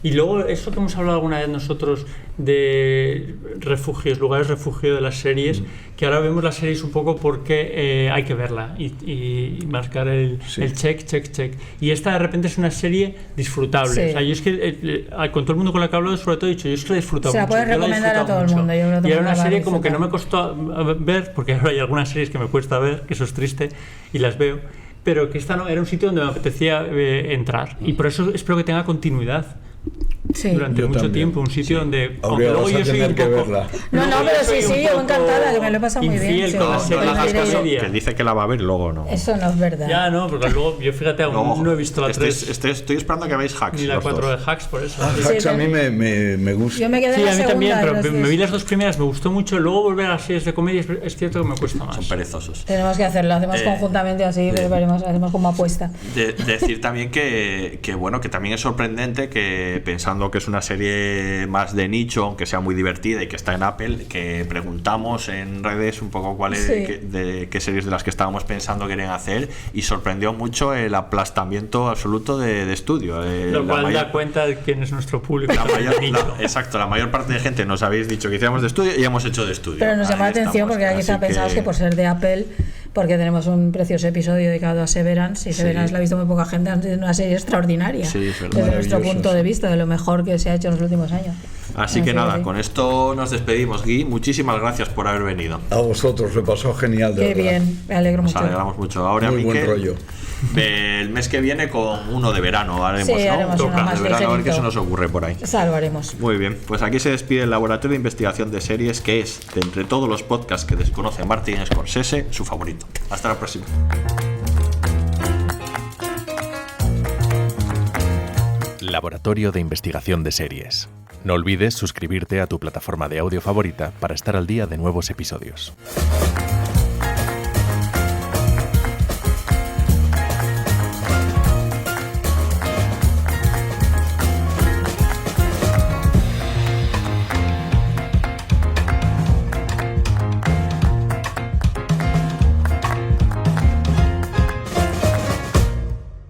Y luego, eso que hemos hablado alguna vez nosotros de refugios, lugares refugio de las series, que ahora vemos las series un poco porque hay que verla y marcar el check. Y esta de repente es una serie disfrutable. Sí. O sea, yo es que con todo el mundo con la que he hablado, sobre todo he dicho, yo es que la he disfrutado mucho. Se la puede recomendar a todo el mundo. Yo creo que y era una serie como que no me costó ver, porque ahora hay algunas series que me cuesta ver, que eso es triste, y las veo. Pero que esta no, era un sitio donde me apetecía entrar. Y por eso espero que tenga continuidad. Durante mucho tiempo, un sitio donde aunque luego yo soy un poco pero sí, yo encantada, que me lo he pasado muy bien. No le hagas caso, que dice que la va a ver y luego no. Eso no es verdad. Ya no, porque luego yo fíjate, aún no he visto la 3. Estoy esperando a que veáis Hacks. Ni la 4 de Hacks, por eso. Hacks a mí me gusta. Yo me quedé en la segunda. A mí también, pero me vi las dos primeras, me gustó mucho. Luego volver a las series de comedia es cierto que me cuesta más. Son perezosos. Tenemos que hacerlo, hacemos conjuntamente así, hacemos como apuesta. Decir también que bueno, que también es sorprendente que pensando que es una serie más de nicho, aunque sea muy divertida y que está en Apple, que preguntamos en redes un poco cuáles de qué series de las que estábamos pensando querían hacer y sorprendió mucho el aplastamiento absoluto de estudio. Lo cual da cuenta de quién es nuestro público. Exacto, la mayor parte de gente nos habéis dicho que hiciéramos de estudio y hemos hecho de estudio. Pero nos llama la atención porque aquí quizá pensamos que por ser de Apple, porque tenemos un precioso episodio dedicado a Severance y Severance la ha visto muy poca gente, es una serie extraordinaria desde nuestro punto de vista, de lo mejor que se ha hecho en los últimos años. Así que nada, con esto nos despedimos, Gui. Muchísimas gracias por haber venido. A vosotros, se pasó genial, de Qué verdad. bien, me alegro mucho. Nos alegramos mucho. Ahora, Muy buen Miquel, rollo. el mes que viene con uno de verano haremos, Sí, ¿no? haremos uno más de verano, a ver qué ligerito. se nos ocurre por ahí. Esa lo haremos. Muy bien, pues aquí se despide el Laboratorio de Investigación de Series, que es, de entre todos los podcasts que desconoce Martin Scorsese, su favorito. Hasta la próxima. Laboratorio de Investigación de Series. No olvides suscribirte a tu plataforma de audio favorita para estar al día de nuevos episodios.